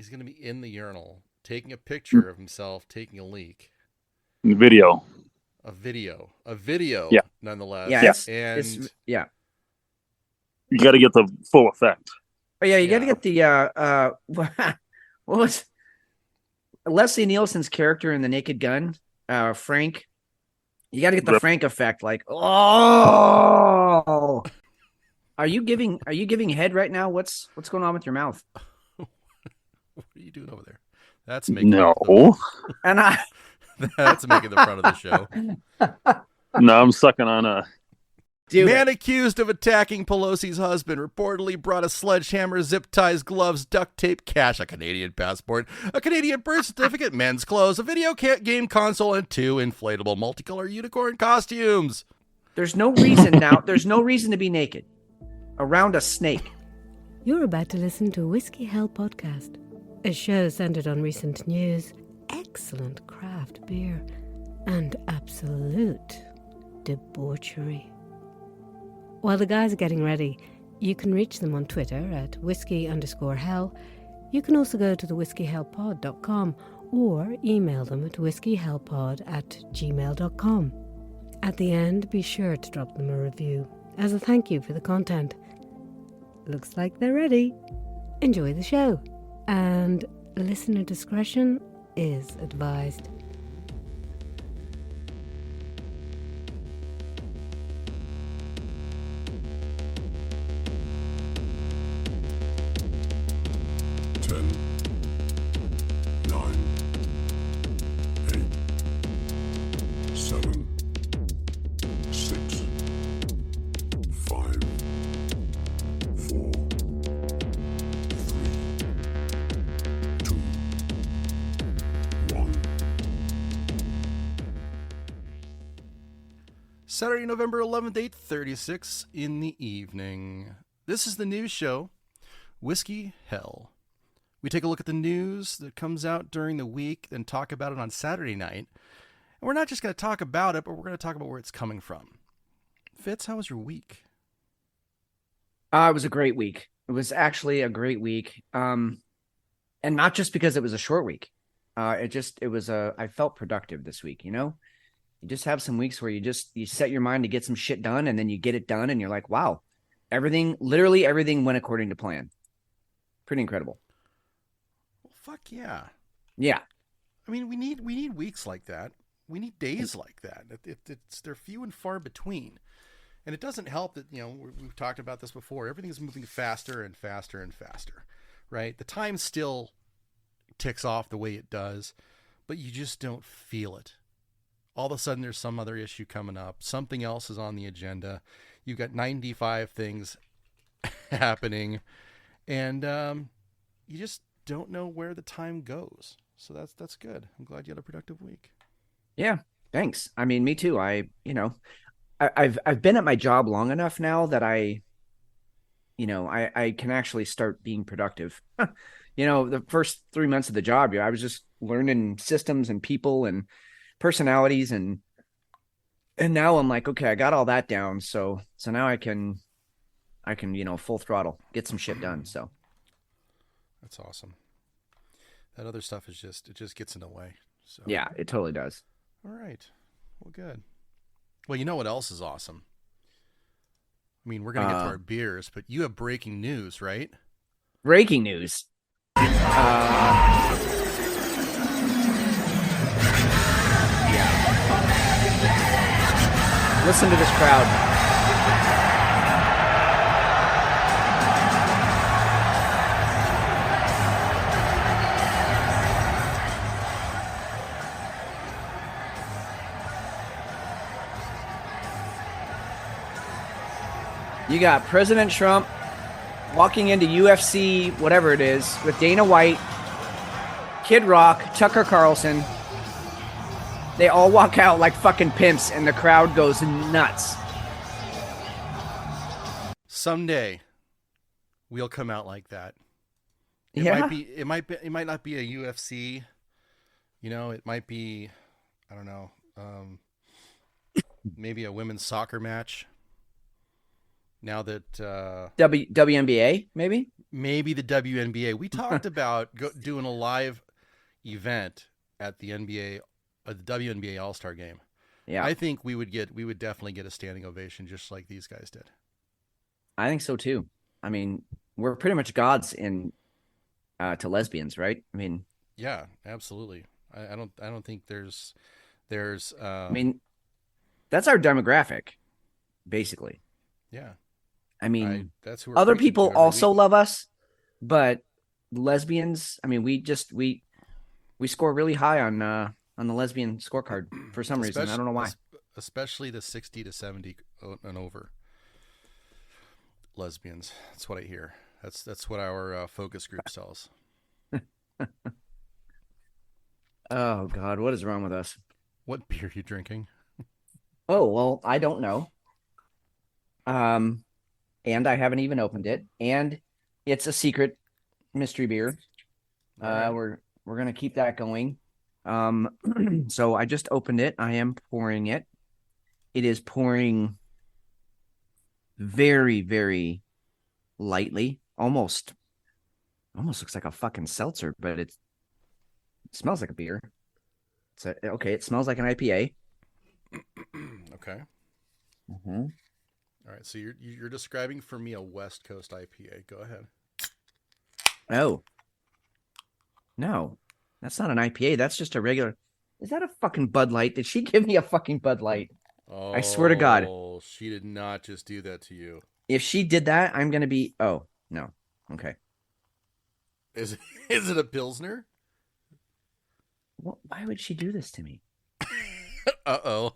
He's going to be in the urinal, taking a picture of himself, taking a leak. Video. A video, Yeah. nonetheless. Yeah, and yeah. You got to get the full effect. Oh yeah, you got to get the what was Leslie Nielsen's character in The Naked Gun, Frank. You got to get the Frank effect, like, oh. Are you giving head right now? What's going on with your mouth? What are you doing over there? That's making that's making the front of the show. No, I'm sucking on a man accused of attacking Pelosi's husband reportedly brought a sledgehammer, zip ties, gloves, duct tape, cash, a Canadian passport, a Canadian birth certificate, men's clothes, a video game console, and 2 inflatable multicolor unicorn costumes. There's no reason now. There's no reason to be naked around a snake. You're about to listen to Whiskey Hell Podcast, a show centered on recent news, excellent craft beer, and absolute debauchery. While the guys are getting ready, you can reach them on Twitter at whiskey_hell. You can also go to the whiskeyhellpod.com or email them at whiskeyhellpod@gmail.com. At the end, be sure to drop them a review as a thank you for the content. Looks like they're ready. Enjoy the show, and listener discretion is advised. Saturday, November 11th, 8:36 in the evening. This is the news show, Whiskey Hell. We take a look at the news that comes out during the week and talk about it on Saturday night. And we're not just going to talk about it, but we're going to talk about where it's coming from. Fitz, how was your week? It was a great week. It was actually a great week. And not just because it was a short week. I felt productive this week, you know? You just have some weeks where you set your mind to get some shit done, and then you get it done, and you're like, wow, literally everything went according to plan. Pretty incredible. Well, fuck yeah. Yeah. I mean, we need weeks like that. We need days like that. They're few and far between. And it doesn't help that, we've talked about this before. Everything's moving faster and faster and faster, right? The time still ticks off the way it does, but you just don't feel it. All of a sudden, there's some other issue coming up. Something else is on the agenda. You've got 95 things happening, and you just don't know where the time goes. So that's good. I'm glad you had a productive week. Yeah, thanks. I mean, me too. I've been at my job long enough now that I can actually start being productive. The first 3 months of the job, I was just learning systems and people and personalities, and now I'm like, okay, I got all that down, so now I can full throttle get some shit done. So that's awesome. That other stuff it just gets in the way. So yeah, it totally does. All right, well, good. Well, you know what else is awesome? I mean, we're gonna get to our beers, but you have breaking news, right? Breaking news. Listen to this crowd. You got President Trump walking into UFC, whatever it is, with Dana White, Kid Rock, Tucker Carlson. They all walk out like fucking pimps, and the crowd goes nuts. Someday, we'll come out like that. It might not be a UFC. It might be, I don't know, maybe a women's soccer match. Now that WNBA, maybe maybe the WNBA. We talked about doing a live event at the NBA, the WNBA All-Star Game. Yeah, I think we would definitely get a standing ovation just like these guys did. I think so too. I mean, we're pretty much gods to lesbians, right? I mean, yeah, absolutely. I don't think there's. I mean, that's our demographic, basically. Yeah. I mean, that's who we're other preaching people to every also week. love us, but lesbians. I mean, we score really high on the lesbian scorecard for some reason. I don't know why. Especially the 60 to 70 and over lesbians. That's what I hear. That's what our focus group sells. Oh God, what is wrong with us? What beer are you drinking? Oh well, I don't know. And I haven't even opened it, and it's a secret mystery beer. Right. We're gonna keep that going. So I just opened it. I am pouring it. It is pouring very, very lightly. Almost looks like a fucking seltzer, but it smells like a beer. Okay. It smells like an IPA. Okay. Mm-hmm. All right. So you're describing for me a West Coast IPA. Go ahead. Oh no, that's not an IPA. That's just a regular. Is that a fucking Bud Light? Did she give me a fucking Bud Light? Oh, I swear to God. She did not just do that to you. If she did that, I'm gonna be. Oh no. Okay. Is it a Pilsner? Well, why would she do this to me? Uh-oh.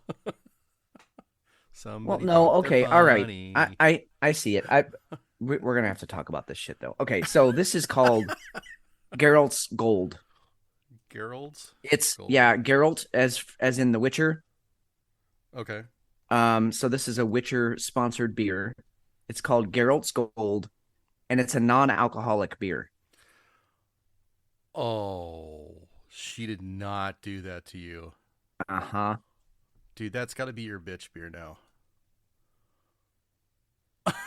Well, no. Okay. All right. I see it. We're gonna have to talk about this shit though. Okay. So this is called Geralt's Gold. Gerald's? It's Gold. Yeah, Geralt as in The Witcher. Okay. So this is a Witcher sponsored beer. It's called Geralt's Gold, and it's a non-alcoholic beer. Oh, she did not do that to you. Uh-huh. Dude, that's got to be your bitch beer now.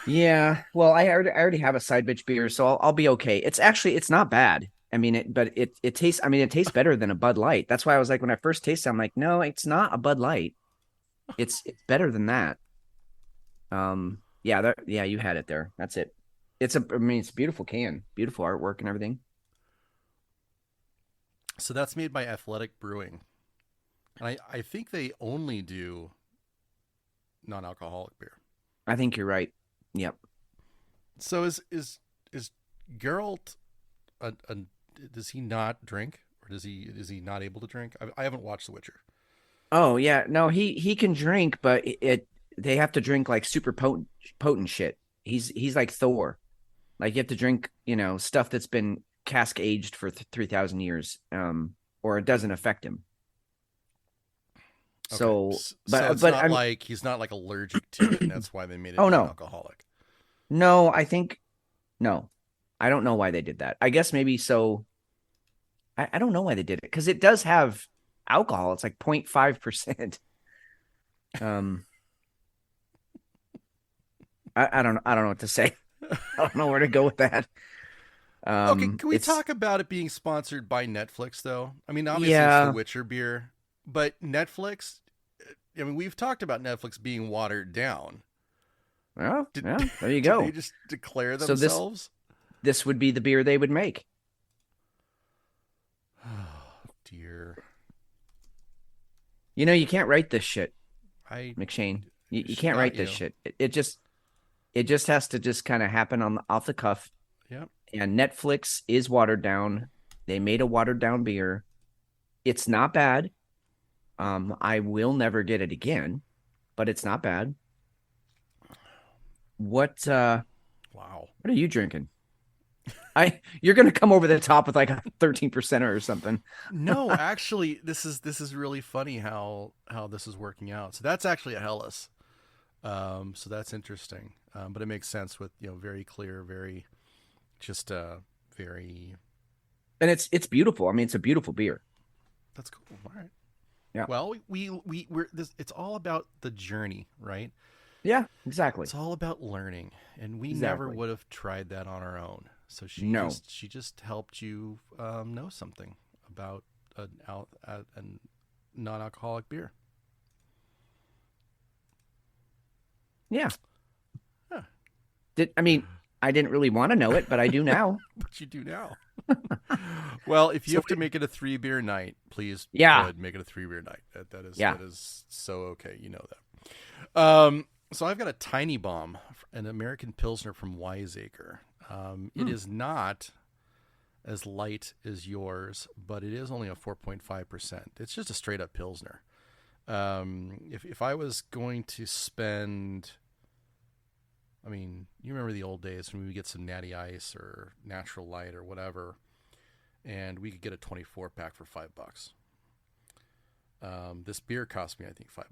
Yeah. Well, I already have a side bitch beer, so I'll be okay. It's not bad. I mean, it tastes. I mean, it tastes better than a Bud Light. That's why I was like, when I first tasted it, I'm like, no, it's not a Bud Light. It's better than that. Yeah, you had it there. That's it. It's a beautiful can, beautiful artwork and everything. So that's made by Athletic Brewing. And I think they only do non-alcoholic beer. I think you're right. Yep. So is Geralt does he not drink, or is he not able to drink? I haven't watched The Witcher. Oh yeah, no, he can drink, but they have to drink like super potent shit. He's like Thor. Like you have to drink, stuff that's been cask aged for 3,000 years, or it doesn't affect him. Okay. So, but it's not like he's not like allergic to it, and that's why they made it non-alcoholic. No, no, I don't know why they did that. I guess maybe so. I don't know why they did it, because it does have alcohol. It's like 0.5%. I don't know what to say. I don't know where to go with that. Okay, can we talk about it being sponsored by Netflix, though? I mean, obviously it's the Witcher beer, but Netflix, I mean, we've talked about Netflix being watered down. Well, there you go. Did they just declare themselves? So this would be the beer they would make. Oh, dear. You can't write this shit, McShane. You can't write this shit. It just has to just kind of happen off the cuff. Yep. And Netflix is watered down. They made a watered down beer. It's not bad. I will never get it again, but it's not bad. Wow. What are you drinking? You're gonna come over the top with like a 13% or something. No, actually, this is really funny how this is working out. So that's actually a Helles. So that's interesting. But it makes sense with very clear, very just very. And it's beautiful. I mean, it's a beautiful beer. That's cool. All right. Yeah. Well, we're this. It's all about the journey, right? Yeah, exactly. It's all about learning, and we never would have tried that on our own. So she just helped you know something about a non-alcoholic beer. Yeah. Huh. I didn't really want to know it, but I do now. But you do now. Well, if you have to make it a 3-beer night, please make it a 3-beer night. That is so okay. You know that. So I've got a tiny bomb, an American Pilsner from Wiseacre. It is not as light as yours, but it is only a 4.5%. It's just a straight up Pilsner. If I was going to spend, you remember the old days when we would get some Natty Ice or Natural Light or whatever, and we could get a 24-pack for $5. This beer cost me, I think, $5.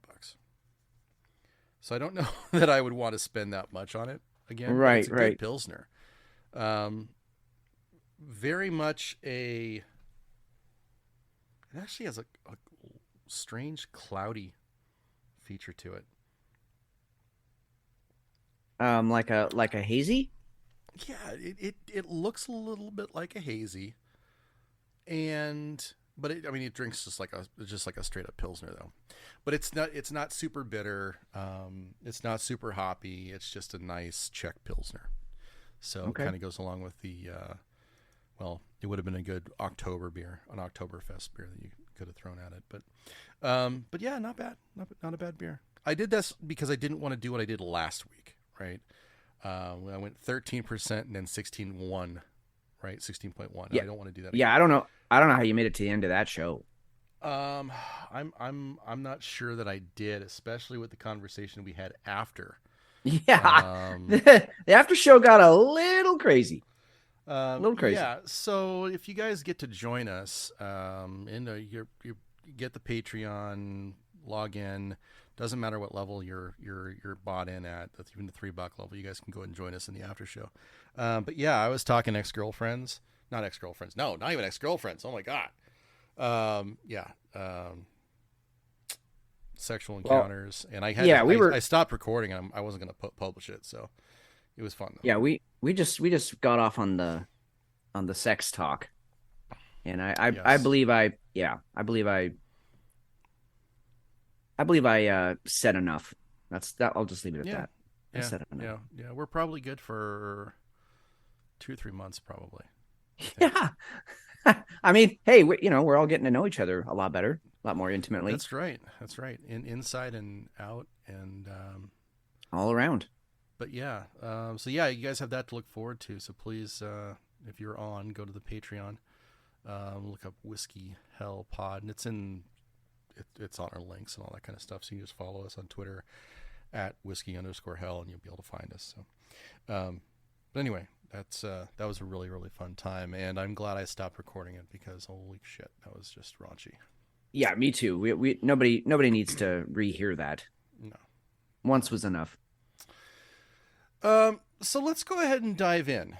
So I don't know that I would want to spend that much on it again. Right, it's a good Pilsner. Very much it actually has a strange cloudy feature to it. Like a hazy? Yeah, it looks a little bit like a hazy. But it drinks just like a straight up Pilsner though. But it's not super bitter. It's not super hoppy. It's just a nice Czech Pilsner. So It kind of goes along with the it would have been a good October beer, an Oktoberfest beer that you could have thrown at it. But yeah, not bad. Not a bad beer. I did this because I didn't want to do what I did last week, right? I went 13% and then 16.1, right? 16.1. Yeah. I don't want to do that. Yeah, again. I don't know how you made it to the end of that show. I'm not sure that I did, especially with the conversation we had after. Yeah. The after show got a little crazy. A little crazy. Yeah. So if you guys get to join us, you get the Patreon, log in. Doesn't matter what level you're bought in at. That's even the $3 level. You guys can go and join us in the after show. But yeah, I was talking ex-girlfriends. Not ex-girlfriends. No, not even ex-girlfriends. Oh my God. Sexual encounters, and I stopped recording. I wasn't going to publish it, so it was fun though. Yeah, we just got off on the sex talk, and I believe I said enough. That's that. I'll just leave it at that. I said enough. Yeah. We're probably good for 2 or 3 months, probably. Yeah. Hey, we're all getting to know each other a lot better, a lot more intimately. That's right. Inside and out and all around. But yeah, you guys have that to look forward to. So please, if you're on, go to the Patreon, look up Whiskey Hell Pod, and it's on our links and all that kind of stuff. So you can just follow us on Twitter at @whiskey_hell, and you'll be able to find us. So, but anyway. That was a really, really fun time, and I'm glad I stopped recording it because holy shit, that was just raunchy. Yeah, me too. We nobody needs to rehear that. No, once was enough. So let's go ahead and dive in.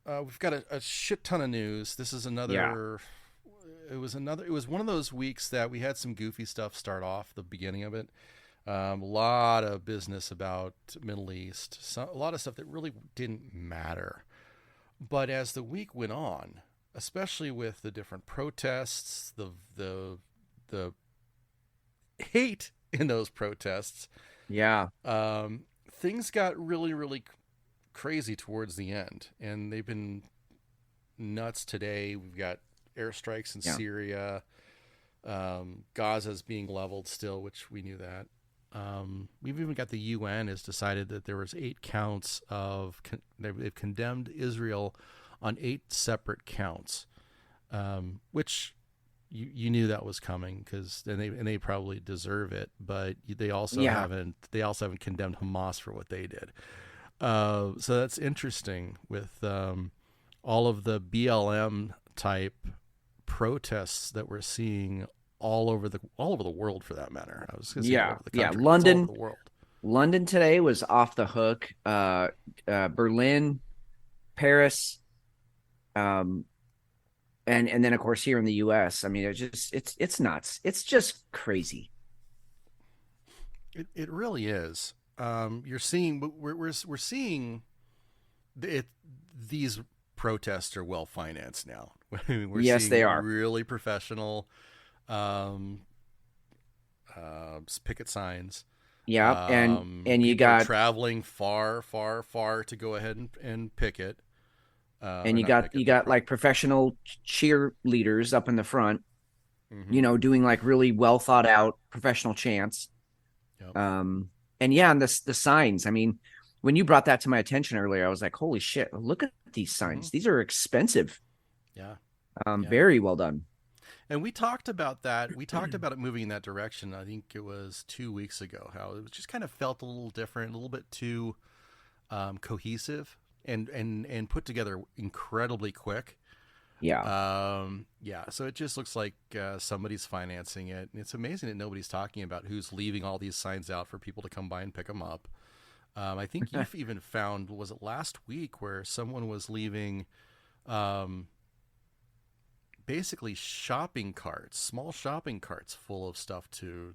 We've got a shit ton of news. This is another. Yeah. It was one of those weeks that we had some goofy stuff start off the beginning of it. A lot of business about Middle East. A lot of stuff that really didn't matter. But as the week went on, especially with the different protests, the hate in those protests, things got really, really crazy towards the end, and they've been nuts today. We've got airstrikes in Syria. Gaza's being leveled still, which we knew that. We've even got the UN has decided that there was 8 counts of they've condemned Israel on 8 separate counts, which you knew that was coming because they probably deserve it, but they also haven't condemned Hamas for what they did. So that's interesting with all of the BLM type protests that we're seeing all over the world, for that matter. I was going to say all over the country. London, all over the world. London today was off the hook. Berlin, Paris, and then of course here in the U.S. I mean, it's nuts. It's just crazy. It really is. You're seeing, we're seeing these protests are well financed now. We're Yes, seeing they are. really professional picket signs. Yeah, and you People are got traveling far, far, far to go ahead and picket. and you got like professional cheerleaders up in the front, Mm-hmm. doing like really well thought out professional chants. Yep. And yeah, and the signs. I mean, when you brought that to my attention earlier, I was like, holy shit, look at these signs. These are expensive. Yeah. Very well done. And we talked about that. We talked about it moving in that direction. I think it was 2 weeks ago, how it just kind of felt a little different, a little bit too cohesive and put together incredibly quick. Yeah. Yeah. So it just looks like somebody's financing it. And it's amazing that nobody's talking about who's leaving all these signs out for people to come by and pick them up. I think you've even found, was it last week, where someone was leaving basically shopping carts, small shopping carts full of stuff to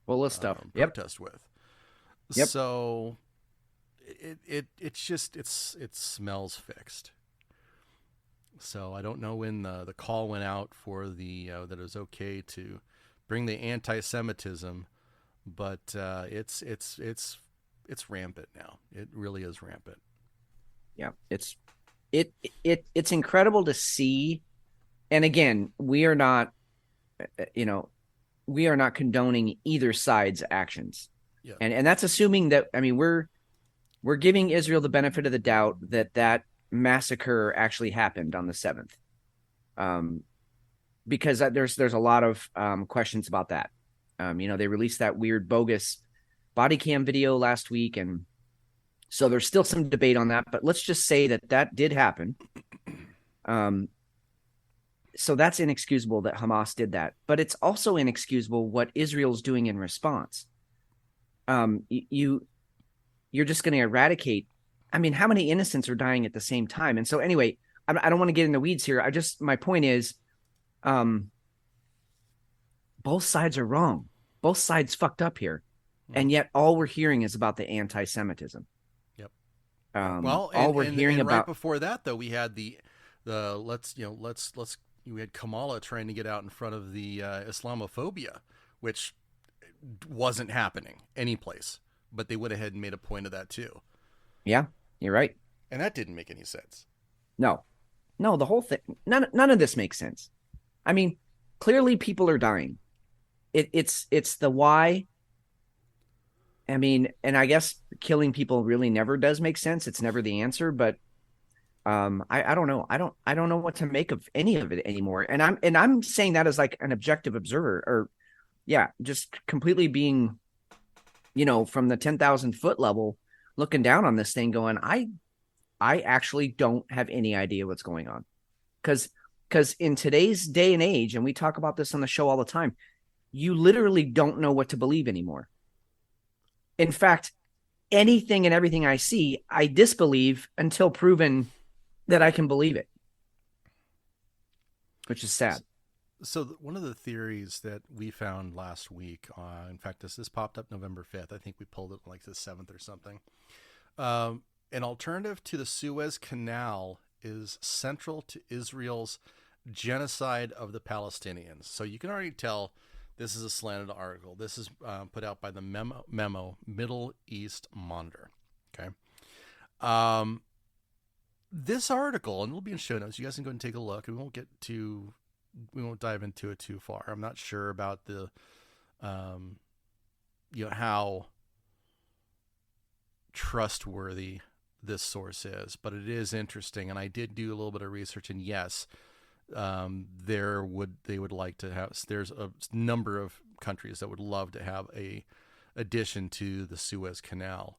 full of stuff. Protest with. Yep. So it smells fixed. So I don't know when the call went out for the that it was okay to bring the anti-Semitism, but it's rampant now. It really is rampant. Yeah, it's incredible to see. And again, we are not condoning either side's actions. Yeah. And that's assuming that, I mean, we're giving Israel the benefit of the doubt that massacre actually happened on the 7th. Because there's a lot of questions about that. They released that weird bogus body cam video last week, and so there's still some debate on that, but let's just say that did happen. So that's inexcusable that Hamas did that, but it's also inexcusable what Israel's doing in response. You're just going to eradicate. I mean, how many innocents are dying at the same time? And so anyway, I don't want to get in the weeds here. My point is, both sides are wrong. Both sides fucked up here. And yet all we're hearing is about the anti-Semitism. Yep. All we're hearing about right before that, though, we had we had Kamala trying to get out in front of the Islamophobia, which wasn't happening anyplace, but they went ahead and made a point of that too. Yeah, you're right. And that didn't make any sense. No, the whole thing, none of this makes sense. I mean, clearly people are dying. It's the why. I mean, and I guess killing people really never does make sense. It's never the answer, but I don't know. I don't know what to make of any of it anymore. And I'm saying that as like an objective observer, or just completely being, from the 10,000 foot level, looking down on this thing going, I actually don't have any idea what's going on. Cause in today's day and age, and we talk about this on the show all the time, you literally don't know what to believe anymore. In fact, anything and everything I see, I disbelieve until proven that I can believe it, which is sad. So one of the theories that we found last week, in fact, this popped up November 5th. I think we pulled it like the 7th or something. An alternative to the Suez Canal is central to Israel's genocide of the Palestinians. So you can already tell this is a slanted article. This is put out by the Memo Middle East Monitor. Okay. This article, and it'll be in show notes. You guys can go and take a look, and we won't dive into it too far. I'm not sure about the, how trustworthy this source is, but it is interesting. And I did do a little bit of research, and yes, they would like to have. There's a number of countries that would love to have a addition to the Suez Canal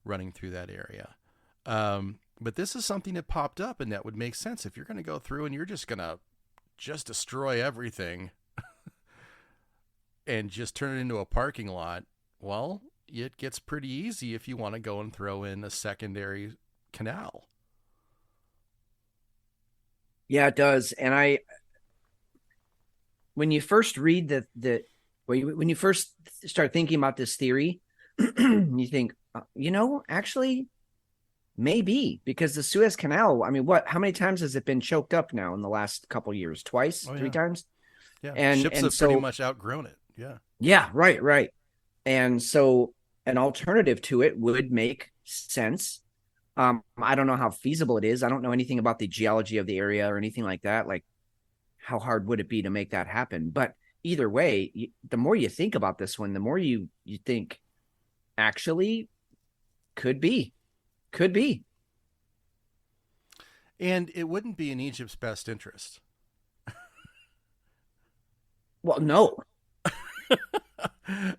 running through that area. But this is something that popped up, and that would make sense if you're going to go through and you're just going to destroy everything and just turn it into a parking lot. Well, it gets pretty easy if you want to go and throw in a secondary canal. Yeah, it does. And when you first read when you first start thinking about this theory, you think, actually, Maybe, because the Suez Canal, I mean, how many times has it been choked up now in the last couple of years? Twice, 3 times? Yeah. And Ships have so, pretty much outgrown it. Yeah. yeah, right. And so an alternative to it would make sense. I don't know how feasible it is. I don't know anything about the geology of the area or anything like that. Like, how hard would it be to make that happen? But either way, the more you think about this one, the more you think, actually, could be. And it wouldn't be in Egypt's best interest. Well, no.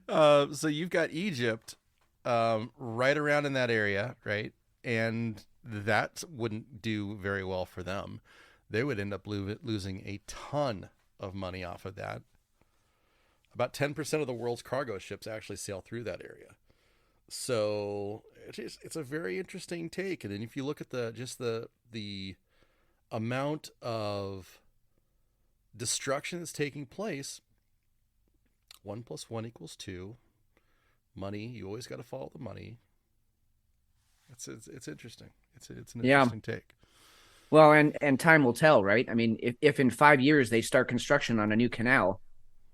So you've got Egypt right around in that area, right? And that wouldn't do very well for them. They would end up losing a ton of money off of that. About 10% of the world's cargo ships actually sail through that area. So it's a very interesting take. And then if you look at the amount of destruction that's taking place, 1 + 1 = 2. Money, you always got to follow the money. It's interesting. It's an interesting take. Well, and time will tell, right? I mean, if in 5 years they start construction on a new canal,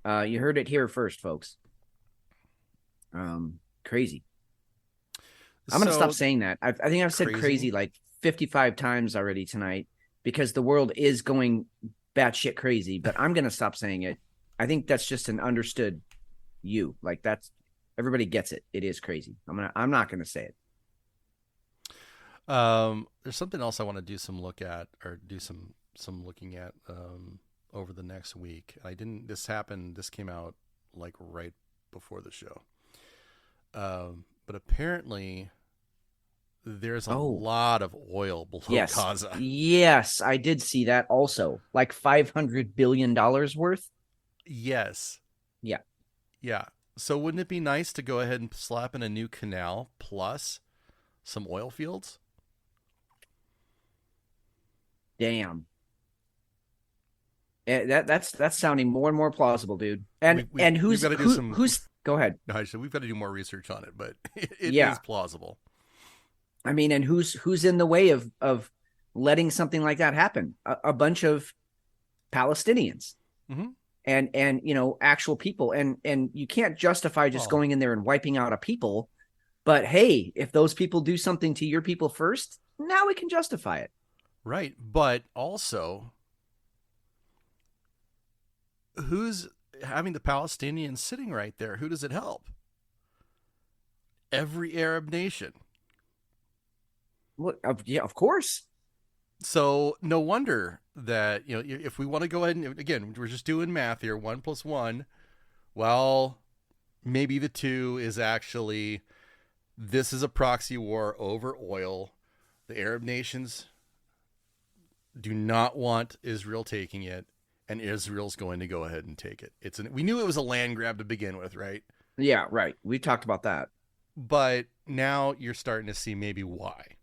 you heard it here first, folks. Crazy. I'm going to stop saying that. I think I've said crazy like 55 times already tonight because the world is going batshit crazy, but I'm going to stop saying it. I think that's just an understood like everybody gets it. It is crazy. I'm not going to say it. There's something else I want to do some looking at over the next week. This came out like right before the show. But apparently there's a lot of oil below Gaza. Yes, I did see that also. Like $500 billion worth. Yes. Yeah. Yeah. So wouldn't it be nice to go ahead and slap in a new canal plus some oil fields? Damn. That's sounding more and more plausible, dude. And who's go ahead. No, I said we've got to do more research on it, but it is plausible. I mean, and who's in the way of letting something like that happen? A bunch of Palestinians. Mm-hmm. And actual people. And you can't justify just going in there and wiping out a people. But hey, if those people do something to your people first, now we can justify it. Right. But also, who's having the Palestinians sitting right there? Who does it help? Every Arab nation. Well, yeah, of course. So no wonder that, if we want to go ahead and, again, we're just doing math here, 1 + 1. Well, maybe the 2 is actually, this is a proxy war over oil. The Arab nations do not want Israel taking it, and Israel's going to go ahead and take it. We knew it was a land grab to begin with, right? Yeah, right. We talked about that. But now you're starting to see maybe why.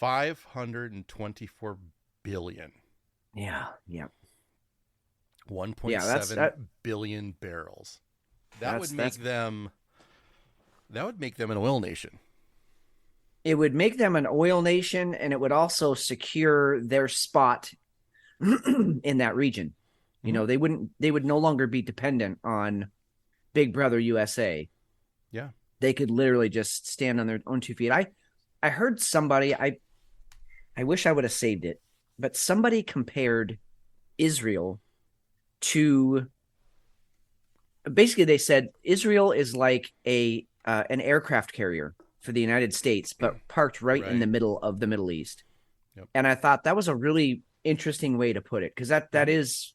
$524 billion. Yeah. 1.7 billion barrels. That would make them an oil nation. It would make them an oil nation, and it would also secure their spot in that region. Mm-hmm. They would no longer be dependent on Big Brother USA. Yeah. They could literally just stand on their own 2 feet. I heard somebody, I wish I would have saved it, but somebody compared Israel to, basically they said Israel is like an aircraft carrier for the United States, but parked right in the middle of the Middle East. Yep. And I thought that was a really interesting way to put it, because that is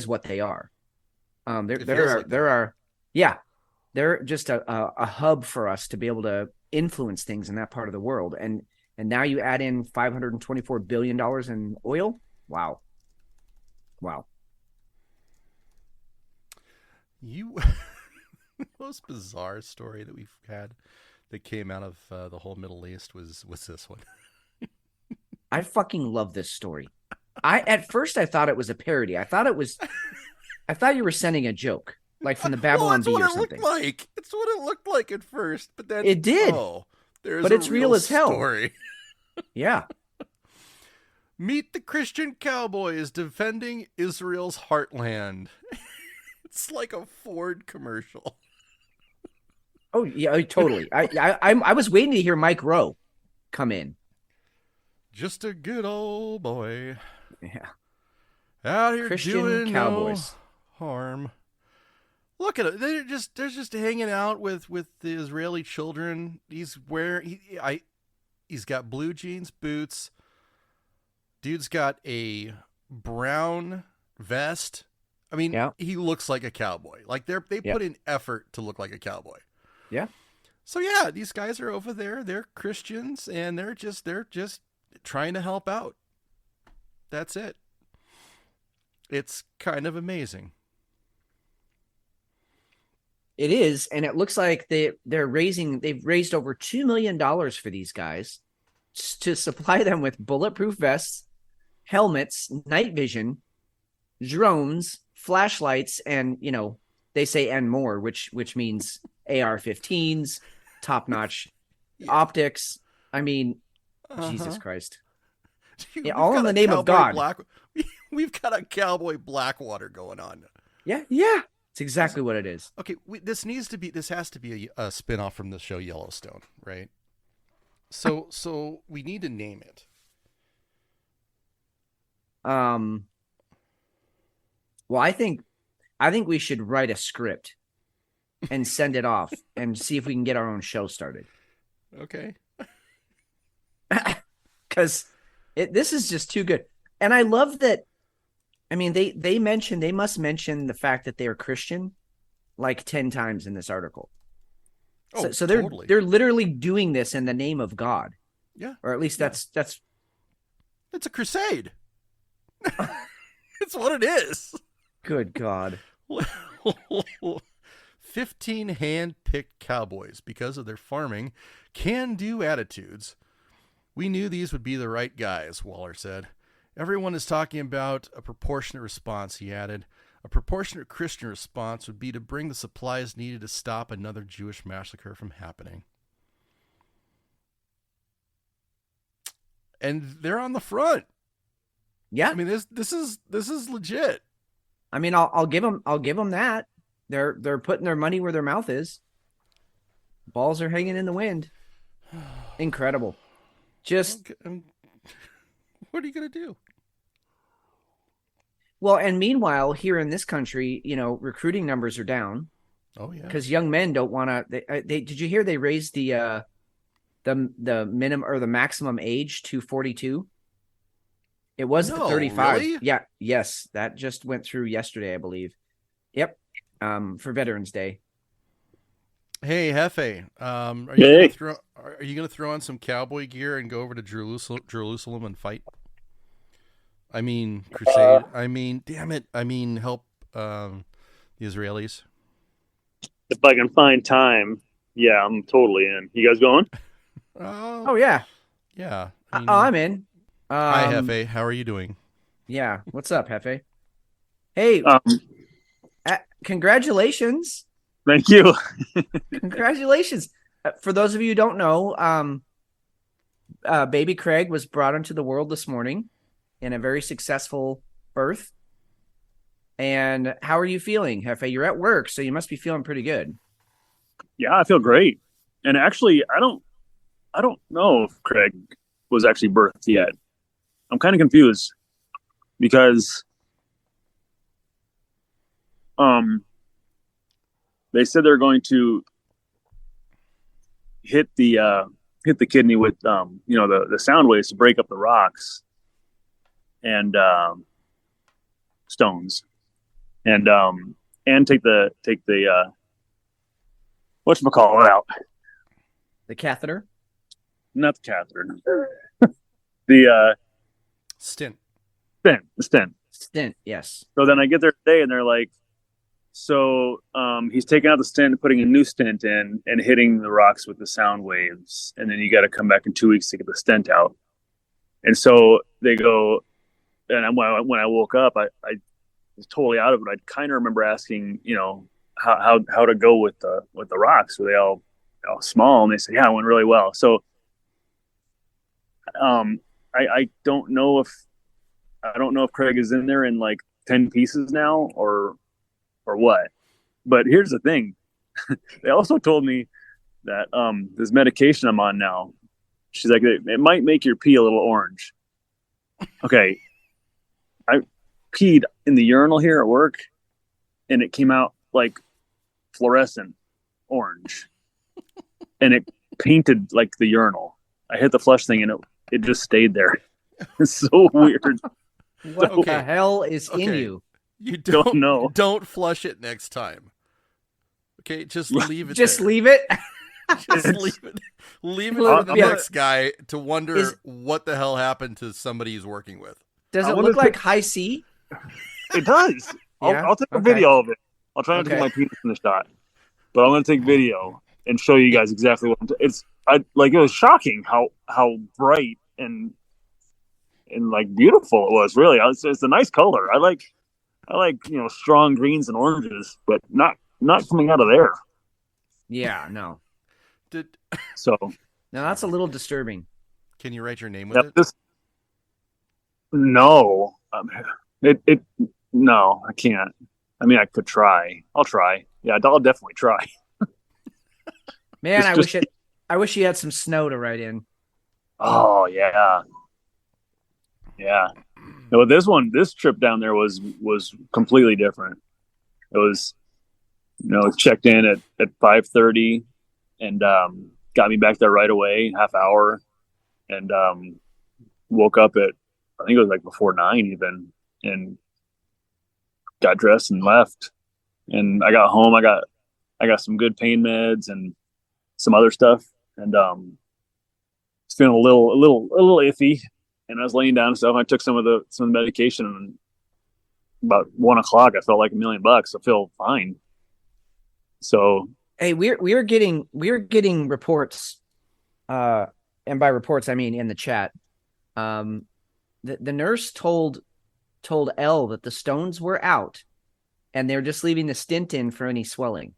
what they are. They're just a hub for us to be able to influence things in that part of the world. And now you add in $524 billion in oil. Wow. The most bizarre story that we've had that came out of the whole Middle East was this one. I fucking love this story. At first I thought it was a parody. I thought you were sending a joke. like from the Well, Babylon that's Bee what or it something. looked like. It's what it looked like at first, but then It did. Oh, there's But a it's real as hell. story. Yeah. Meet the Christian cowboys defending Israel's heartland. It's like a Ford commercial. Oh yeah, totally. I was waiting to hear Mike Rowe come in. Just a good old boy. Yeah. Out here Christian doing cowboys. no harm. Look at it. They're just hanging out with the Israeli children. He's got blue jeans, boots. Dude's got a brown vest. I mean, Yeah. he looks like a cowboy. Like they Yeah. put in effort to look like a cowboy. Yeah. So yeah, these guys are over there. They're Christians and they're just trying to help out. That's it. It's kind of amazing. It is, and it looks like they've raised over $2 million for these guys to supply them with bulletproof vests, helmets, night vision, drones, flashlights, and they say and more, which means AR-15s, top-notch optics. I mean, Jesus Christ. Dude, Yeah, all in the name of God. We've got a cowboy Blackwater going on. Yeah. It's exactly what it is. Okay, this has to be a spin-off from the show Yellowstone, right? So we need to name it. Well, I think we should write a script and send it off and see if we can get our own show started. Okay. Because this is just too good. And I love that. I mean, they must mention the fact that they are Christian like 10 times in this article. Oh, so totally. they're literally doing this in the name of God. Yeah. Or at least that's It's a crusade. It's what it is. good God. 15 hand-picked cowboys because of their farming, can-do attitudes. We knew these would be the right guys, Waller said. Everyone is talking about a proportionate response, he added. A proportionate Christian response would be to bring the supplies needed to stop another Jewish massacre from happening. And they're on the front. Yeah. I mean, this is legit. I mean, I'll give them that. They're putting their money where their mouth is. Balls are hanging in the wind. Incredible. Just what are you going to do? well, and meanwhile, here in this country, recruiting numbers are down. Oh yeah, because young men don't want to. They did you hear they raised the minimum or the maximum age to 42? It was the 35. Really? Yeah, yes, that just went through yesterday, I believe. Yep, for Veterans Day. Hey, Jefe, are Hey. you going to throw on some cowboy gear and go over to Jerusalem and fight? I mean, crusade. I mean, damn it. I mean, help the Israelis. If I can find time, yeah, I'm totally in. You guys going? Oh yeah, Yeah. I'm in. Hi, Jefe. How are you doing? Yeah, what's up, Jefe? Hey, congratulations. Thank you. Congratulations. For those of you who don't know, baby Craig was brought into the world this morning in a very successful birth. And how are you feeling, Jefe? You're at work, so you must be feeling pretty good. Yeah, I feel great. And actually, I don't know if Craig was actually birthed yet. I'm kind of confused because they said they're going to hit the kidney with the sound waves to break up the rocks and stones and take the whatchamacallit out. The catheter? Not the catheter. The Stint. stent. Stent, yes. So then I get there today and they're like, so he's taking out the stent and putting a new stent in and hitting the rocks with the sound waves. And then you got to come back in 2 weeks to get the stent out. And so they go, and when I woke up, I was totally out of it. I kind of remember asking, how to go with the rocks. Were they all small? And they said, yeah, it went really well. So I don't know if Craig is in there in like 10 pieces now or what. But here's the thing. They also told me that this medication I'm on now, she's like, it might make your pee a little orange. Okay. I peed in the urinal here at work and it came out like fluorescent orange. And it painted like the urinal. I hit the flush thing and it just stayed there. It's so weird. What the hell is in you? You don't know. Don't flush it next time. Okay, just leave it. Just there. leave it. Just leave it. Leave it for the next guy to wonder what the hell happened to somebody he's working with. Does it look like high C? It does. I'll take a video of it. I'll try not to put my penis in the shot, but I'm going to take video and show you guys exactly what it was shocking how bright and like beautiful it was. Really, it's a nice color. I like strong greens and oranges, but not coming out of there. Yeah, no. So now that's a little disturbing. Can you write your name with it? No, no, I can't. I mean, I could try. I'll try. Yeah, I'll definitely try. Man, I wish you had some snow to write in. Oh yeah. Yeah. No, this trip down there was completely different. It was, checked in at 5:30 and got me back there right away, half hour, and woke up at, I think it was like before 9 even, and got dressed and left. And I got home. I got some good pain meds and some other stuff, and was feeling a little iffy. And I was laying down and stuff. And I took some of the medication, and about 1 o'clock, I felt like $1,000,000. I feel fine. So hey, we're getting reports, and by reports I mean in the chat. The nurse told Elle that the stones were out, and they're just leaving the stint in for any swelling.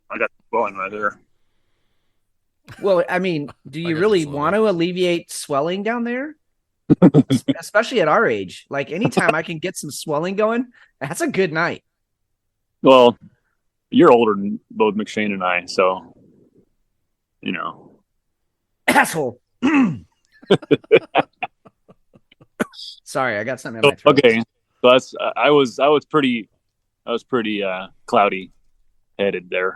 I got swelling right there. Well, I mean, do you really want to alleviate swelling down there? Especially at our age. Like, anytime I can get some swelling going, that's a good night. Well, you're older than both McShane and I, so, Asshole. Sorry, I got something in my throat. Okay, so I was pretty cloudy headed there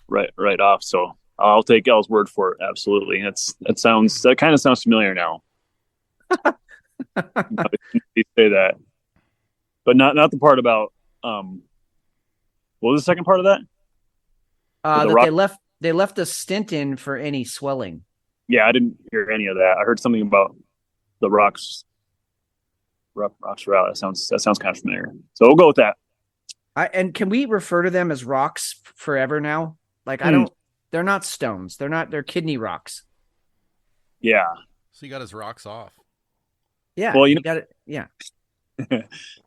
right off, so I'll take Elle's word for it. Absolutely. That kind of sounds familiar now. You say that, but not the part about, what was the second part of that? They left the stint in for any swelling. Yeah, I didn't hear any of that. I heard something about the rocks are out. That sounds kind of familiar. So we'll go with that. And can we refer to them as rocks forever now? Like, they're not stones. They're kidney rocks. Yeah. So you got his rocks off. Yeah. Well, you got it. Yeah.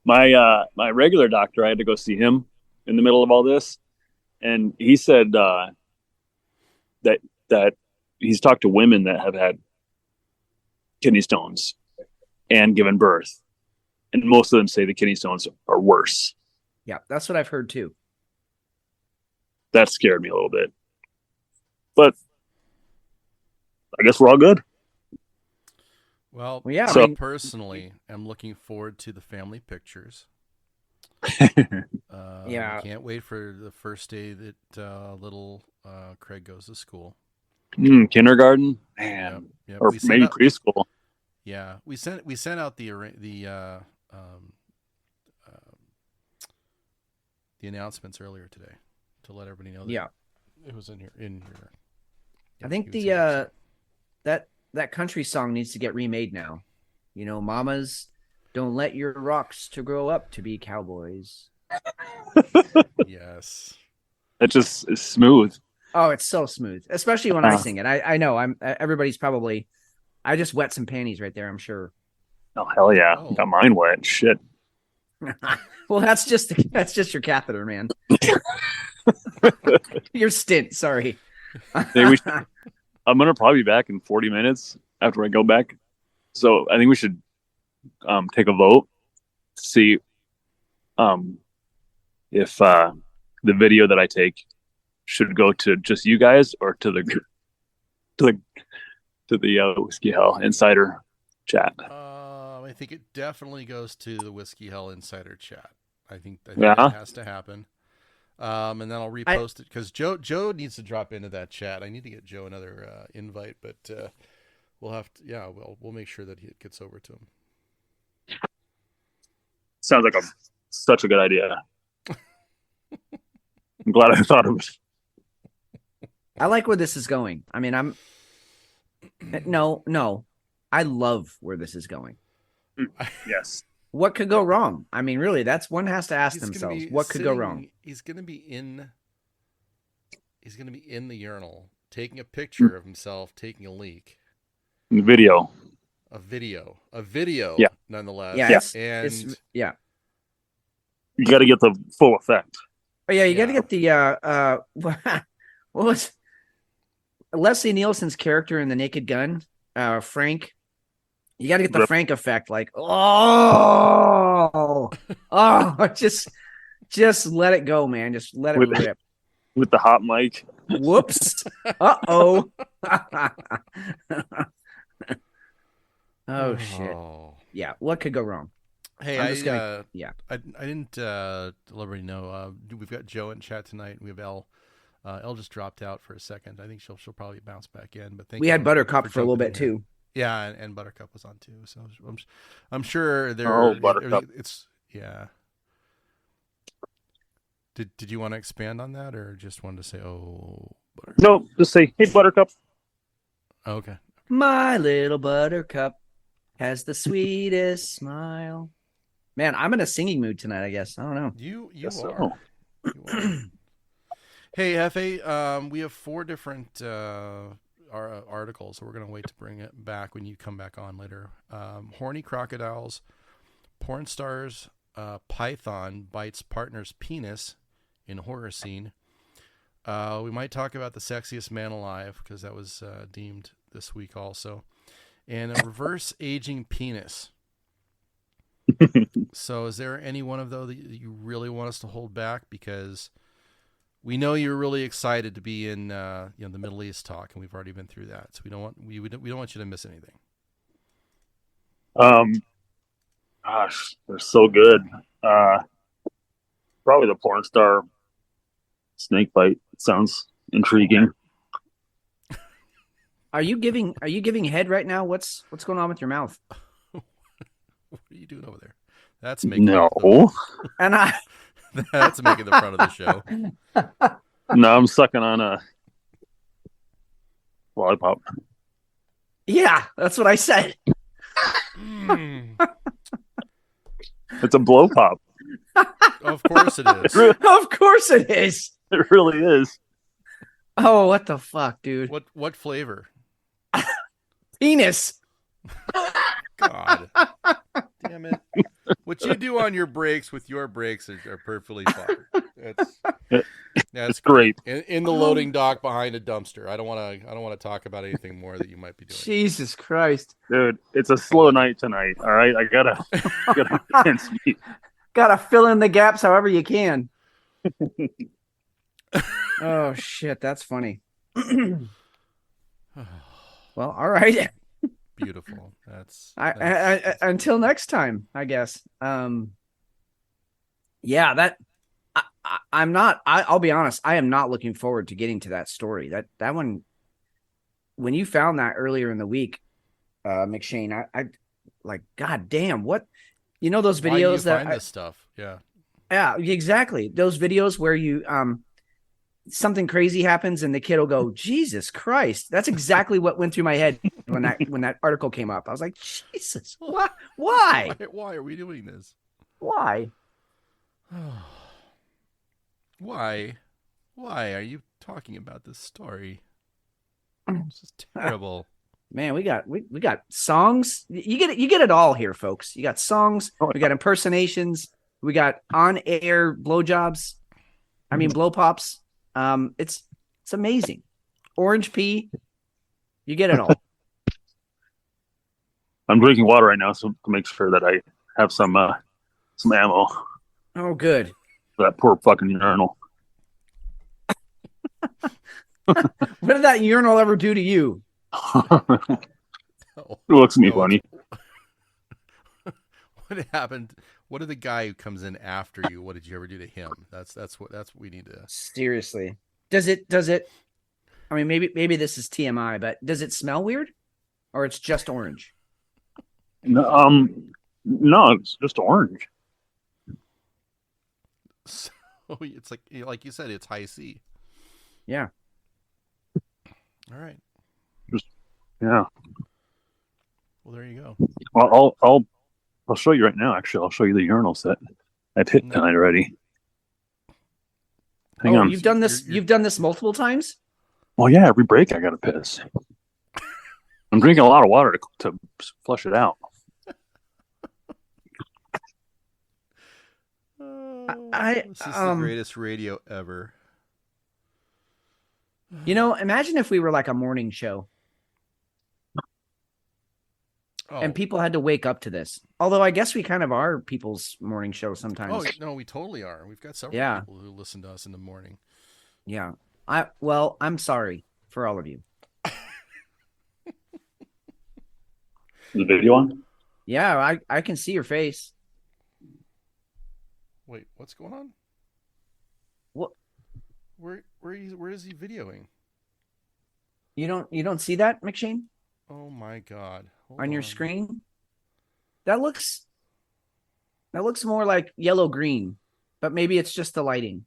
My regular doctor, I had to go see him in the middle of all this, and he said that he's talked to women that have had kidney stones and given birth, and most of them say the kidney stones are worse. Yeah, that's what I've heard too. That scared me a little bit, but I guess we're all good. Well, yeah. I personally am looking forward to the family pictures. Yeah, I can't wait for the first day that little Craig goes to school. Kindergarten, man, yep. Or maybe preschool. Yeah, we sent out the announcements earlier today to let everybody know that it was in here. I think that country song needs to get remade now. Mamas, don't let your rocks to grow up to be cowboys. Yes. It just is smooth. Oh, it's so smooth, especially when I sing it. I know everybody's probably, I just wet some panties right there, I'm sure. Oh, hell yeah. Got mine wet. Shit. Well, that's just your catheter, man. Your stint. Sorry. Hey, I'm gonna probably be back in 40 minutes after I go back, so I think we should take a vote to see if the video that I take should go to just you guys or to the Whiskey Hell Insider chat. I think it definitely goes to the Whiskey Hell Insider chat. I think Yeah. that has to happen. And then I'll repost it because Joe needs to drop into that chat. I need to get Joe another invite, but we'll have to. Yeah, we'll make sure that it gets over to him. Sounds like such a good idea. I'm glad I thought of it. I like where this is going. I mean, no. I love where this is going. Yes. What could go wrong? I mean, really, that's one has to ask themselves. What could go wrong? He's going to be in the urinal, taking a picture of himself taking a leak. Video. A video. Yeah. Nonetheless. Yeah. Yeah. You got to get the full effect. Oh yeah, you got to get the what was Leslie Nielsen's character in The Naked Gun, Frank. You got to get the Frank effect, like just let it go, man. Just let it rip with the hot mic. Whoops! Uh-oh. Oh shit! Yeah, what could go wrong? Hey, I didn't let everybody know. We've got Joe in chat tonight. We have Elle. Elle just dropped out for a second. I think she'll probably bounce back in. But we had Buttercup for a little bit too. Yeah, and Buttercup was on too. So I'm sure there. Oh, Buttercup! It's yeah. Did you want to expand on that, or just wanted to say, oh, Buttercup? No, just say, hey, Buttercup. Okay. My little Buttercup has the sweetest smile. Man, I'm in a singing mood tonight, I guess. I don't know. You are. You are. Hey, Jefe, we have 4 different articles, so we're going to wait to bring it back when you come back on later. Horny crocodiles, porn stars, python bites partner's penis in horror scene. We might talk about the sexiest man alive, because that was deemed this week also. And a reverse aging penis. So is there any one of those that you really want us to hold back? Because we know you're really excited to be in the Middle East talk, and we've already been through that. So we don't want you to miss anything. Gosh, they're so good. Probably the porn star snake bite. It sounds intriguing. Are you giving head right now? What's going on with your mouth? What are you doing over there? That's making that's making the front of the show. No, I'm sucking on a lollipop. Yeah, that's what I said. It's a blow pop. Of course it is. Of course it is. It really is. Oh, what the fuck, dude? What flavor? Penis. God. Damn it. What you do on your breaks with your breaks are perfectly fine. That's great. In the loading dock behind a dumpster. I don't want to talk about anything more that you might be doing. Jesus Christ. Dude, it's a slow night tonight. All right. I gotta gotta fill in the gaps however you can. Oh shit, that's funny. Well, all right. Beautiful. That's until next time, I guess. Yeah, that I'm not. I'll be honest. I am not looking forward to getting to that story. That one. When you found that earlier in the week, McShane, I like. God damn! What? You know those videos Why do you that find this stuff? Yeah. Yeah, exactly. Those videos where you something crazy happens and the kid will go, Jesus Christ. That's exactly what went through my head when that article came up. I was like, Jesus, what? Why? Why are we doing this? Why? Why are you talking about this story? This is terrible. Man, we got songs. You get it all here, folks. You got songs, we got impersonations, We got on-air blowjobs. I mean, blow pops. It's amazing. Orange pea. You get it all. I'm drinking water right now, so to make sure that I have some ammo Oh, good. for that poor fucking urinal. What did that urinal ever do to you? It looks at me funny. What happened? What did the guy who comes in after you? What did you ever do to him? That's what we need to. Seriously. Does it? I mean, maybe this is TMI, but does it smell weird, or it's just orange? No, it's just orange. So it's like you said, it's high C. Yeah. All right. Yeah. Well, there you go. Well, I'll show you right now. Actually, I'll show you the urinals that I've hit tonight already. Hang on. You've done this. You've done this multiple times. Well, yeah. Every break, I got to piss. I'm drinking a lot of water to flush it out. This is the greatest radio ever. Imagine if we were like a morning show. And people had to wake up to this. Although I guess we kind of are people's morning show sometimes. Oh, no, we totally are. We've got several people who listen to us in the morning. Yeah. I'm sorry for all of you. The video on? Yeah, I can see your face. Wait, what's going on? What? Where is he videoing? You don't see that, McShane? Oh my God. Hold on your screen? That looks more like yellow green, but maybe it's just the lighting.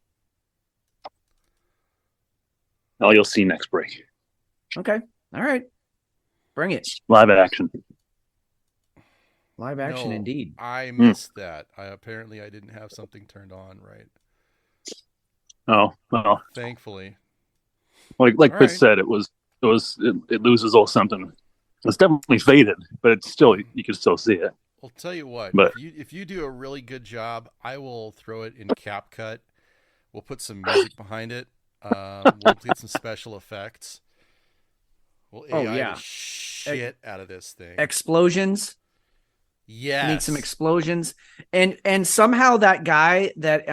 Oh, you'll see next break. Okay. All right. Bring it. Live action. Live action, No, indeed. I missed that. Apparently I didn't have something turned on right. Oh, well. Thankfully. Like Fitz said, it loses all something. It's definitely faded, but it's still, you can still see it. I'll tell you what, but if you do a really good job, I will throw it in CapCut. We'll put some music behind it. We'll get some special effects. We'll AI the shit out of this thing. Explosions. Yes. Need some explosions. And somehow that guy that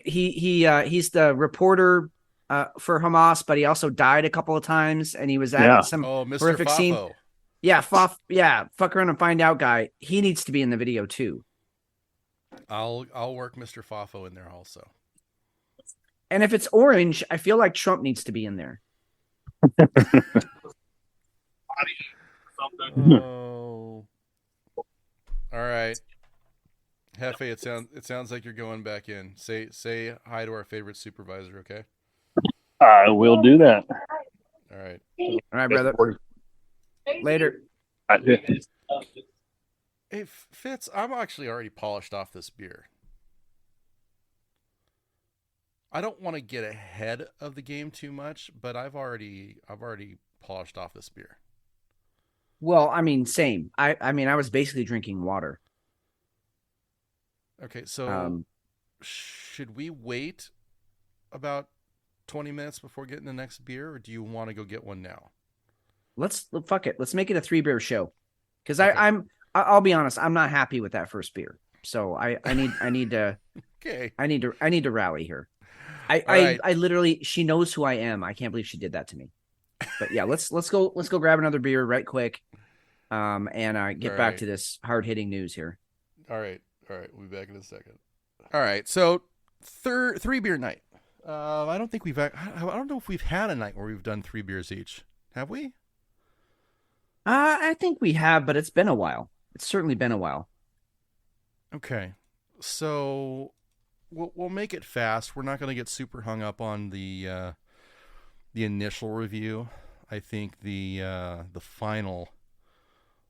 he's the reporter for Hamas, but he also died a couple of times, and he was at some horrific scene. Yeah, fuck around and find out guy. He needs to be in the video too. I'll work Mr. Fafo in there also. And if it's orange, I feel like Trump needs to be in there. Oh. All right. Jefe, it sounds like you're going back in. Say hi to our favorite supervisor, okay? I will do that. All right. All right, brother. Later. Hey, Fitz, I'm actually already polished off this beer. I don't want to get ahead of the game too much, but I've already polished off this beer. Well, I mean, same. I mean, I was basically drinking water. Okay, so should we wait about 20 minutes before getting the next beer, or do you want to go get one now? Fuck it. Let's make it a 3-beer show. Because I'll be honest, I'm not happy with that first beer. So I need to okay. I need to rally here. I literally, she knows who I am. I can't believe she did that to me. But yeah, let's go grab another beer right quick. And get back to this hard-hitting news here. All right. We'll be back in a second. All right. So 3-beer night. I don't know if we've had a night where we've done 3 beers each. Have we? I think we have, but it's been a while. It's certainly been a while. Okay. So we'll make it fast. We're not going to get super hung up on the initial review. I think the final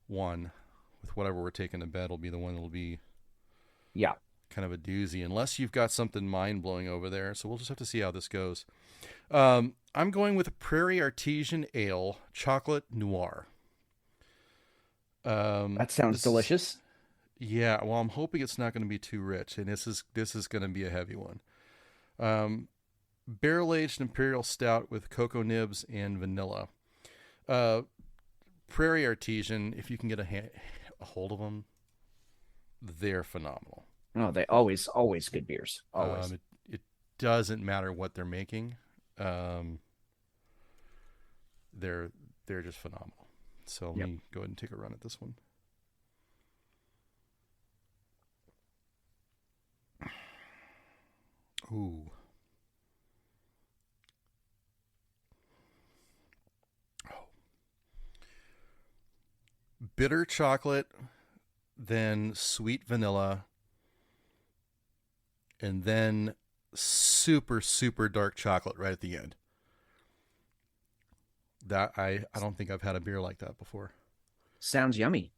one with whatever we're taking to bed will be the one that'll be kind of a doozy, unless you've got something mind-blowing over there. So we'll just have to see how this goes. I'm going with Prairie Artesian Ale Chocolate Noir. That sounds delicious. Yeah, well, I'm hoping it's not going to be too rich, and this is going to be a heavy one. Barrel-aged imperial stout with cocoa nibs and vanilla. Prairie Artesian, if you can get a hold of them, they're phenomenal. Oh, they always good beers. Always. It doesn't matter what they're making. They're just phenomenal. So let me go ahead and take a run at this one. Ooh. Oh. Bitter chocolate, then sweet vanilla, and then super, super dark chocolate right at the end. That I don't think I've had a beer like that before. Sounds yummy.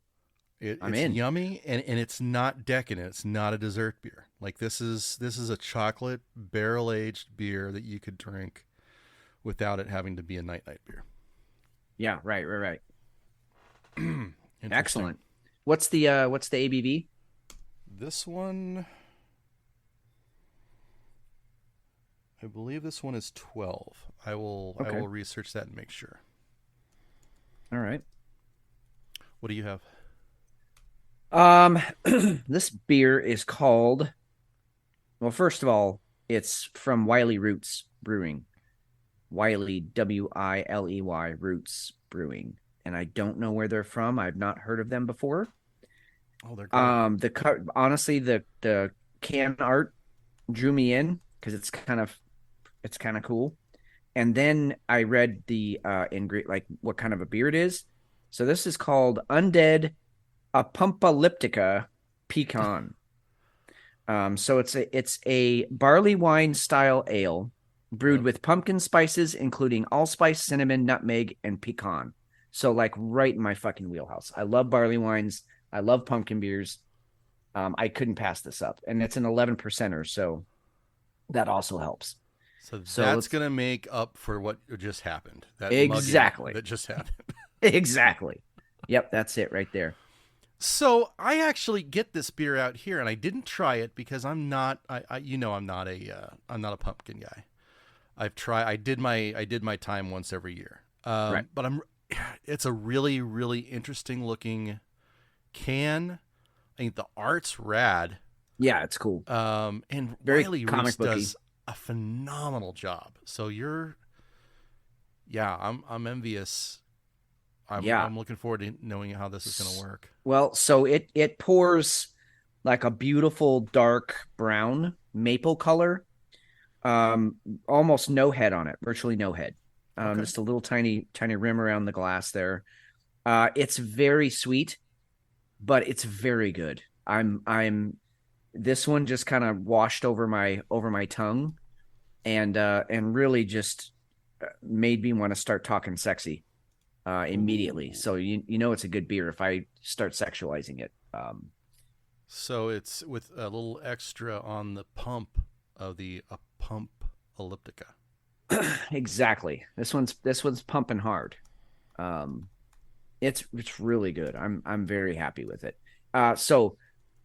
It's yummy, and it's not decadent. It's not a dessert beer. Like this is a chocolate barrel-aged beer that you could drink without it having to be a night beer. Yeah, right. Excellent. What's the ABV? This one, I believe this one is 12. I will research that and make sure. All right. What do you have? This beer is called, well, first of all, it's from Wiley Roots Brewing. Wiley, Wiley, Roots Brewing. And I don't know where they're from. I've not heard of them before. Oh, they're great. Honestly, the can art drew me in because it's kind of cool. And then I read the like what kind of a beer it is. So this is called Undead Apocalyptica Pecan. So it's a barley wine style ale brewed with pumpkin spices, including allspice, cinnamon, nutmeg, and pecan. So like right in my fucking wheelhouse. I love barley wines. I love pumpkin beers. I couldn't pass this up, and it's an 11%er, so that also helps. So that's going to make up for what just happened. That exactly. That just happened. Exactly. Yep, that's it right there. So I actually get this beer out here, and I didn't try it because I'm not. I'm not a pumpkin guy. I did my time once every year. Right. But it's a really, really interesting looking can. I think the art's rad. Yeah, it's cool. And very Wiley comic booky. does a phenomenal job. So I'm envious. I'm looking forward to knowing how this is going to work. Well, so it pours like a beautiful dark brown maple color. Almost no head on it, virtually no head. Just a little tiny rim around the glass there. It's very sweet, but it's very good. This one just kind of washed over my tongue, and really just made me want to start talking sexy immediately. So you know it's a good beer if I start sexualizing it. So it's with a little extra on the pump of the pump elliptica. Exactly. This one's pumping hard. It's really good. I'm very happy with it. So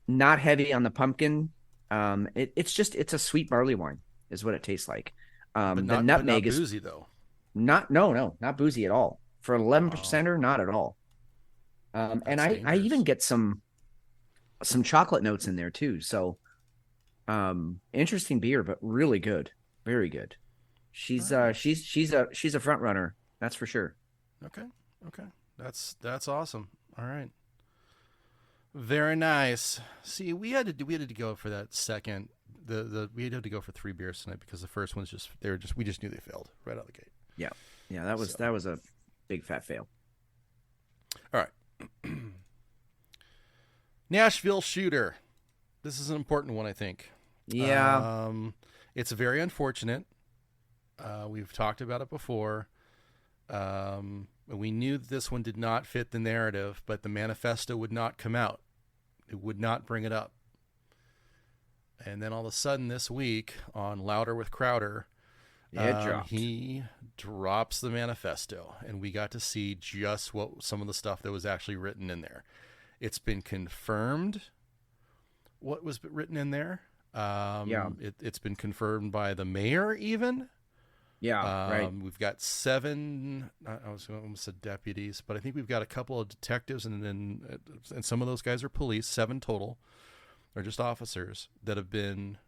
not heavy on the pumpkin. It's a sweet barley wine is what it tastes like. But the not nutmeg is boozy though. Not boozy at all. For 11%er, not at all. And I even get some chocolate notes in there too. So interesting beer, but really good. Very good. She's a front runner, that's for sure. Okay. That's awesome. All right. Very nice. See, we had to go for that second. We had to go for 3 beers tonight because the first one's we just knew they failed right out of the gate. Yeah. That was a big fat fail. All right. Nashville shooter. This is an important one, I think. Yeah. It's very unfortunate. We've talked about it before. We knew that this one did not fit the narrative, but the manifesto would not come out. It would not bring it up. And then all of a sudden this week on Louder with Crowder, he drops the manifesto, and we got to see just what some of the stuff that was actually written in there. It's been confirmed what was written in there. Yeah. It's been confirmed by the mayor even. Yeah, right. We've got 7, I was almost said deputies, but I think we've got a couple of detectives and some of those guys are police, 7 total. They're just officers that have been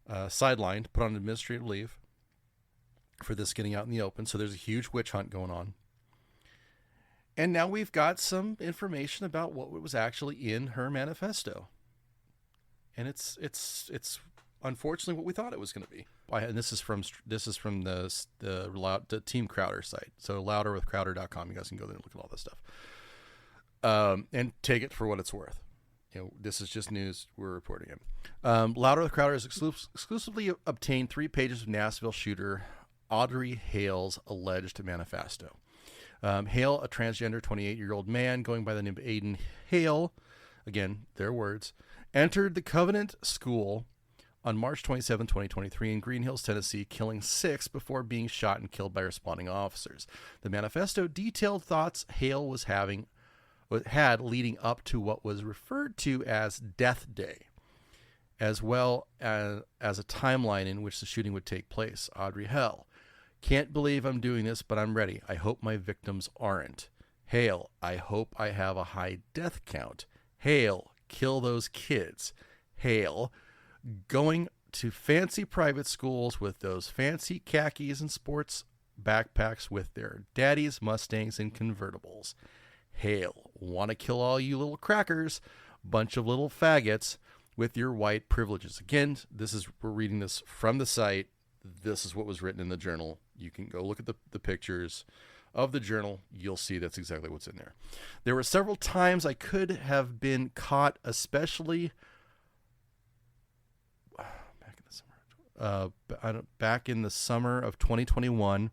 sidelined, put on administrative leave for this getting out in the open. So there's a huge witch hunt going on. And now we've got some information about what was actually in her manifesto. And it's unfortunately what we thought it was going to be. And this is from the Team Crowder site. So louderwithcrowder.com. You guys can go there and look at all this stuff. And take it for what it's worth. This is just news we're reporting in. Louder with Crowder has exclusively obtained 3 pages of Nashville shooter Audrey Hale's alleged manifesto. Hale, a transgender 28-year-old man going by the name of Aiden Hale, again, their words, entered the Covenant School on March 27, 2023 in Green Hills, Tennessee, killing 6 before being shot and killed by responding officers. The manifesto detailed thoughts Hale had leading up to what was referred to as Death Day, as well as a timeline in which the shooting would take place. Audrey Hale: can't believe I'm doing this, but I'm ready. I hope my victims aren't. Hale: I hope I have a high death count. Hale: kill those kids. Hale: going to fancy private schools with those fancy khakis and sports backpacks with their daddies, Mustangs, and convertibles. Hale: want to kill all you little crackers, bunch of little faggots with your white privileges. Again, we're reading this from the site. This is what was written in the journal. You can go look at the pictures of the journal. You'll see that's exactly what's in there. There were several times I could have been caught, especially back in the summer of 2021.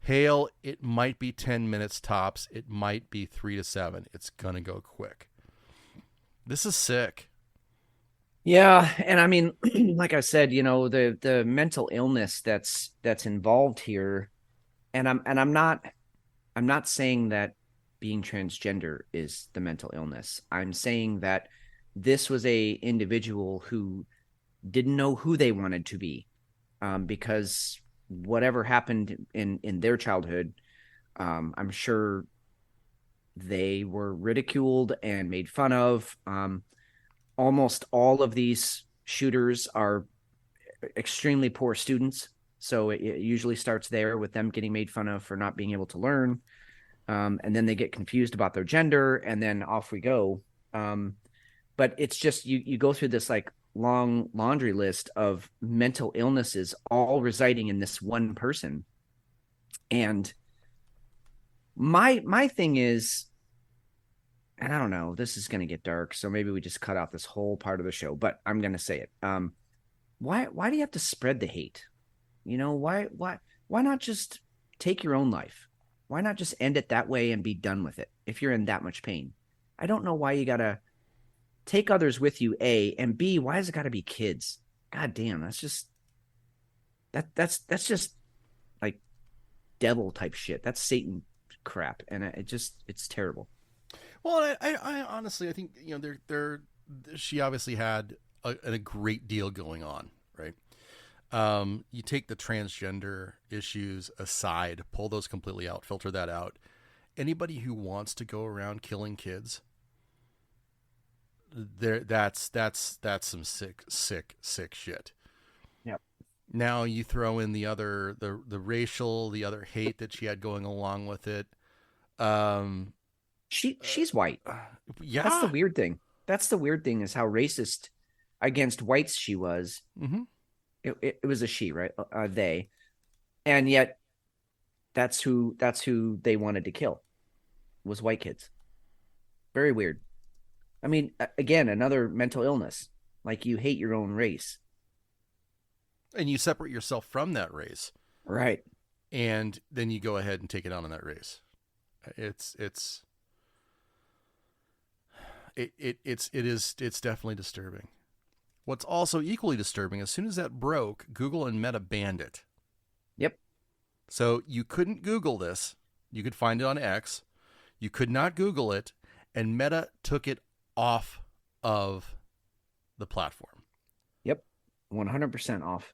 Hale: it might be 10 minutes tops. It might be 3 to 7. It's going to go quick. This is sick. Yeah, and I mean, like I said, the mental illness that's involved here, and I'm not saying that being transgender is the mental illness. I'm saying that this was a individual who didn't know who they wanted to be, because whatever happened in their childhood, I'm sure they were ridiculed and made fun of. Almost all of these shooters are extremely poor students. So it usually starts there with them getting made fun of for not being able to learn. And then they get confused about their gender, and then off we go. But it's just, you go through this like long laundry list of mental illnesses all residing in this one person. And my thing is, and I don't know, this is going to get dark, so maybe we just cut out this whole part of the show, but I'm going to say it. Why do you have to spread the hate? Why not just take your own life? Why not just end it that way and be done with it if you're in that much pain? I don't know why you got to take others with you, A, and B, why has it got to be kids? God damn, that's just like devil type shit. That's Satan crap, and it's terrible. Well, I honestly, I think, she obviously had a great deal going on, right? You take the transgender issues aside, pull those completely out, filter that out. Anybody who wants to go around killing kids, that's some sick shit. Yep. Now you throw in the racial, the other hate that she had going along with it. She's white. Yeah. That's the weird thing. That's the weird thing, is how racist against whites she was. Mm-hmm. It was a she, right? They. And yet that's who they wanted to kill, was white kids. Very weird. I mean, again, another mental illness. Like, you hate your own race. And you separate yourself from that race. Right. And then you go ahead and take it on in that race. It's definitely disturbing. What's also equally disturbing, as soon as that broke, Google and Meta banned it. Yep. So you couldn't Google this. You could find it on X. You could not Google it, and Meta took it off of the platform. Yep. 100% off.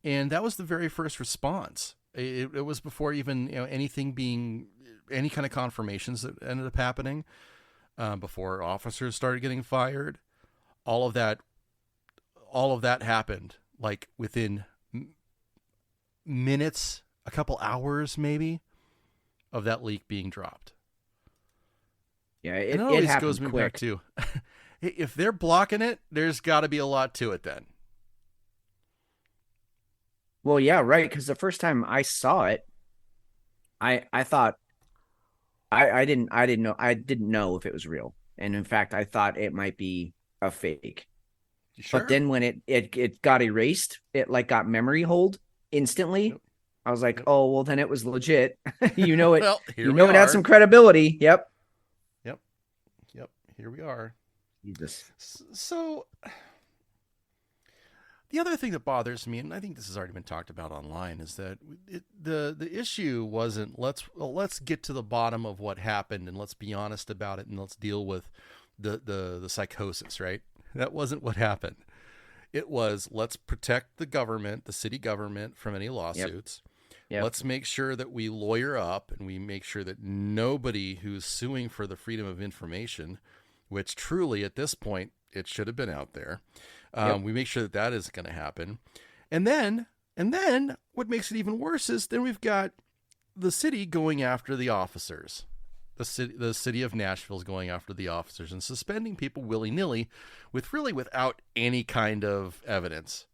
And that was the very first response. It was before even anything being any kind of confirmations that ended up happening, before officers started getting fired. All of that happened like within minutes, a couple hours maybe, of that leak being dropped. Yeah, it always goes me quick back to, if they're blocking it, there's got to be a lot to it then. Well, yeah, right. Because the first time I saw it, I thought I didn't know if it was real, and in fact, I thought it might be a fake. Sure. But then when it got erased, it like got memory hold instantly. Yep. I was like, oh well, then it was legit. You know it. Well, it had some credibility. Yep. Here we are. Jesus. So the other thing that bothers me, and I think this has already been talked about online, is that the issue wasn't let's get to the bottom of what happened and let's be honest about it and let's deal with the psychosis, right? That wasn't what happened. It was, let's protect the government, the city government, from any lawsuits. Yep. Let's make sure that we lawyer up and we make sure that nobody who's suing for the freedom of information, which truly at this point it should have been out there, we make sure that isn't going to happen. And then what makes it even worse is then we've got the city going after the officers. The city of Nashville is going after the officers and suspending people willy-nilly without any kind of evidence.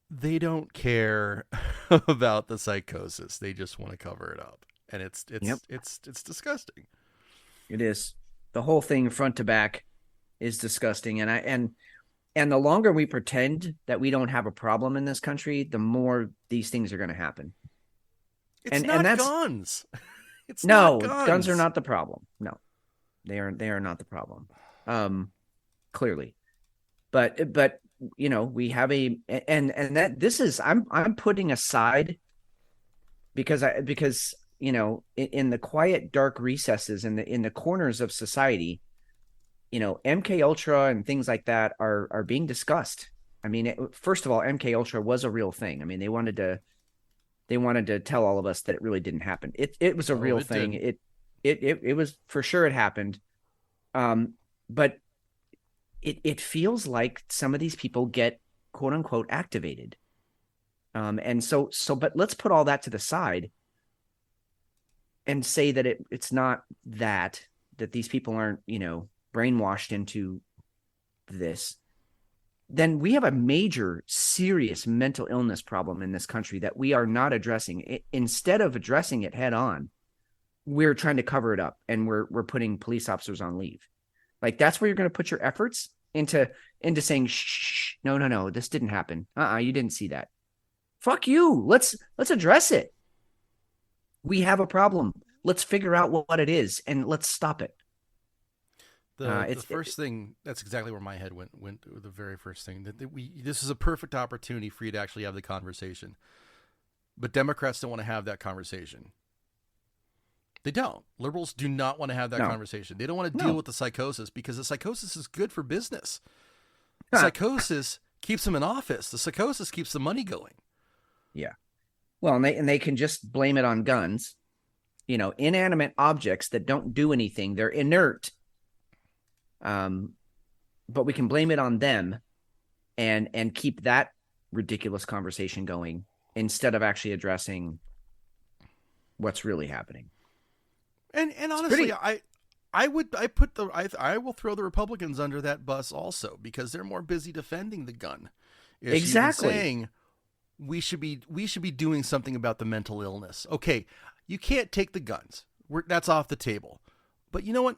They don't care about the psychosis. They just want to cover it up. And it's disgusting. It is. The whole thing front to back is disgusting. And the longer we pretend that we don't have a problem in this country, the more these things are going to happen. It's not guns. Guns are not the problem. No, they are not the problem. Clearly, but we have and that this is I'm putting aside because in the quiet dark recesses in the corners of society, MK Ultra and things like that are being discussed. I mean, first of all, MK Ultra was a real thing. I mean, they wanted to tell all of us that it really didn't happen. It was a real thing. It was for sure it happened. But it feels like some of these people get quote unquote activated. And so but let's put all that to the side and say that it's not that these people aren't, brainwashed into this. Then we have a major, serious mental illness problem in this country that we are not addressing. Instead of addressing it head on, we're trying to cover it up, and we're putting police officers on leave. Like, that's where you're going to put your efforts into saying, shh, no, this didn't happen. You didn't see that. Fuck you. Let's address it. We have a problem. Let's figure out what it is, and let's stop it. The first thing, that's exactly where my head went the very first thing, that this is a perfect opportunity for you to actually have the conversation. But Democrats don't want to have that conversation. They don't. Liberals do not want to have that conversation. They don't want to deal with the psychosis, because the psychosis is good for business. The psychosis keeps them in office. The psychosis keeps the money going. Yeah. Well, and they can just blame it on guns, inanimate objects that don't do anything. They're inert. But we can blame it on them and keep that ridiculous conversation going instead of actually addressing what's really happening. And honestly, I will throw the Republicans under that bus also, because they're more busy defending the gun issue. Exactly. Saying we should be doing something about the mental illness. Okay, you can't take the guns. That's off the table. But you know what?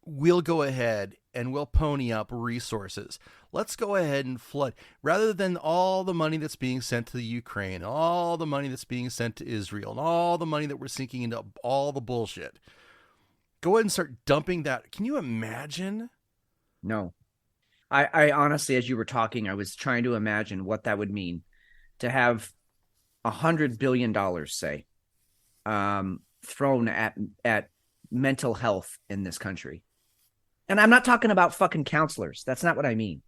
We'll go ahead and we'll pony up resources. Let's go ahead and flood, rather than all the money that's being sent to the Ukraine, all the money that's being sent to Israel, and all the money that we're sinking into all the bullshit. Go ahead and start dumping that. Can you imagine? No. I honestly, as you were talking, I was trying to imagine what that would mean to have $100 billion, say, thrown at mental health in this country. And I'm not talking about fucking counselors. That's not what I mean.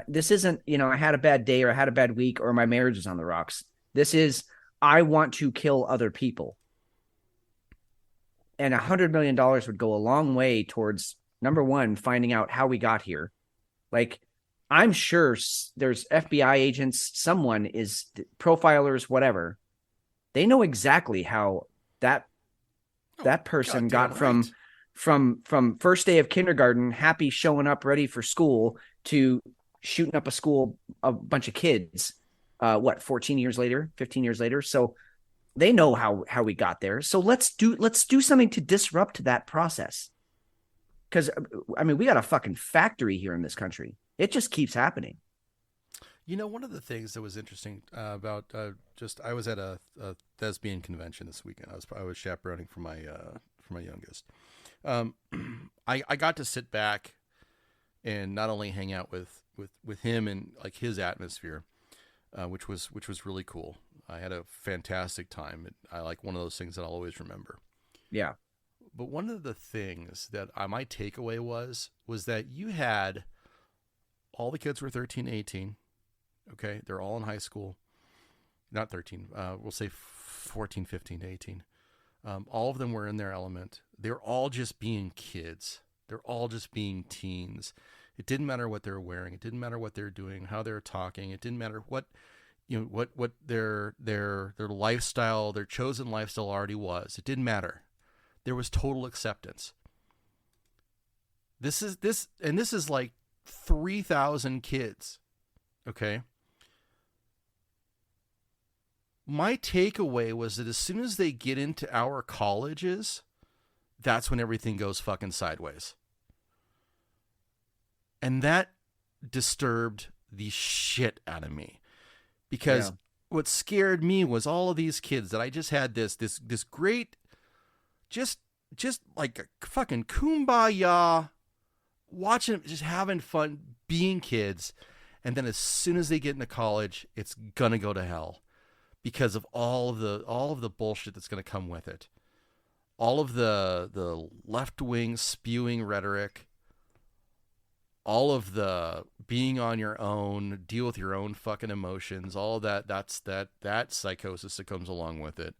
This isn't, I had a bad day or I had a bad week or my marriage is on the rocks. This is, I want to kill other people. And $100 million would go a long way towards, number one, finding out how we got here. Like, I'm sure there's FBI agents, someone is profilers, whatever. They know exactly how that person got from first day of kindergarten, happy, showing up, ready for school, to shooting up a bunch of kids. 14 years later, 15 years later. So they know how we got there. So let's do something to disrupt that process. Because we got a fucking factory here in this country. It just keeps happening. One of the things that was interesting about I was at a thespian convention this weekend. I was chaperoning for my youngest. I got to sit back and not only hang out with him and like his atmosphere, which was really cool. I had a fantastic time. I like one of those things that I'll always remember. Yeah. But one of the things that my takeaway was that you had all the kids were 13, 18. Okay. They're all in high school, not 13. We'll say 14, 15 to 18. All of them were in their element. They're all just being kids. They're all just being teens. It didn't matter what they were wearing. It didn't matter what they're doing, how they're talking. It didn't matter what their lifestyle, their chosen lifestyle already was. It didn't matter. There was total acceptance. This is like 3,000 kids. Okay. My takeaway was that as soon as they get into our colleges, that's when everything goes fucking sideways. And that disturbed the shit out of me, because what scared me was all of these kids that I just had this great, just like a fucking kumbaya, watching them, just having fun, being kids. And then as soon as they get into college, it's going to go to hell because of all of the bullshit that's going to come with it. All of the left-wing spewing rhetoric, all of the being on your own, deal with your own fucking emotions, all of that's psychosis that comes along with it.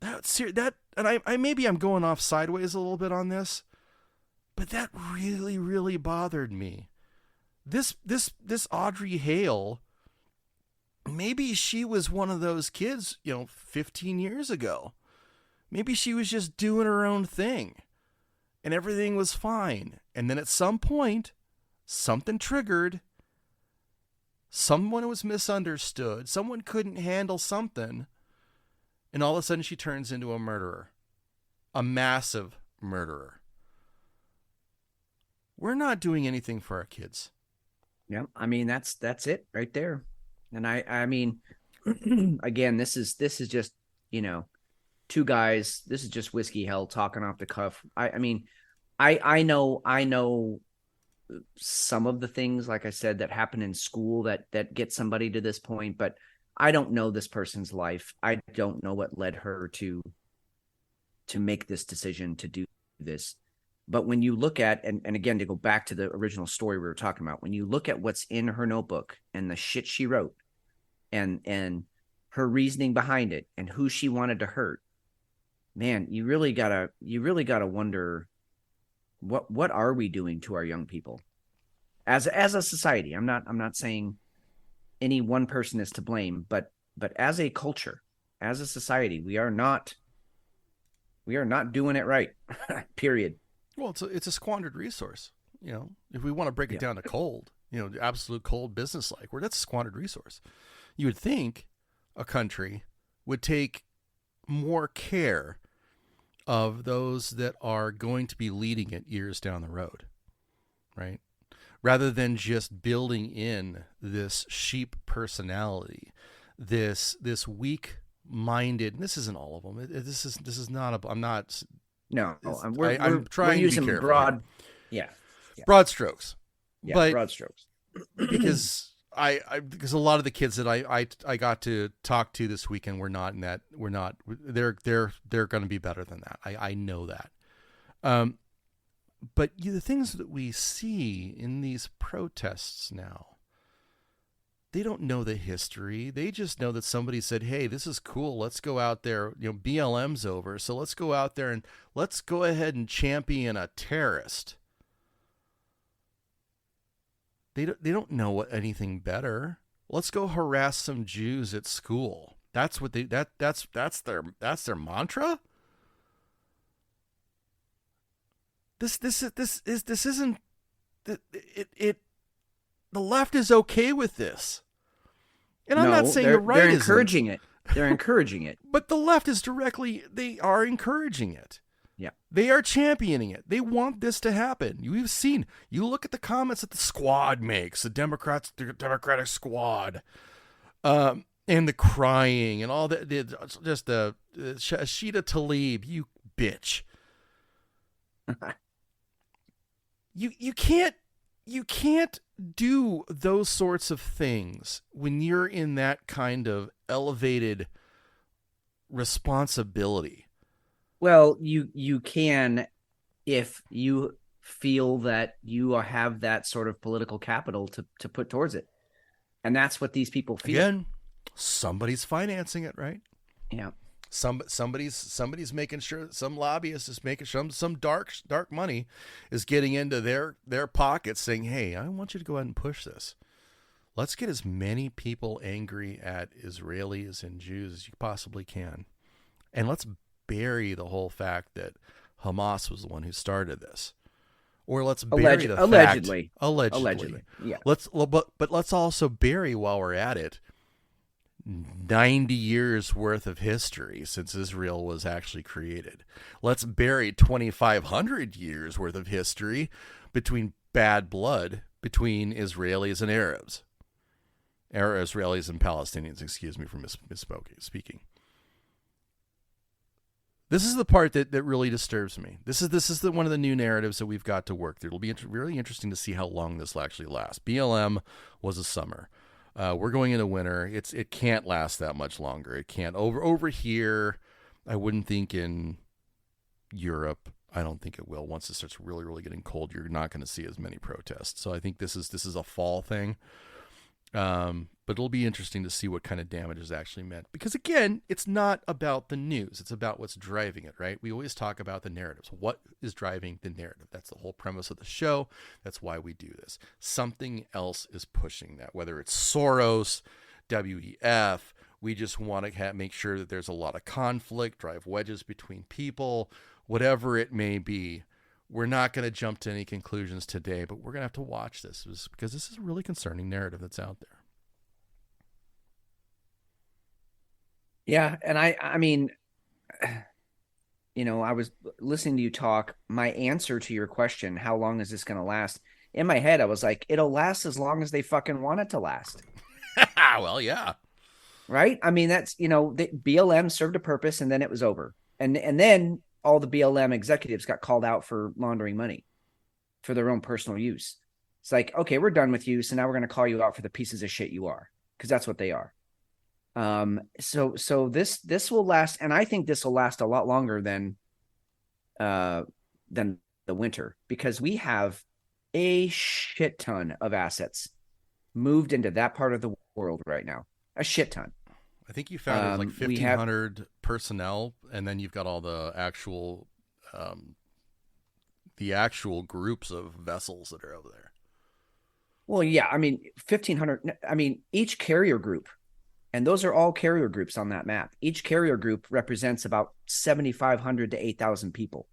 And maybe I'm going off sideways a little bit on this, but that really, really bothered me. This Audrey Hale, maybe she was one of those kids, 15 years ago. Maybe she was just doing her own thing and everything was fine. And then at some point, something triggered. Someone was misunderstood. Someone couldn't handle something. And all of a sudden she turns into a murderer. A massive murderer. We're not doing anything for our kids. Yeah, that's it right there. And I mean, again, this is just, two guys. This is just whiskey hell talking off the cuff. I mean, I know some of the things, like I said, that happen in school that get somebody to this point, but I don't know this person's life. I don't know what led her to make this decision to do this. But when you look at, and again, to go back to the original story we were talking about, when you look at what's in her notebook and the shit she wrote and her reasoning behind it and who she wanted to hurt, man, you really gotta wonder what are we doing to our young people as a society? I'm not saying any one person is to blame, but as a culture, as a society, we are not doing it right. Period. Well, it's a squandered resource. If we want to break it down to cold, the absolute cold business where that's a squandered resource. You would think a country would take more care of those that are going to be leading it years down the road, right? Rather than just building in this sheep personality, this weak-minded. And this isn't all of them. This is not. I'm not. No, I'm trying we're to be careful. broad strokes. Yeah, but broad strokes. because because a lot of the kids that I got to talk to this weekend were not in that. We're not. They're going to be better than that. I know that. But the things that we see in these protests now, they don't know the history. They just know that somebody said, hey, this is cool. Let's go out there. BLM's over. So let's go out there and let's go ahead and champion a terrorist. They don't know anything better. Let's go harass some Jews at school. That's what that's their mantra. This isn't it. The left is okay with this. And I'm not saying the right they're isn't. encouraging it. They're encouraging it. But the left is they are encouraging it. Yeah. They are championing it. They want this to happen. You look at the comments that the squad makes, the Democratic squad, and the crying and all that. Just Sheeta Tlaib, you bitch. You can't do those sorts of things when you're in that kind of elevated responsibility. Well, you can if you feel that you have that sort of political capital to put towards it. And that's what these people feel. Again, somebody's financing it, right? Yeah. Somebody's making sure, some lobbyist is making sure some dark money is getting into their pockets, saying, hey, I want you to go ahead and push this. Let's get as many people angry at Israelis and Jews as you possibly can. And let's bury the whole fact that Hamas was the one who started this. Or let's bury the fact. Allegedly. Yeah. But let's also bury, while we're at it, 90 years worth of history since Israel was actually created. Let's bury 2,500 years worth of history between bad blood between Israelis and Arabs. Or Israelis and Palestinians, excuse me for misspeaking. This is the part that really disturbs me. This is one of the new narratives that we've got to work through. It'll be really interesting to see how long this will actually last. BLM was a summer. We're going into winter. It can't last that much longer. It can't. Over here, I wouldn't think. In Europe, I don't think it will. Once it starts really, really getting cold, you're not going to see as many protests. So I think this is a fall thing. But it'll be interesting to see what kind of damage is actually meant. Because again, it's not about the news. It's about what's driving it, right? We always talk about the narratives. What is driving the narrative? That's the whole premise of the show. That's why we do this. Something else is pushing that, whether it's Soros, WEF. We just want to make sure that there's a lot of conflict, drive wedges between people, whatever it may be. We're not going to jump to any conclusions today, but we're going to have to watch this because this is a really concerning narrative that's out there. Yeah. And I mean, I was listening to you talk. My answer to your question, how long is this going to last? In my head, I was like, it'll last as long as they fucking want it to last. Well, yeah. Right. I mean, that's, the BLM served a purpose and then it was over. And then all the BLM executives got called out for laundering money for their own personal use. It's like, okay, we're done with you. So now we're going to call you out for the pieces of shit you are, because that's what they are. So this will last. And I think this will last a lot longer than the winter, because we have a shit ton of assets moved into that part of the world right now. A shit ton. I think you found it was like 1,500 personnel, and then you've got all the actual groups of vessels that are over there. Well, yeah, I mean, 1,500. I mean, each carrier group, and those are all carrier groups on that map. Each carrier group represents about 7,500 to 8,000 people.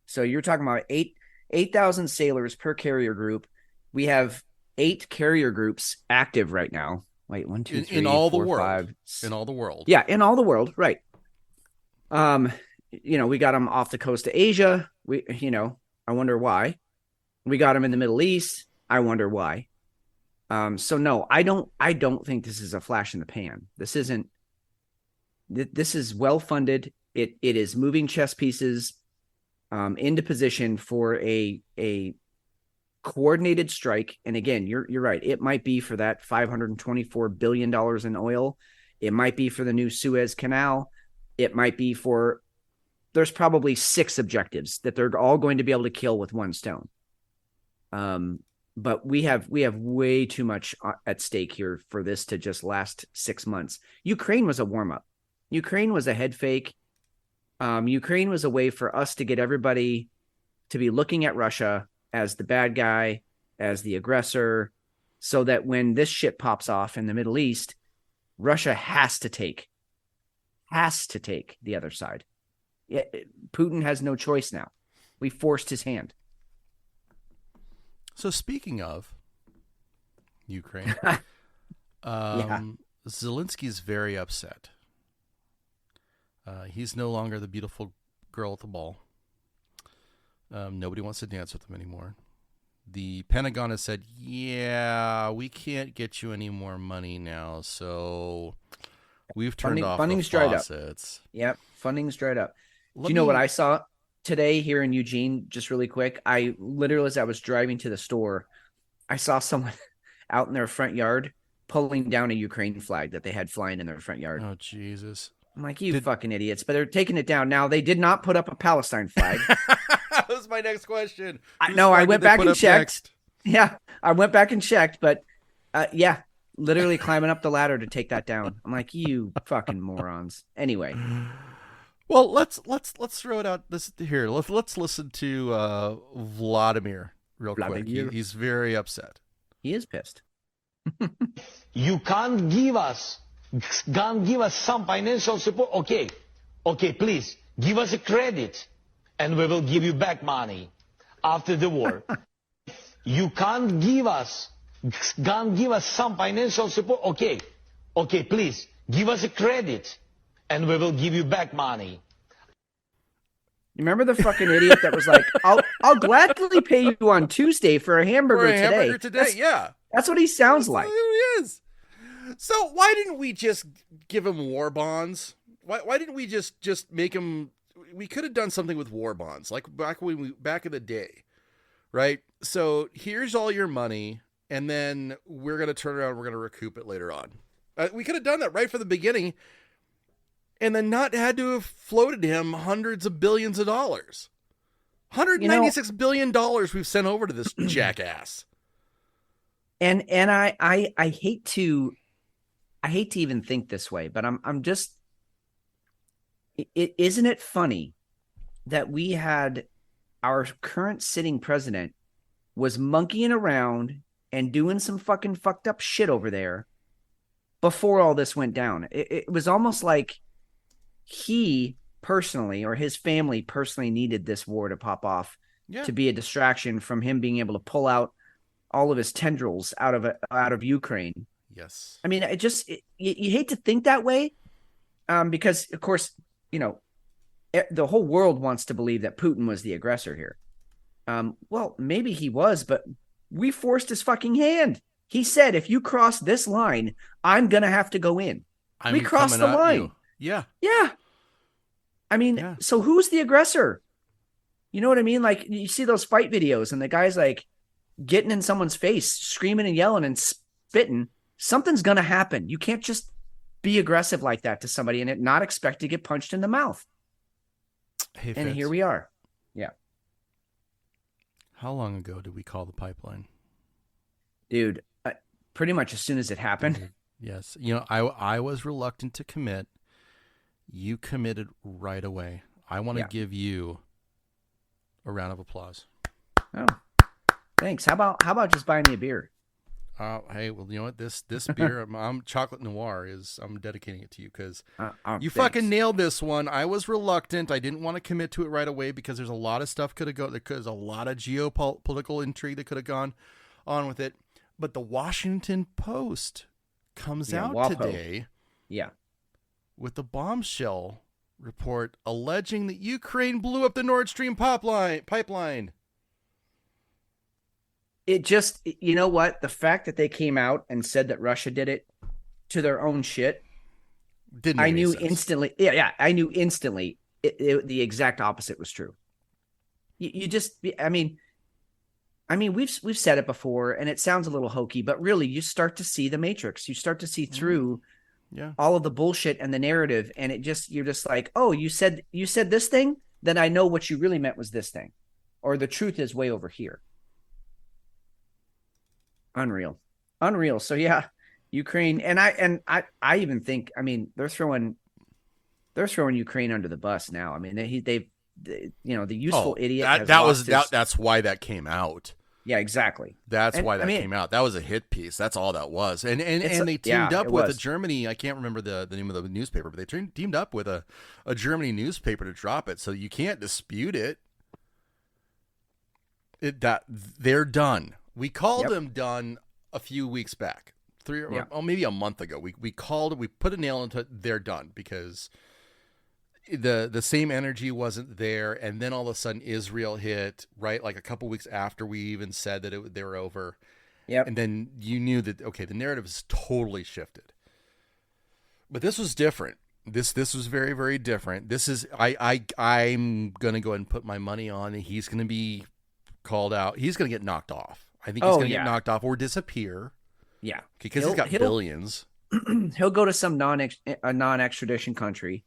So you're talking about 8,000 sailors per carrier group. We have 8 carrier groups active right now. Wait, 1, 2, 3, in all 4, the world. 5. In all the world. Yeah, in all the world, right. We got them off the coast of Asia. I wonder why. We got them in the Middle East. I wonder why. So no, I don't think this is a flash in the pan. This isn't. This is well funded. It is moving chess pieces into position for a coordinated strike. And again, you're right. It might be for that $524 billion in oil. It might be for the new Suez Canal. It might be for there's probably 6 objectives that they're all going to be able to kill with one stone. But we have way too much at stake here for this to just last 6 months. Ukraine was a warm-up. Ukraine was a head fake. Ukraine was a way for us to get everybody to be looking at Russia as the bad guy, as the aggressor, so that when this shit pops off in the Middle East, Russia has to take the other side. Putin has no choice now. We forced his hand. So speaking of Ukraine, Zelensky's very upset. He's no longer the beautiful girl at the ball. Nobody wants to dance with him anymore. The Pentagon has said, yeah, we can't get you any more money now, so we've turned off the faucets. Yep, funding's dried up. Do you know what I saw today here in Eugene, just really quick? I literally, as I was driving to the store, I saw someone out in their front yard pulling down a Ukraine flag that they had flying in their front yard. Oh, Jesus. I'm like, you fucking idiots. But they're taking it down. Now, they did not put up a Palestine flag. That was my next question. I went back and checked. Next? Yeah, I went back and checked. But, literally climbing up the ladder to take that down. I'm like, you fucking morons. Anyway. Well, let's throw it out here. Let's listen to Vladimir real quick. He's very upset. He is pissed. You can't give us some financial support. Okay, please give us a credit, and we will give you back money after the war. You can't give us some financial support. Okay, please give us a credit, and we will give you back money. You remember the fucking idiot that was like, I'll gladly pay you on Tuesday for a hamburger today. That's what he sounds like. That's who he is. So why didn't we just give him war bonds? Why didn't we just make him? We could have done something with war bonds, like back in the day, right? So here's all your money, and then we're gonna turn around. We're gonna recoup it later on. We could have done that right from the beginning, and then not had to have floated him hundreds of billions of dollars. $196 billion we've sent over to this jackass. And I hate to even think this way, but I'm just, isn't it funny that we had our current sitting president was monkeying around and doing some fucking fucked up shit over there before all this went down? It was almost like he personally, or his family personally, needed this war to pop off to be a distraction from him being able to pull out all of his tendrils out of Ukraine. Yes. I mean, you hate to think that way, because of course, the whole world wants to believe that Putin was the aggressor here. Well, maybe he was, but we forced his fucking hand. He said, if you cross this line, I'm going to have to go in. We crossed the line. Yeah. Yeah. I mean, So who's the aggressor? You know what I mean? Like, you see those fight videos and the guy's like getting in someone's face, screaming and yelling and spitting. Something's going to happen. You can't just be aggressive like that to somebody and not expect to get punched in the mouth. Hey, and Fitz, here we are. Yeah. How long ago did we call the pipeline? Dude, pretty much as soon as it happened. Yes. I was reluctant to commit. You committed right away. I want to give you a round of applause. Oh, thanks. How about just buying me a beer? Hey, well, you know what? This beer, I'm Chocolate Noir, I'm dedicating it to you because you fucking nailed this one. I was reluctant. I didn't want to commit to it right away because there's a lot of stuff there's a lot of geopolitical intrigue that could have gone on with it. But the Washington Post comes out today. Yeah. With the bombshell report alleging that Ukraine blew up the Nord Stream pipeline. It just, you know what? The fact that they came out and said that Russia did it to their own shit, I knew instantly. Yeah, I knew instantly the exact opposite was true. I mean, we've said it before, and it sounds a little hokey, but really, you start to see the matrix. You start to see through Yeah. all of the bullshit and the narrative, and you're just like, oh, you said this thing, then I know what you really meant was this thing, or the truth is way over here. Unreal. So yeah, Ukraine, and I even think, I mean, they're throwing Ukraine under the bus now. I mean, they've the useful idiot. That's why that came out. Yeah, exactly. That's why that came out. That was a hit piece. That's all that was. And they teamed up with a Germany. I can't remember the name of the newspaper, but they teamed up with a Germany newspaper to drop it. So you can't dispute it. They're done. We called them done a few weeks back, maybe a month ago. We called it. We put a nail into it. They're done because the same energy wasn't there, and then all of a sudden Israel hit, right, like a couple weeks after we even said that they were over. And then you knew that, okay, the narrative is totally shifted. But this was different. This was very, very different. This is I'm gonna go ahead and put my money on he's gonna be called out. He's gonna get knocked off. I think he's gonna get knocked off or disappear. Yeah, because he's got billions. He'll go to some non-extradition country.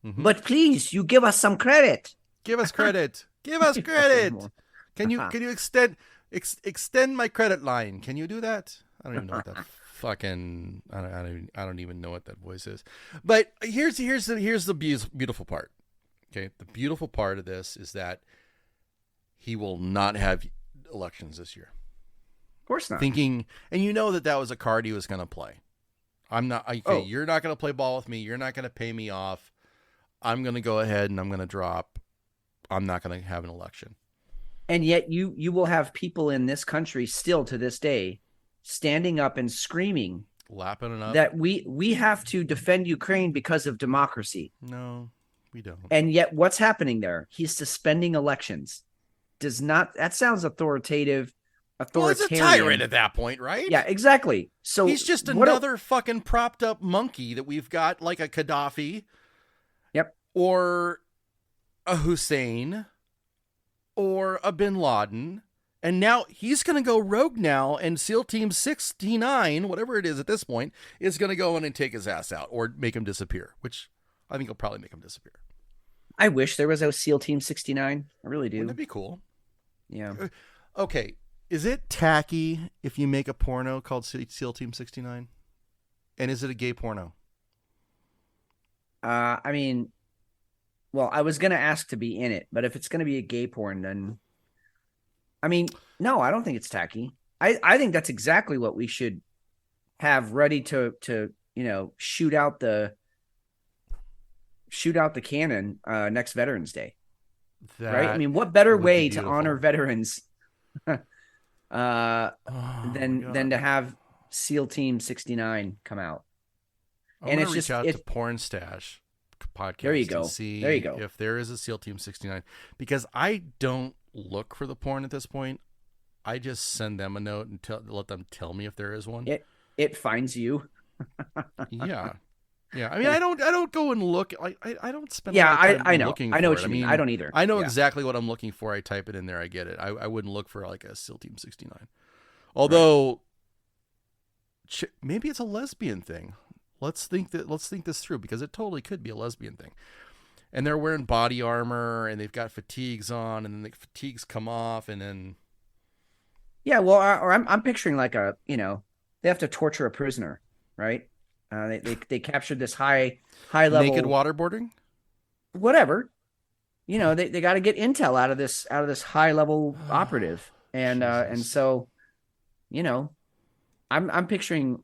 Mm-hmm. But please, you give us some credit. Give us credit. Give us credit. Can you extend my credit line? Can you do that? I don't even know what that fucking. I don't even know what that voice is. But here's the beautiful part. Okay, the beautiful part of this is that he will not have elections this year. Of course not. Thinking, and you know that was a card he was going to play. I'm not. Okay, you're not going to play ball with me. You're not going to pay me off. I'm going to go ahead and I'm going to drop. I'm not going to have an election. And yet you will have people in this country still to this day standing up and screaming, lapping it up, that we have to defend Ukraine because of democracy. No, we don't. And yet what's happening there? He's suspending elections. That sounds authoritarian. Well, it's a tyrant at that point, right? Yeah, exactly. So he's just another fucking propped up monkey that we've got, like a Gaddafi. Yep. Or a Hussein or a Bin Laden. And now he's going to go rogue now, and SEAL Team 69, whatever it is at this point, is going to go in and take his ass out or make him disappear, which I think will probably make him disappear. I wish there was a SEAL Team 69. I really do. Wouldn't that be cool? Yeah. Okay. Is it tacky if you make a porno called SEAL Team 69? And is it a gay porno? I mean, well, I was going to ask to be in it, but if it's going to be a gay porn, then, I mean, no, I don't think it's tacky. I think that's exactly what we should have ready to shoot out the cannon next Veterans Day. Right? I mean, what better way to honor veterans than to have SEAL Team 69 come out? And it's just reach out to Porn Stash podcast. There you go. There you go. If there is a SEAL Team 69, because I don't look for the porn at this point. I just send them a note and let them tell me if there is one. It finds you. Yeah. I mean, I don't go and look. I don't spend. Yeah, I know. Looking I know what you mean. I don't either. I know exactly what I'm looking for. I type it in there. I get it. I wouldn't look for like a SEAL Team 69. Although, maybe it's a lesbian thing. Let's think this through, because it totally could be a lesbian thing. And they're wearing body armor and they've got fatigues on, and then the fatigues come off, and then. Yeah, well, or I'm picturing like they have to torture a prisoner, right? They captured this high level naked waterboarding. Whatever, they got to get intel out of this high level operative, and so, I'm picturing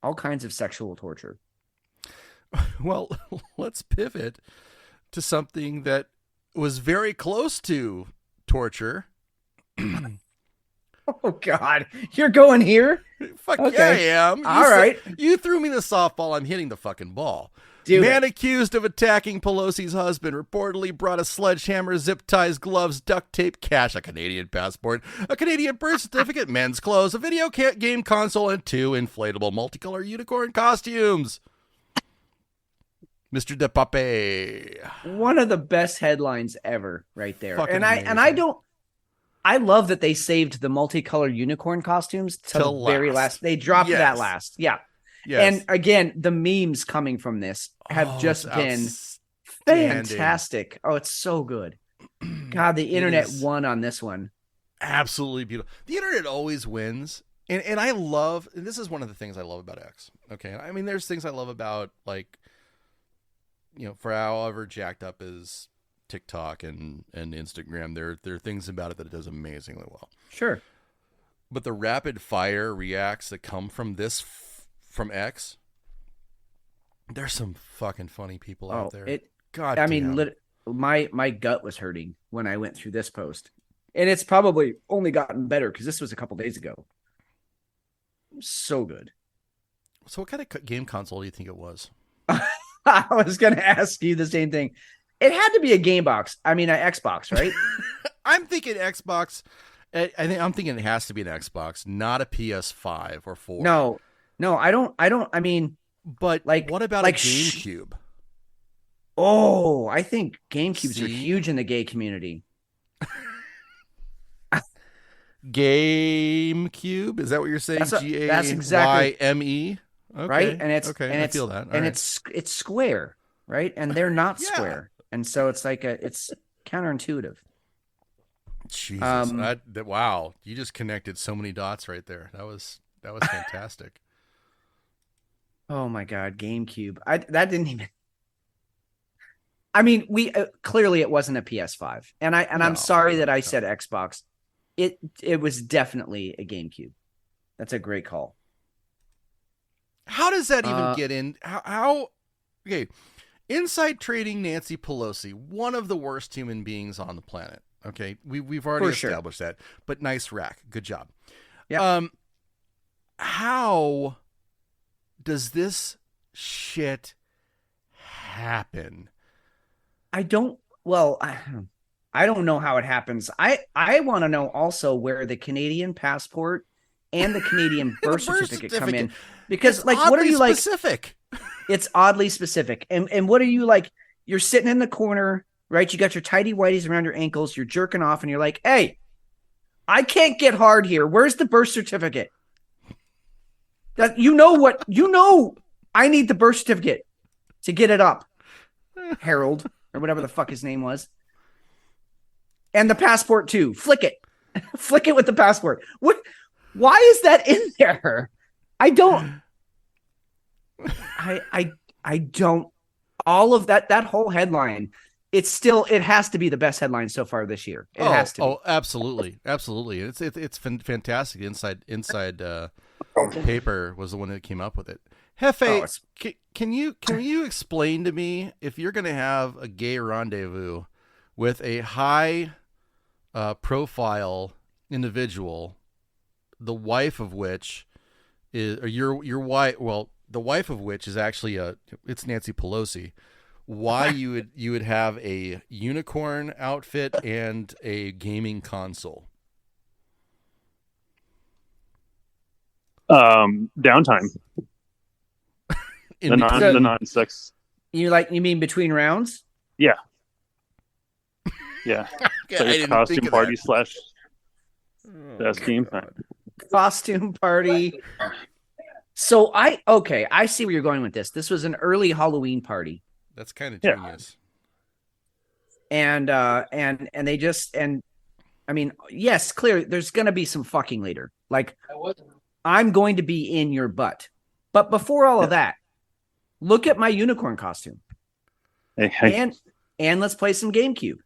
all kinds of sexual torture. Well, let's pivot to something that was very close to torture. Oh God, you're going here? Fuck okay. Yeah, I am. All right. You threw me the softball. I'm hitting the fucking ball. Man accused of attacking Pelosi's husband reportedly brought a sledgehammer, zip ties, gloves, duct tape, cash, a Canadian passport, a Canadian birth certificate, men's clothes, a video game console, and 2 inflatable multicolor unicorn costumes. Mr. DePape. One of the best headlines ever, right there. Fucking amazing. I love that they saved the multicolored unicorn costumes till the very last. They dropped that last. Yeah. Yes. And again, the memes coming from this have just been fantastic. Oh, it's so good. God, the internet won on this one. Absolutely beautiful. The internet always wins. And I love, and this is one of the things I love about X. Okay. I mean, there's things I love about, like, you know, for however jacked up is TikTok and Instagram, there are things about it that it does amazingly well. Sure. But the rapid fire reacts that come from from X, there's some fucking funny people out there. I mean, my gut was hurting when I went through this post. And it's probably only gotten better because this was a couple days ago. So good. So what kind of game console do you think it was? I was going to ask you the same thing. It had to be a gamebox. I mean, an Xbox, right? I'm thinking Xbox. I'm thinking it has to be an Xbox, not a PS5 or 4. No, I don't. I mean, but like, what about a GameCube? Oh, I think GameCubes are huge in the gay community. GameCube? Is that what you're saying? That's exactly GAYME? Okay. Right? And it's I feel that. All and right. it's square, right? And they're not square. And so it's like it's counterintuitive. Jesus. Wow. You just connected so many dots right there. That was fantastic. Oh my God, GameCube. That didn't even. I mean, we clearly it wasn't a PS5. And I'm sorry that I said Xbox. It was definitely a GameCube. That's a great call. How does that even get in? How? Okay. Inside trading Nancy Pelosi, one of the worst human beings on the planet. Okay. We've already established that, but nice rack. Good job. Yeah. How does this shit happen? I don't know how it happens. I want to know also where the Canadian passport and the Canadian birth certificate come in, because it's like, what are you specific? Like? It's oddly specific. And what are you like? You're sitting in the corner, right? You got your tighty whities around your ankles. You're jerking off, and you're like, "Hey, I can't get hard here. Where's the birth certificate?" That I need the birth certificate to get it up, Harold or whatever the fuck his name was. And the passport too. Flick it with the passport. What? Why is that in there? I don't. I don't. All of that whole headline. It has to be the best headline so far this year. It has to. Oh, absolutely. It's fantastic. Inside paper was the one that came up with it. Jefe, can you explain to me, if you're going to have a gay rendezvous with a high profile individual, the wife of which is, or your wife, well, the wife of which is actually it's Nancy Pelosi, why you would have a unicorn outfit and a gaming console? Downtime. The non-sex. You mean between rounds? Yeah. Yeah. Okay, costume party / best game. Costume party. So I see where you're going with this. This was an early Halloween party. That's kind of genius. And they just, and I mean, yes, clearly there's going to be some fucking later. Like, I'm going to be in your butt. But before all of that, look at my unicorn costume. Hey. And let's play some GameCube.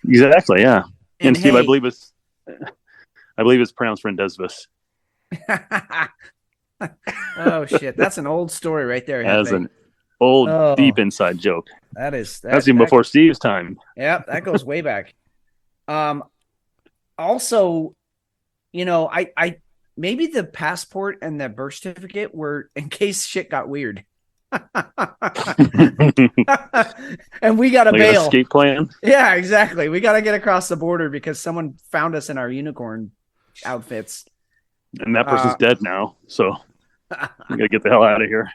Exactly, yeah. And Steve, I believe it's pronounced Rendezvous. Oh shit, that's an old story right there. As an old deep inside joke. That's even before Steve's time. Yep, that goes way back. Also, I maybe the passport and the birth certificate were in case shit got weird. And we got to bail. An escape plan? Yeah, exactly. We got to get across the border because someone found us in our unicorn outfits. And that person's dead now, so we got to get the hell out of here.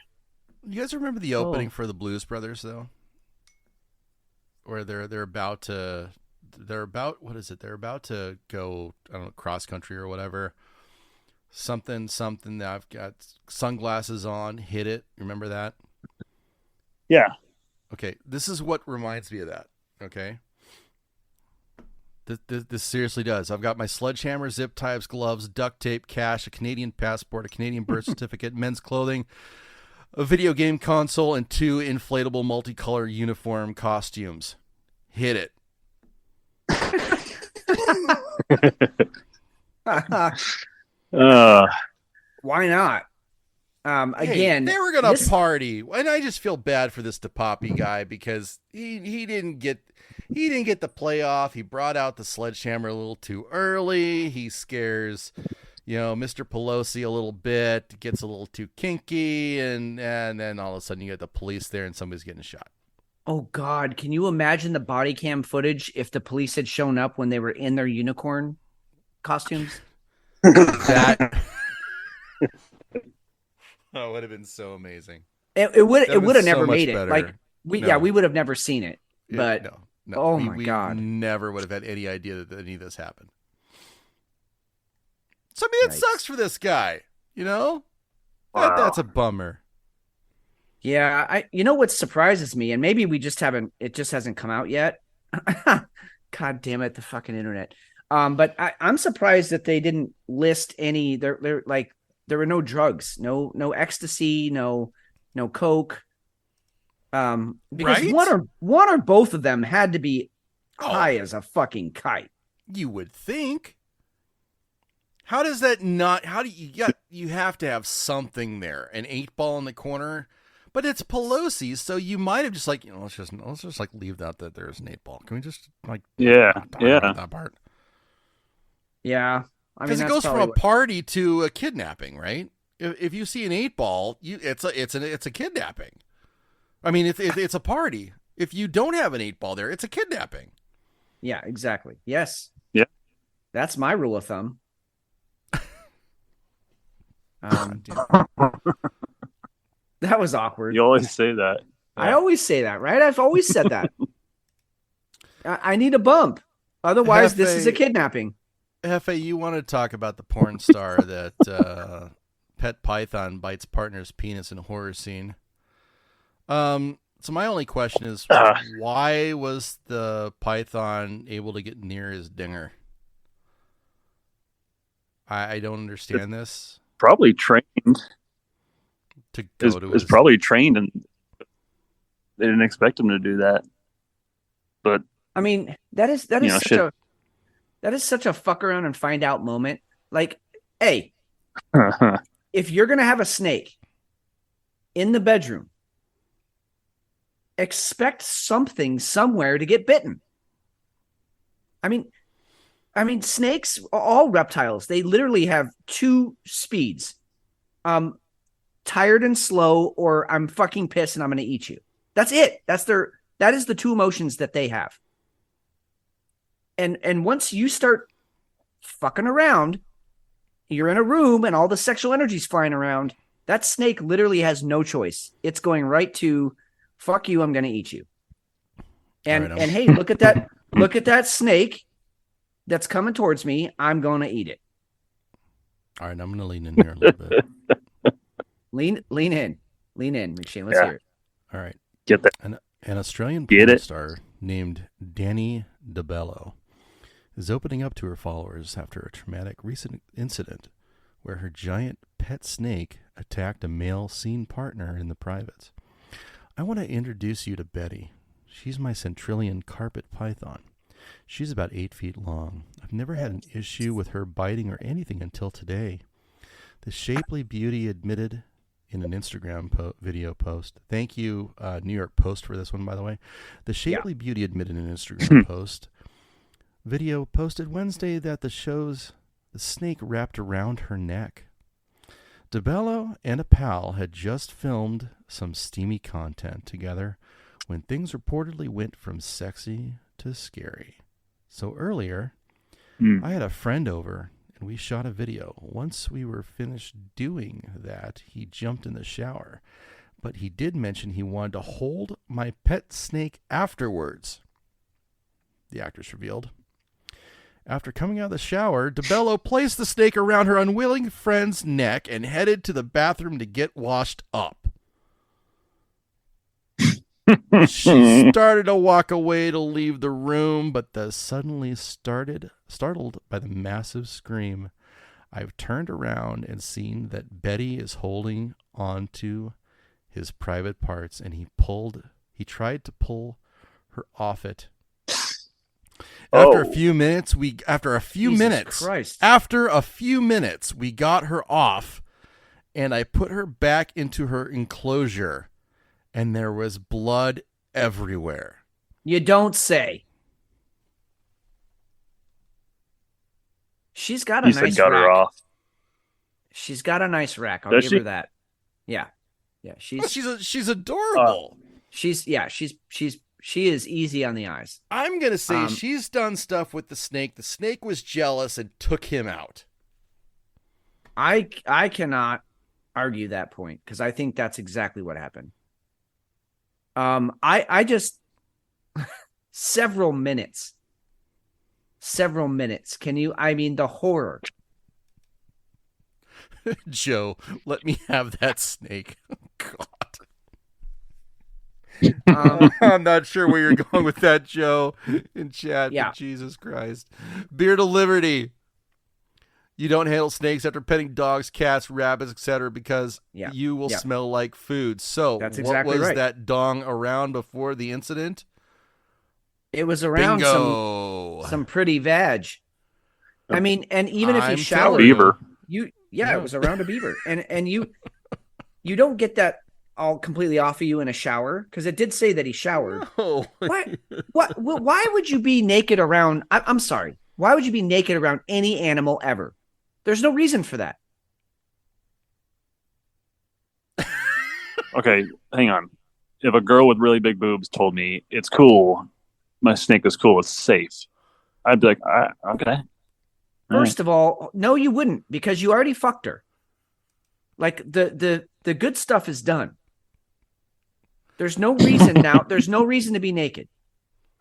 You guys remember the opening for the Blues Brothers, though? Where they're about to go, I don't know, cross country or whatever. something that I've got sunglasses on, hit it. Remember that? Yeah. Okay, this is what reminds me of that. Okay, this seriously does. I've got my sledgehammer, zip ties, gloves, duct tape, cash, a Canadian passport, a Canadian birth certificate, men's clothing, a video game console, and 2 inflatable multicolor uniform costumes. Hit it. Why not? Again, they were gonna party, and I just feel bad for this DePape guy because he didn't get the playoff. He brought out the sledgehammer a little too early. He scares, Mr. Pelosi a little bit, gets a little too kinky, and then all of a sudden you get the police there and somebody's getting shot. Oh God, can you imagine the body cam footage if the police had shown up when they were in their unicorn costumes? That would have been so amazing. It would have never so made it. Better. Like we would have never seen it. But no. Oh my God, we never would have had any idea that any of this happened. So I mean, it sucks for this guy. Wow. That's a bummer. Yeah, what surprises me, and maybe it just hasn't come out yet. God damn it, the fucking internet. But I'm surprised that they didn't list any. They're like, there were no drugs, no ecstasy, no coke. Because right? one or both of them had to be high as a fucking kite. You would think. How does that not? How do you have to have something there? An 8-ball in the corner. But it's Pelosi, so you might have just let's just leave that there's an 8-ball. Can we just talk about that part? Yeah, because it goes from a party to a kidnapping, right? If you see an 8-ball, it's a kidnapping. I mean, it's a party. If you don't have an 8-ball there, it's a kidnapping. Yeah, exactly. Yes. Yeah, that's my rule of thumb. That was awkward. You always say that. Yeah. I always say that, right? I've always said that. I need a bump. Otherwise, this is a kidnapping. Jefe, you want to talk about the porn star that pet python bites partner's penis in horror scene. So my only question is, why was the python able to get near his dinger? I don't understand this. Probably trained. It's probably trained, and they didn't expect him to do that. But I mean, that is such a fuck around and find out moment. Like, hey, if you're gonna have a snake in the bedroom, expect something somewhere to get bitten. I mean, snakes, all reptiles, they literally have 2 speeds. Tired and slow, or I'm fucking pissed and I'm going to eat you. That's it. That is the 2 emotions that they have. And once you start fucking around, you're in a room and all the sexual energy's flying around. That snake literally has no choice. It's going right to fuck you. I'm going to eat you. And hey, look at that. Look at that snake that's coming towards me. I'm going to eat it. All right. I'm going to lean in here a little bit. Lean in, McShane. Let's hear it. All right. Get that. An Australian porn star named Danny DeBello is opening up to her followers after a traumatic recent incident where her giant pet snake attacked a male scene partner in the privates. I want to introduce you to Betty. She's my centrillion carpet python. She's about 8 feet long. I've never had an issue with her biting or anything until today. The shapely beauty admitted in an Instagram video post. Thank you, New York Post, for this one, by the way. The shapely beauty admitted in an Instagram video posted Wednesday that the snake wrapped around her neck. DeBello and a pal had just filmed some steamy content together when things reportedly went from sexy to scary. So earlier, I had a friend over and we shot a video. Once we were finished doing that, he jumped in the shower. But he did mention he wanted to hold my pet snake afterwards, the actress revealed. After coming out of the shower, DeBello placed the snake around her unwilling friend's neck and headed to the bathroom to get washed up. She started to walk away to leave the room, but suddenly startled by the massive scream. I've turned around and seen that Betty is holding onto his private parts, and he tried to pull her off it. After a few minutes, we got her off, and I put her back into her enclosure, and there was blood everywhere. You don't say. She's got a nice got rack. her off. She's got a nice rack. I'll Does give she? her that. Yeah. She's adorable. She is easy on the eyes. I'm gonna say she's done stuff with the snake. The snake was jealous and took him out. I cannot argue that point because I think that's exactly what happened. I just several minutes. Can you? I mean, the horror. Joe, let me have that snake. God. I'm not sure where you're going with that, Joe, in chat. Yeah. But Jesus Christ. Beard of Liberty. You don't handle snakes after petting dogs, cats, rabbits, etc. because you will smell like food. So That's what exactly was right. that dong around before the incident? It was around Bingo. some pretty veg. I mean, and even if I'm you shower, telling you. Beaver. it was around a beaver, and you don't get that all completely off of you in a shower because it did say that he showered. No. Why would you be naked around? I'm sorry. Why would you be naked around any animal ever? There's no reason for that. Okay, hang on. If a girl with really big boobs told me it's cool, my snake is cool, it's safe, I'd be like, okay. First of all, no, you wouldn't because you already fucked her. Like the good stuff is done. There's no reason now. There's no reason to be naked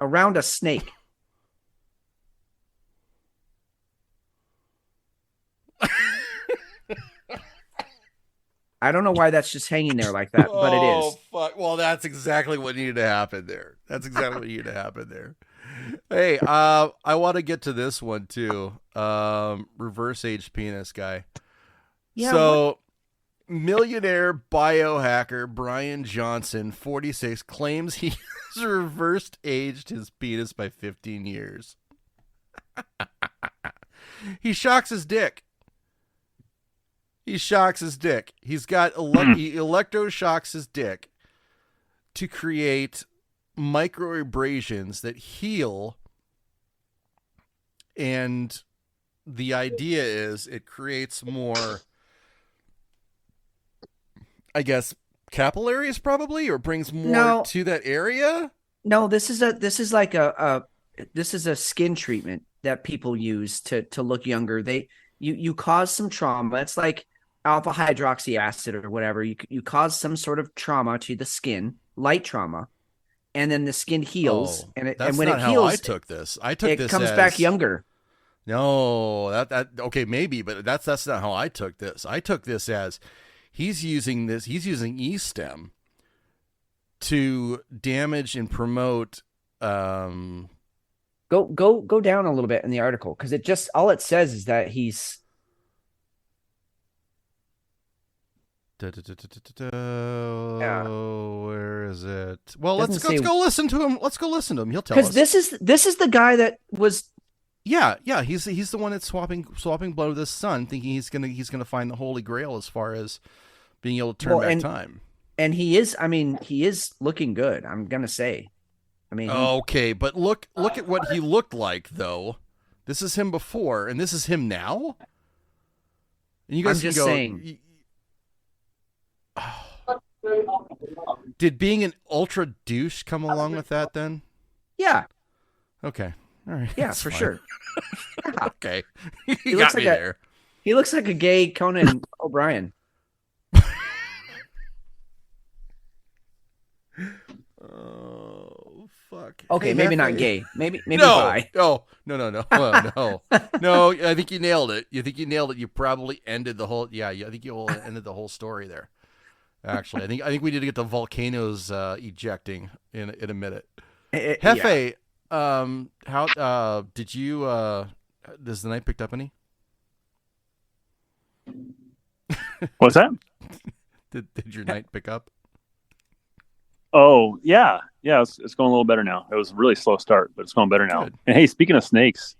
around a snake. I don't know why that's just hanging there like that, but it is. Fuck. Well, that's exactly what needed to happen there. Hey, I want to get to this one too. Reverse aged penis guy. Yeah, so, millionaire biohacker Brian Johnson, 46, claims he has reversed aged his penis by 15 years. He shocks his dick. He got he electroshocks his dick to create microabrasions that heal. And the idea is it creates more, I guess, capillaries probably, or brings more to that area. No, this is a skin treatment that people use to look younger. You cause some trauma. It's like alpha hydroxy acid or whatever. You cause some sort of trauma to the skin, light trauma, and then the skin heals. And when it heals, I took this. It comes back younger. No, that okay, maybe, but that's not how I took this. I took this as he's using E-stem to damage and promote. Go down a little bit in the article because all it says is that he's. Where is it? Well, let's go listen to him. He'll tell us. Because this is the guy that was. Yeah. He's the one that's swapping blood with his son, thinking he's gonna find the Holy Grail as far as being able to turn back time. And he is. I mean, he is looking good. I'm gonna say. I mean, okay, but look at what he looked like, though. This is him before, and this is him now. And you guys I'm just saying. Did being an ultra douche come along with that then? Yeah. Okay. All right. Yeah, for sure. Okay. He got me there. He looks like a gay Conan O'Brien. Oh, fuck Okay, Hey, maybe not Jefe. gay. Maybe No, bi. no. Well, no, no. I think you nailed it. You probably ended the whole. Yeah, I think you ended the whole story there. Actually, I think we need to get the volcanoes ejecting in a minute. Yeah. Jefe, how did you? Does the night picked up any? What's that? Did your night pick up? Oh yeah. It's going a little better now. It was a really slow start, but it's going better now. Good. And hey, speaking of snakes,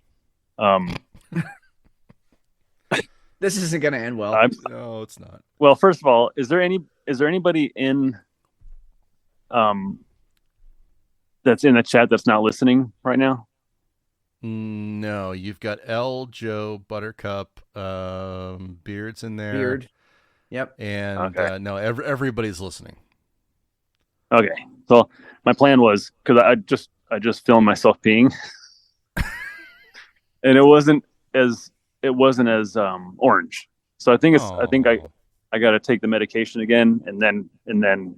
This isn't going to end well. No, it's not. well, first of all, is there anybody in that's in the chat that's not listening right now? No, you've got L, Joe, Buttercup, Beard's in there. Beard. Yep. And Okay. no, everybody's listening. Okay. So my plan was, because I just filmed myself peeing, and it wasn't as orange. So I think I got to take the medication again, and then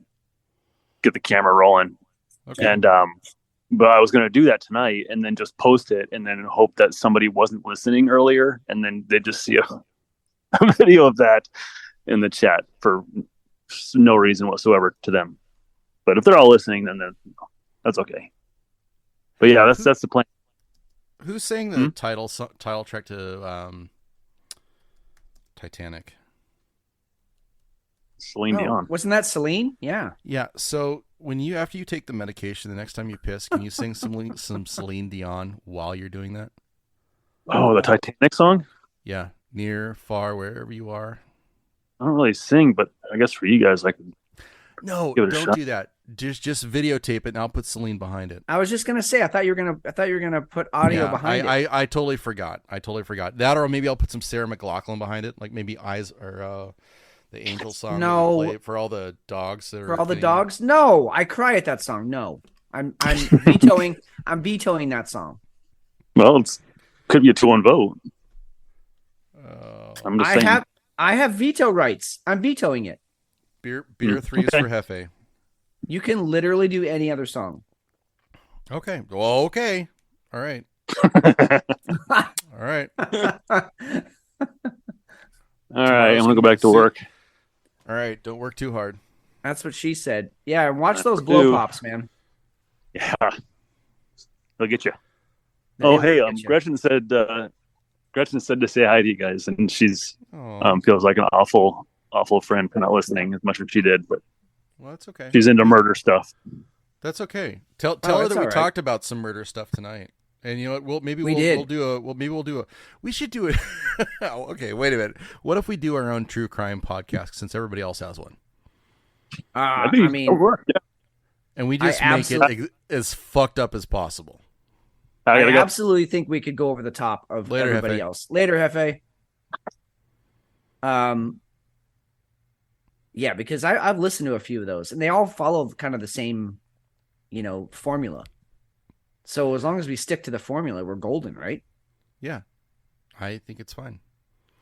get the camera rolling. Okay. And but I was going to do that tonight, and then just post it, and then hope that somebody wasn't listening earlier, and then they just see a video of that in the chat for no reason whatsoever to them. But if they're all listening, then that's okay. But yeah, that's the plan. Who's saying the title track to Titanic? Celine Dion. Wasn't that Celine? Yeah. Yeah. So after you take the medication, the next time you piss, can you sing some Celine Dion while you're doing that? Oh, the Titanic song? Yeah. Near, far, wherever you are. I don't really sing, but I guess for you guys, I could. No, give it a don't shot. do that. Just videotape it, and I'll put Celine behind it. I was just gonna say. I thought you were gonna put audio behind it. I totally forgot. That, or maybe I'll put some Sarah McLachlan behind it, like maybe Eyes or the Angel song. No. Play for all the dogs. For all the dogs. No, I cry at that song. No, I'm vetoing. I'm vetoing that song. Well, could be a 2-1 vote. I'm just saying. I have veto rights. I'm vetoing it. Beer 3 is for Jefe. You can literally do any other song. Okay. Well, okay. All right. All right. All right, I'm gonna go back to work. All right. Don't work too hard. That's what she said. Yeah, and watch those blow pops, man. Yeah, they'll get you. They Oh, will hey, get you. Gretchen said to say hi to you guys, and she's Oh, feels like an awful friend for not listening as much as she did, but well, that's okay. she's into murder stuff. That's okay. Tell her that's that we all right. talked about some murder stuff tonight. And you know what? We should do it. Oh, okay, wait a minute. What if we do our own true crime podcast since everybody else has one? I mean, it'll work. Yeah. And we just I make it as fucked up as possible. I I gotta go. absolutely think we could go over the top of Later, everybody Jefe. else. Later, Jefe. Yeah, because I've listened to a few of those, and they all follow kind of the same, formula. So as long as we stick to the formula, we're golden, right? Yeah, I think it's fine.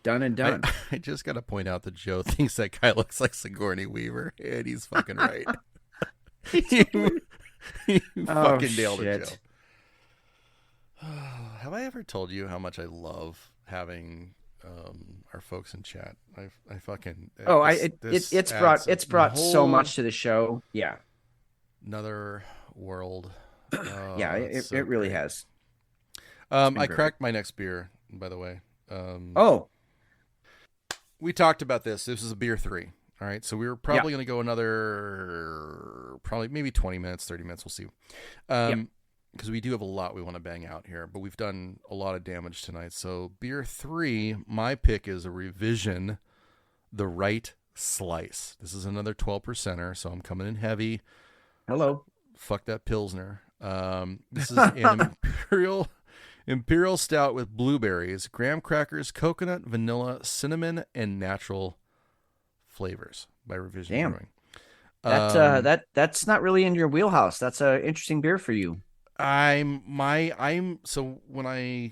Done and done. I just got to point out that Joe thinks that guy looks like Sigourney Weaver, and he's fucking right. you fucking nailed it, shit. Joe. Have I ever told you how much I love having our folks in chat? I fucking It's brought so much to the show. Yeah, another world. yeah, it's so it really great. has. I great. cracked my next beer, by the way. We talked about this. This is a beer 3. All right. So we were probably going to go another, maybe 20 minutes, 30 minutes. We'll see. Because we do have a lot we want to bang out here, but we've done a lot of damage tonight. So beer 3, my pick is a revision, the right slice. This is another 12%er. So I'm coming in heavy. Hello. Fuck that Pilsner. This is an imperial stout with blueberries, graham crackers, coconut, vanilla, cinnamon, and natural flavors by Revision Damn. Brewing. That's not really in your wheelhouse. That's an interesting beer for you. So when I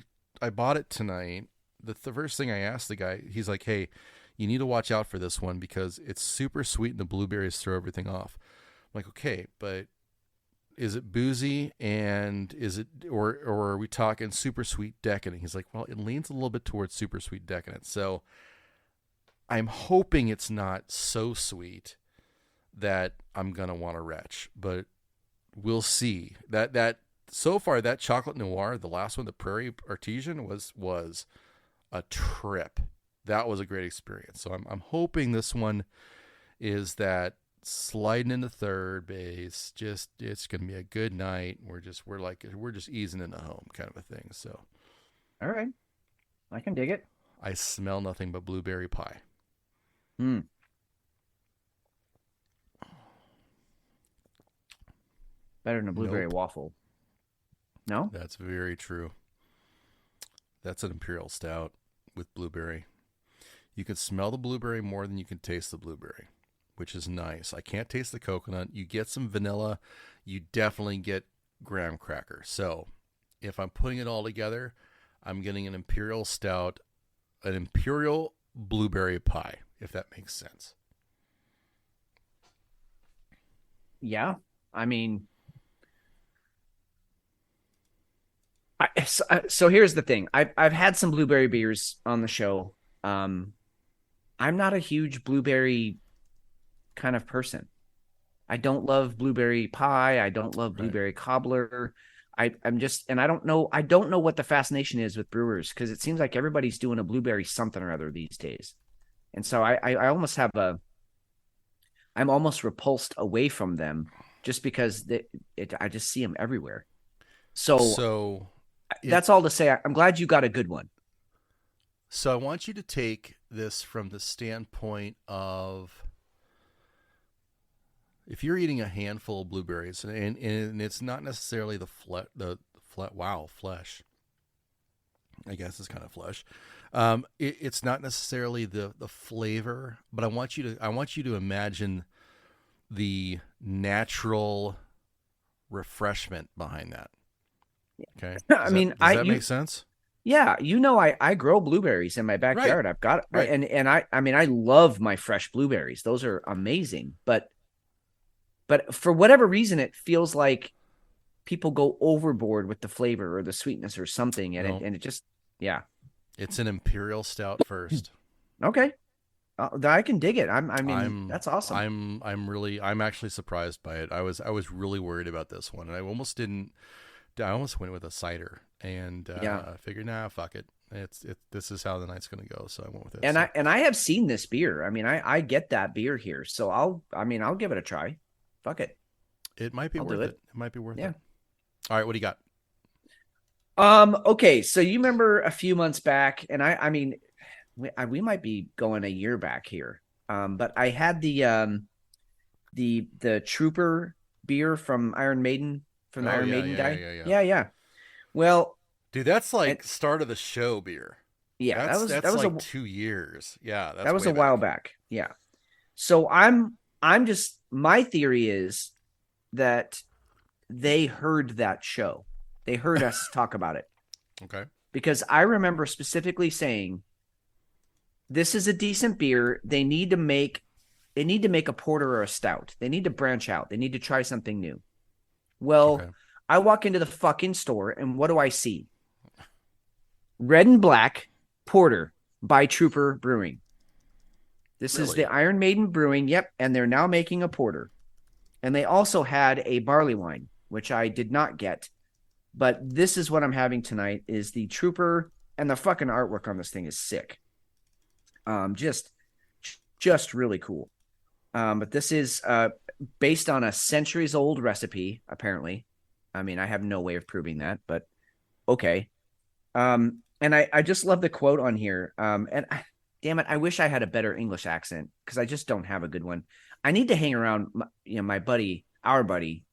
bought it tonight, the first thing I asked the guy, he's like, "Hey, you need to watch out for this one because it's super sweet and the blueberries throw everything off." I'm like, "Okay, but boozy, and is it or are we talking super sweet decadent? He's like, well, it leans a little bit towards super sweet decadent. So I'm hoping it's not so sweet that I'm gonna want to retch, but we'll see. That so far, that chocolate noir, the last one, the Prairie Artesian, was a trip. That was a great experience. So I'm hoping this one is that sliding into third base. Just it's gonna be a good night. We're just easing into home kind of a thing. So, all right, I can dig it. I smell nothing but blueberry pie. Better than a blueberry Nope. waffle. No? That's very true. That's an imperial stout with blueberry. You can smell the blueberry more than you can taste the blueberry, which is nice. I can't taste the coconut. You get some vanilla. You definitely get graham cracker. So if I'm putting it all together, I'm getting an imperial stout, an imperial blueberry pie, if that makes sense. Yeah. I mean, so here's the thing. I've had some blueberry beers on the show. I'm not a huge blueberry kind of person. I don't love blueberry pie. I don't love blueberry cobbler. I'm just, and I don't know what the fascination is with brewers, because it seems like everybody's doing a blueberry something or other these days. And so I almost have I'm almost repulsed away from them just because I just see them everywhere. So that's all to say. I'm glad you got a good one. So I want you to take this from the standpoint of, if you're eating a handful of blueberries, and it's not necessarily the flesh. I guess it's kind of flesh. It's not necessarily the flavor, but I want you to imagine the natural refreshment behind that. Okay. Does that make sense? Yeah, I grow blueberries in my backyard. Right. I've got Right. and I love my fresh blueberries. Those are amazing. But for whatever reason, it feels like people go overboard with the flavor or the sweetness or something, and it just It's an imperial stout first. Okay. I can dig it. That's awesome. I'm actually surprised by it. I was really worried about this one, and I almost went with a cider, and I figured, nah, fuck it. This is how the night's going to go. So I went with it. And I have seen this beer. I get that beer here. So I'll give it a try. Fuck it. It might be worth it. It might be worth it. All right. What do you got? Okay. So you remember a few months back, and we might be going a year back here. But I had the Trooper beer from Iron Maiden, from the Iron Maiden guy. Yeah. Well, dude, that's like start of the show beer. Yeah, that was like 2 years. Yeah, that was a while back. Yeah. So my theory is that they heard that show. They heard us talk about it. Okay. Because I remember specifically saying, this is a decent beer. They need to make a porter or a stout. They need to branch out. They need to try something new. Well, I walk into the fucking store, and what do I see? Red and Black Porter by Trooper Brewing. This is the Iron Maiden Brewing. Yep. And they're now making a porter. And they also had a barley wine, which I did not get. But this is what I'm having tonight, is the Trooper, and the fucking artwork on this thing is sick. Just really cool. But this is based on a centuries-old recipe, apparently. I have no way of proving that, but okay. And I just love the quote on here. Damn it, I wish I had a better English accent, because I just don't have a good one. I need to hang around our buddy,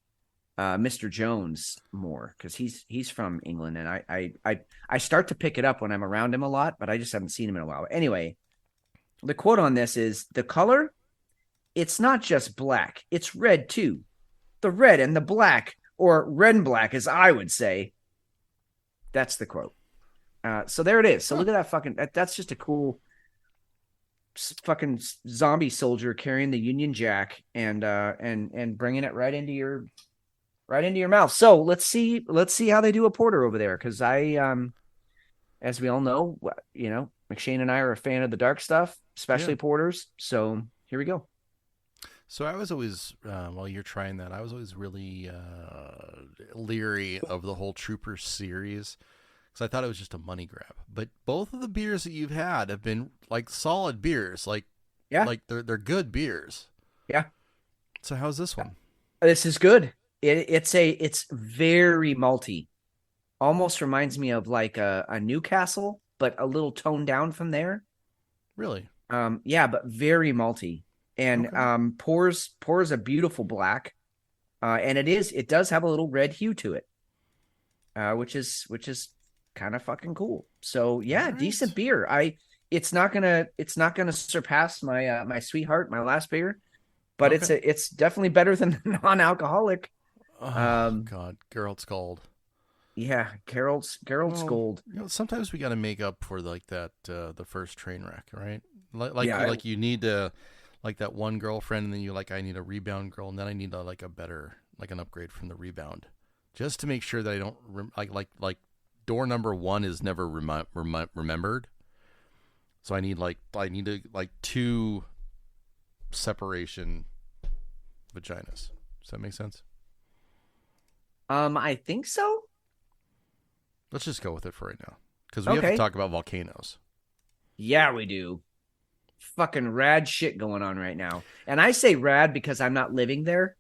Mr. Jones more, because he's from England, and I start to pick it up when I'm around him a lot, but I just haven't seen him in a while. Anyway, the quote on this is, the color, it's not just black, it's red too. The red and the black, or red and black, as I would say. That's the quote. So there it is. So look at that fucking, that's just a cool fucking zombie soldier carrying the Union Jack and bringing it right into your right into your mouth. So let's see how they do a porter over there. Cause as we all know, McShane and I are a fan of the dark stuff, especially porters. So here we go. So I was always, while you're trying that, I was always really leery of the whole Trooper series because I thought it was just a money grab. But both of the beers that you've had have been like solid beers, like they're good beers. Yeah. So how's this one? This is good. It's very malty. Almost reminds me of like a Newcastle, but a little toned down from there. Really? Yeah, but very malty. And pours a beautiful black, and it does have a little red hue to it, which is kind of fucking cool. So yeah, right. Decent beer. It's not gonna surpass my my Sweetheart, my last beer, but it's definitely better than the non-alcoholic. Oh God, Geralt's Gold. Yeah, Geralt's Gold. Sometimes we got to make up for like that the first train wreck, right? Like you need to. Like that one girlfriend, and then you're like, I need a rebound girl, and then I need a better, like an upgrade from the rebound, just to make sure that I don't like door number 1 is never remembered. So I need to like 2 separation vaginas. Does that make sense? I think so. Let's just go with it for right now, because we have to talk about volcanoes. Yeah, we do. Fucking rad shit going on right now. And I say rad because I'm not living there.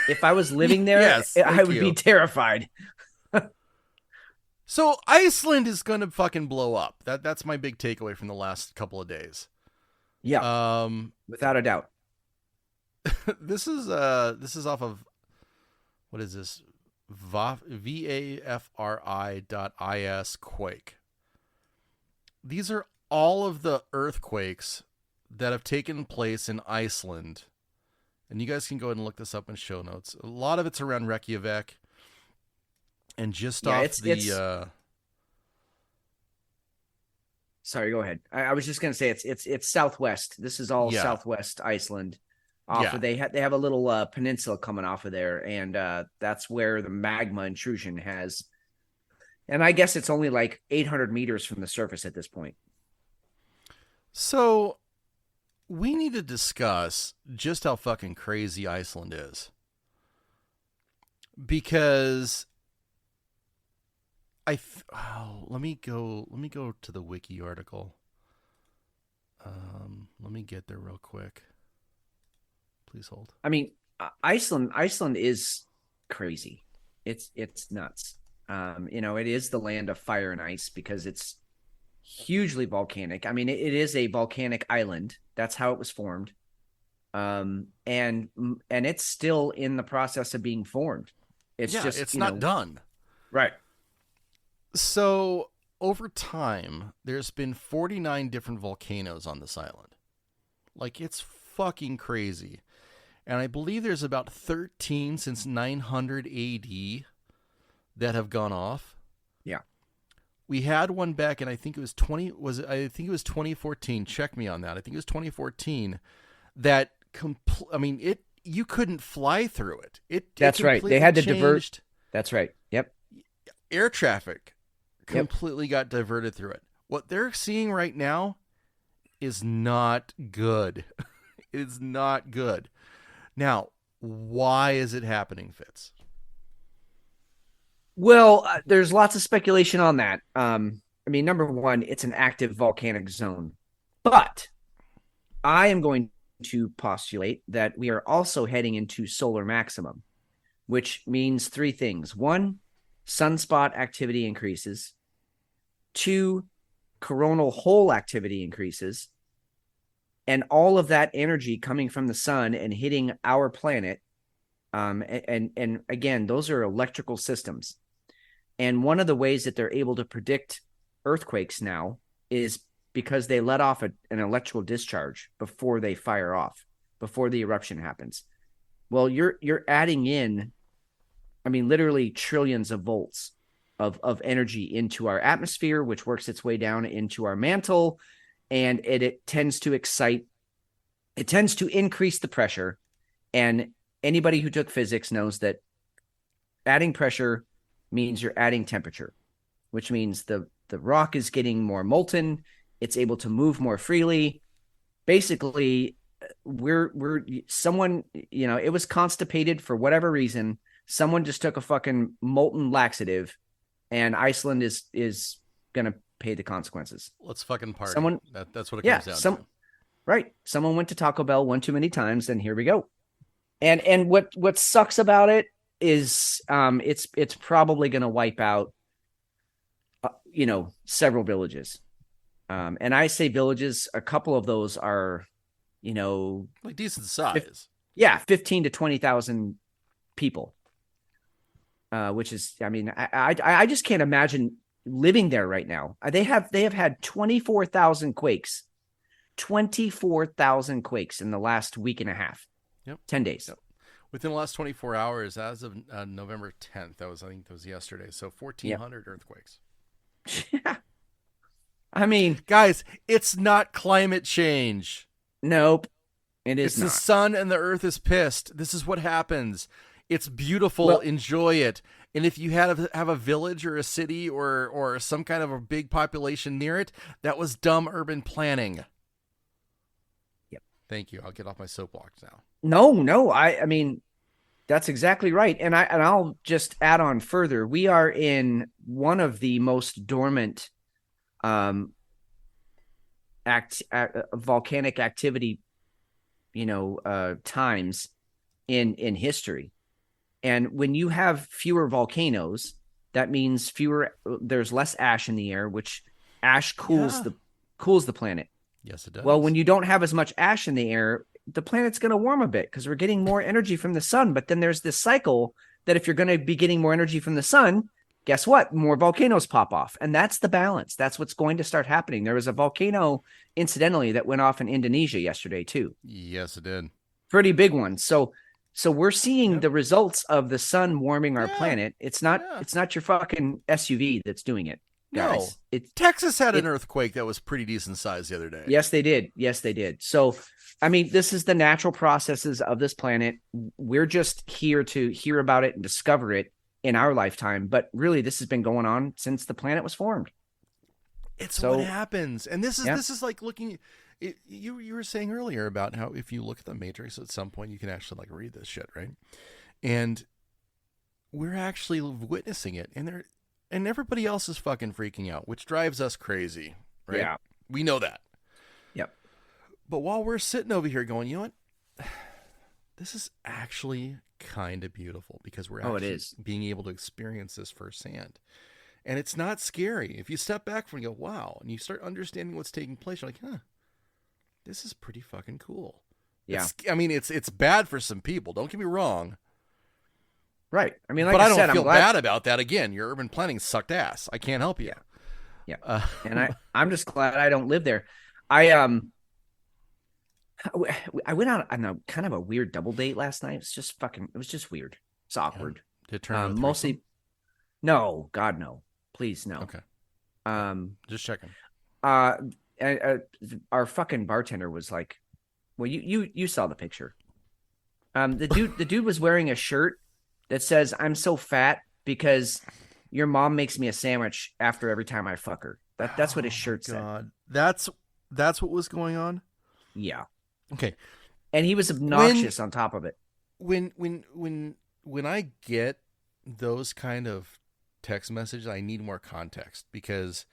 If I was living there, yes, I would be terrified. So Iceland is going to fucking blow up. That's my big takeaway from the last couple of days. Yeah. Without a doubt. This is off of, what is this? VAFRI.is Quake. These are all of the earthquakes that have taken place in Iceland. And you guys can go ahead and look this up in show notes. A lot of it's around Reykjavik. And just off Sorry, go ahead. I was just going to say it's southwest. This is all southwest Iceland. They have a little peninsula coming off of there, and that's where the magma intrusion has. And I guess it's only like 800 meters from the surface at this point. So we need to discuss just how fucking crazy Iceland is. Because let me go to the wiki article. Let me get there real quick. Please hold. I mean, Iceland is crazy. It's nuts. It is the land of fire and ice because it's hugely volcanic. I mean, it is a volcanic island. That's how it was formed. And it's still in the process of being formed. It's not done. Right. So over time, there's been 49 different volcanoes on this island. Like, it's fucking crazy. And I believe there's about 13 since 900 AD that have gone off. Yeah. We had one back, and I think it was 2014. Check me on that. I think it was 2014. That you couldn't fly through it. That's right. They had to divert. That's right. Yep. Air traffic completely got diverted through it. What they're seeing right now is not good. It's not good. Now, why is it happening, Fitz? Well, there's lots of speculation on that. Number one, it's an active volcanic zone. But I am going to postulate that we are also heading into solar maximum, which means 3 things. 1, sunspot activity increases. 2, coronal hole activity increases. And all of that energy coming from the sun and hitting our planet. And again, those are electrical systems. And one of the ways that they're able to predict earthquakes now is because they let off an electrical discharge before they fire off, before the eruption happens. Well, you're adding in, literally trillions of volts of energy into our atmosphere, which works its way down into our mantle, and it tends to increase the pressure. And anybody who took physics knows that adding pressure means you're adding temperature, which means the rock is getting more molten. It's able to move more freely. Basically, we're someone, it was constipated for whatever reason. Someone just took a fucking molten laxative, and Iceland is gonna pay the consequences. Let's fucking party. That's what it comes down to. Right. Someone went to Taco Bell one too many times, and here we go. And what sucks about it is it's probably going to wipe out several villages. And I say villages, a couple of those are like decent size. 15 to 20,000 people. Which is, I mean, I just can't imagine living there right now. They have had 24,000 quakes. 24,000 quakes in the last week and a half. Yep. 10 days. Yep. Within the last 24 hours, as of November 10th, I think that was yesterday. So 1,400 earthquakes. Yeah. I mean, guys, it's not climate change. Nope. It is not. The sun and the earth is pissed. This is what happens. It's beautiful. Enjoy it. And if you have a village or a city or some kind of a big population near it, that was dumb urban planning. Thank you. I'll get off my soapbox now. No. I mean, that's exactly right. And I'll just add on further. We are in one of the most dormant volcanic activity, times in history. And when you have fewer volcanoes, that means there's less ash in the air, which ash cools the planet. Yes, it does. Well, when you don't have as much ash in the air, the planet's going to warm a bit because we're getting more energy from the sun. But then there's this cycle that if you're going to be getting more energy from the sun, guess what? More volcanoes pop off. And that's the balance. That's what's going to start happening. There was a volcano, incidentally, that went off in Indonesia yesterday, too. Yes, it did. Pretty big one. So we're seeing the results of the sun warming our planet. It's not your fucking SUV that's doing it. Guys. No, Texas had an earthquake that was pretty decent size the other day. Yes, they did. So, I mean, this is the natural processes of this planet. We're just here to hear about it and discover it in our lifetime. But really, this has been going on since the planet was formed. It's what happens. And this is like looking. You were saying earlier about how if you look at the Matrix at some point, you can actually like read this shit, right? And we're actually witnessing it. And everybody else is fucking freaking out, which drives us crazy, right? Yeah. We know that. Yep. But while we're sitting over here going, you know what? This is actually kind of beautiful because we're actually being able to experience this firsthand. And it's not scary. If you step back from it and go, wow, and you start understanding what's taking place, you're like, this is pretty fucking cool. Yeah. It's bad for some people. Don't get me wrong. Right. I mean, but I don't feel bad about that. Again, your urban planning sucked ass. I can't help you. Yeah. And I'm just glad I don't live there. I went out on a kind of a weird double date last night. It was just weird. It's awkward. Did it turn out mostly? No, God, no. Please, no. Okay. Just checking. Our fucking bartender was like, well, you saw the picture. The dude was wearing a shirt that says, "I'm so fat because your mom makes me a sandwich after every time I fuck her." That's what his shirt said. That's what was going on? Yeah. Okay. And he was obnoxious on top of it. When I get those kind of text messages, I need more context because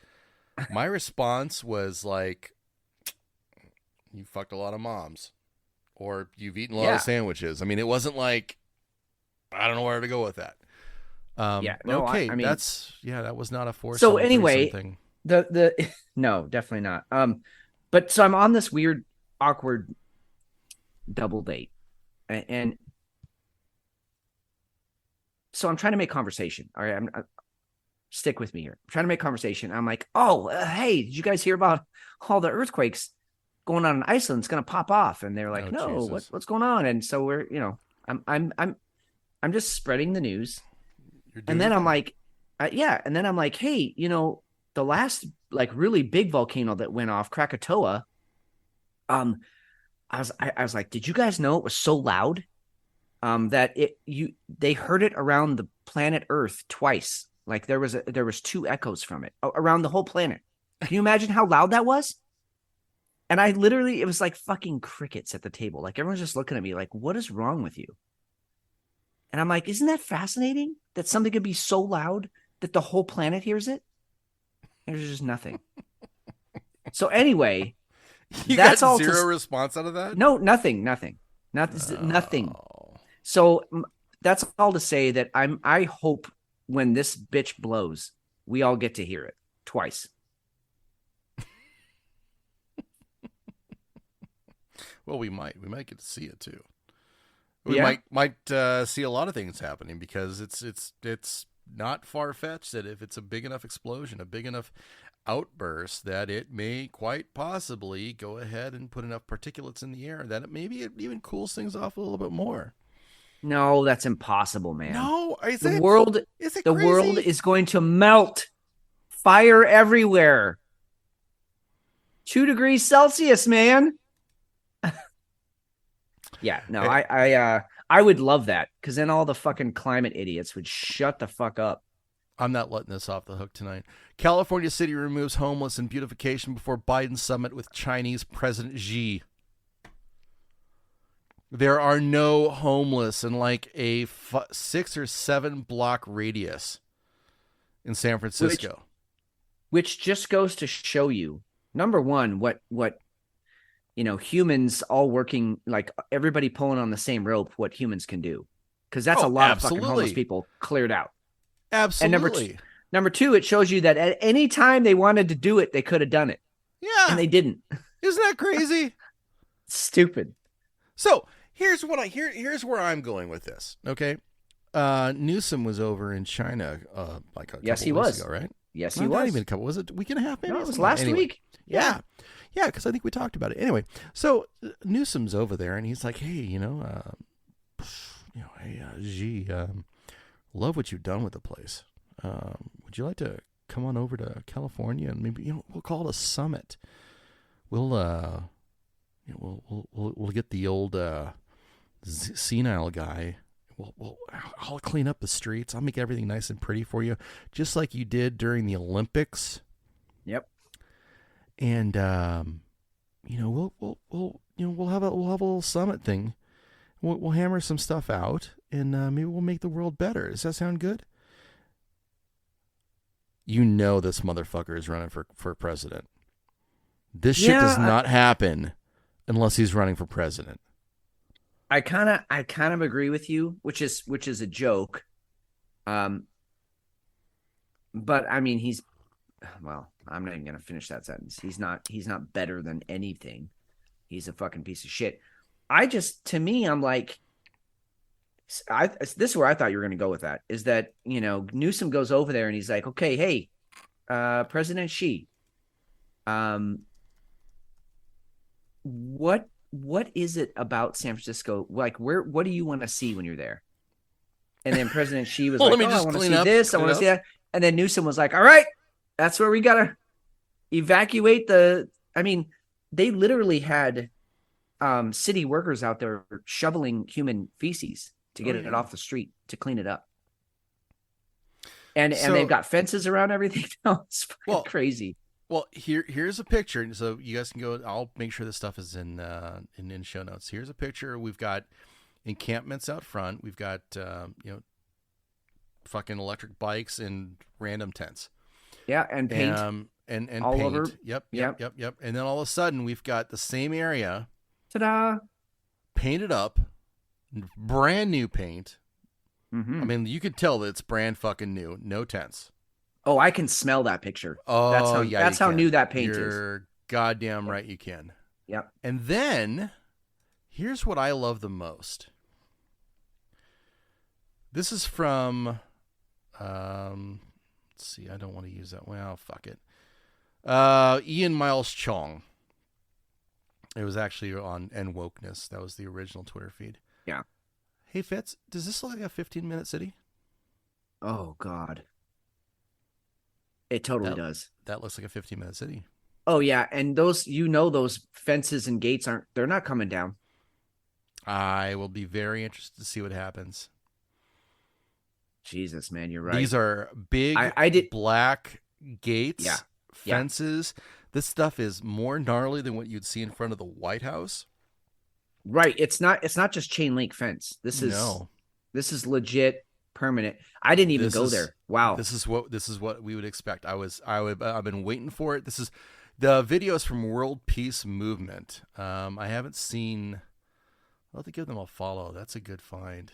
my response was like, you fucked a lot of moms or you've eaten a lot of sandwiches. I mean, it wasn't like, I don't know where to go with that. Okay. I mean, that was not a force. So anyway, thing. No, definitely not. But so I'm on this weird, awkward double date, and so I'm trying to make conversation. All right, stick with me here. I'm trying to make conversation. I'm like, hey, did you guys hear about all the earthquakes going on in Iceland? It's going to pop off, and they're like, no, what's going on? And so we're, I'm just spreading the news. And then I'm like, and then I'm like, hey, the last like really big volcano that went off, Krakatoa, I was like, did you guys know it was so loud that they heard it around planet Earth twice. Like there was 2 echoes from it around the whole planet. Can you imagine how loud that was? And it was like fucking crickets at the table. Like everyone's just looking at me like, what is wrong with you? And I'm like, isn't that fascinating that something could be so loud that the whole planet hears it? And there's just nothing. So anyway, That's got all zero response out of that? No, nothing. Nothing. So that's all to say that I hope when this bitch blows, we all get to hear it twice. Well, we might get to see it too. We might see a lot of things happening because it's not far-fetched that if it's a big enough explosion, a big enough outburst, that it may quite possibly go ahead and put enough particulates in the air that it even cools things off a little bit more. No, that's impossible, man. No, the world is going to melt. Fire everywhere. 2 degrees Celsius, man. Yeah, no, I would love that because then all the fucking climate idiots would shut the fuck up. I'm not letting this off the hook tonight. California city removes homeless and beautification before Biden summit with Chinese President Xi. There are no homeless in like a 6 or 7 block radius in San Francisco. Which just goes to show you, number one, what humans all working, like everybody pulling on the same rope, what humans can do. Because that's a lot of fucking homeless people cleared out. Absolutely. And number two, it shows you that at any time they wanted to do it, they could have done it. Yeah. And they didn't. Isn't that crazy? Stupid. So here's where I'm going with this. Okay. Newsom was over in China like a couple weeks ago, right? Yes, he was. Not even a couple. Was it a week and a half? Maybe no, it was last week. Yeah. Yeah, because I think we talked about it. Anyway, so Newsom's over there, and he's like, "Hey, hey, Xi, love what you've done with the place. Would you like to come on over to California and maybe we'll call it a summit. We'll we'll get the old senile guy. I'll clean up the streets. I'll make everything nice and pretty for you, just like you did during the Olympics." Yep. And we'll have a little summit thing. We'll hammer some stuff out, and maybe we'll make the world better. Does that sound good? This motherfucker is running for president. This shit does not happen unless he's running for president. I kind of agree with you, which is a joke. But I mean, I'm not even gonna finish that sentence. He's not better than anything. He's a fucking piece of shit. I'm like, this is where I thought you were gonna go with that. Is that Newsom goes over there and he's like, okay, hey, President Xi, what is it about San Francisco? Like, what do you want to see when you're there? And then President Xi was like, I want to see this, I want to see that. And then Newsom was like, all right, that's where we gotta evacuate they literally had city workers out there shoveling human feces to get it off the street to clean it up. And they've got fences around everything. It's fucking crazy. Well, here's a picture, so you guys can go. I'll make sure this stuff is in show notes. Here's a picture. We've got encampments out front. We've got fucking electric bikes and random tents. Yeah, and paint. And all paint. Over. Yep. And then all of a sudden, we've got the same area. Ta-da! Painted up, brand new paint. Mm-hmm. I mean, you could tell that it's brand fucking new. No tents. Oh, I can smell that picture. Oh, that's how new that paint is. You're goddamn right you can. Yep. And then, here's what I love the most. This is from, let's see, I don't want to use that. Well, fuck it. Ian Miles Chong. It was actually on N Wokeness. That was the original Twitter feed. Yeah. Hey, Fitz, does this look like a 15-minute city? Oh, God. It totally does. That looks like a 15-minute city. Oh, yeah. And those fences and gates they're not coming down. I will be very interested to see what happens. Jesus, man, you're right. These are big I did black gates, Yeah. fences. This stuff is more gnarly than what you'd see in front of the White House. Right. It's not just chain link fence. This is legit permanent. I didn't even go there. Wow. This is what we would expect. I've been waiting for it. This is the videos from World Peace Movement. I haven't seen. I'll have to give them a follow. That's a good find.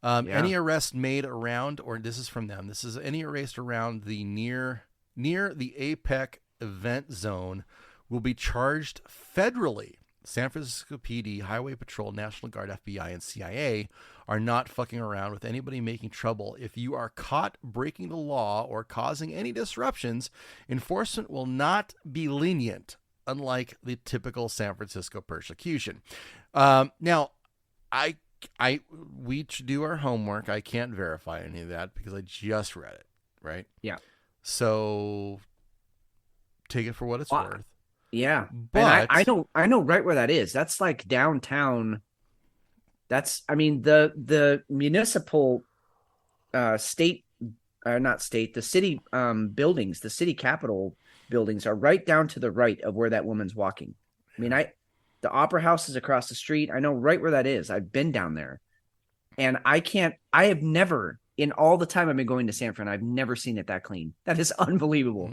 Any arrest made around, or this is from them. This is any arrest around the near the APEC event zone will be charged federally. San Francisco PD, Highway Patrol, National Guard, FBI, and CIA are not fucking around with anybody making trouble. If you are caught breaking the law or causing any disruptions, enforcement will not be lenient, unlike the typical San Francisco persecution. Now, we do our homework. I can't verify any of that because I just read it, right? Yeah. So take it for what it's worth. Yeah. But and I know right where that is. That's like downtown. That's, I mean, the municipal the city buildings, the city capitol buildings are right down to the right of where that woman's walking. I mean, the Opera House is across the street. I know right where that is. I've been down there, and I have never, in all the time I've been going to San Fran, I've never seen it that clean. That is unbelievable.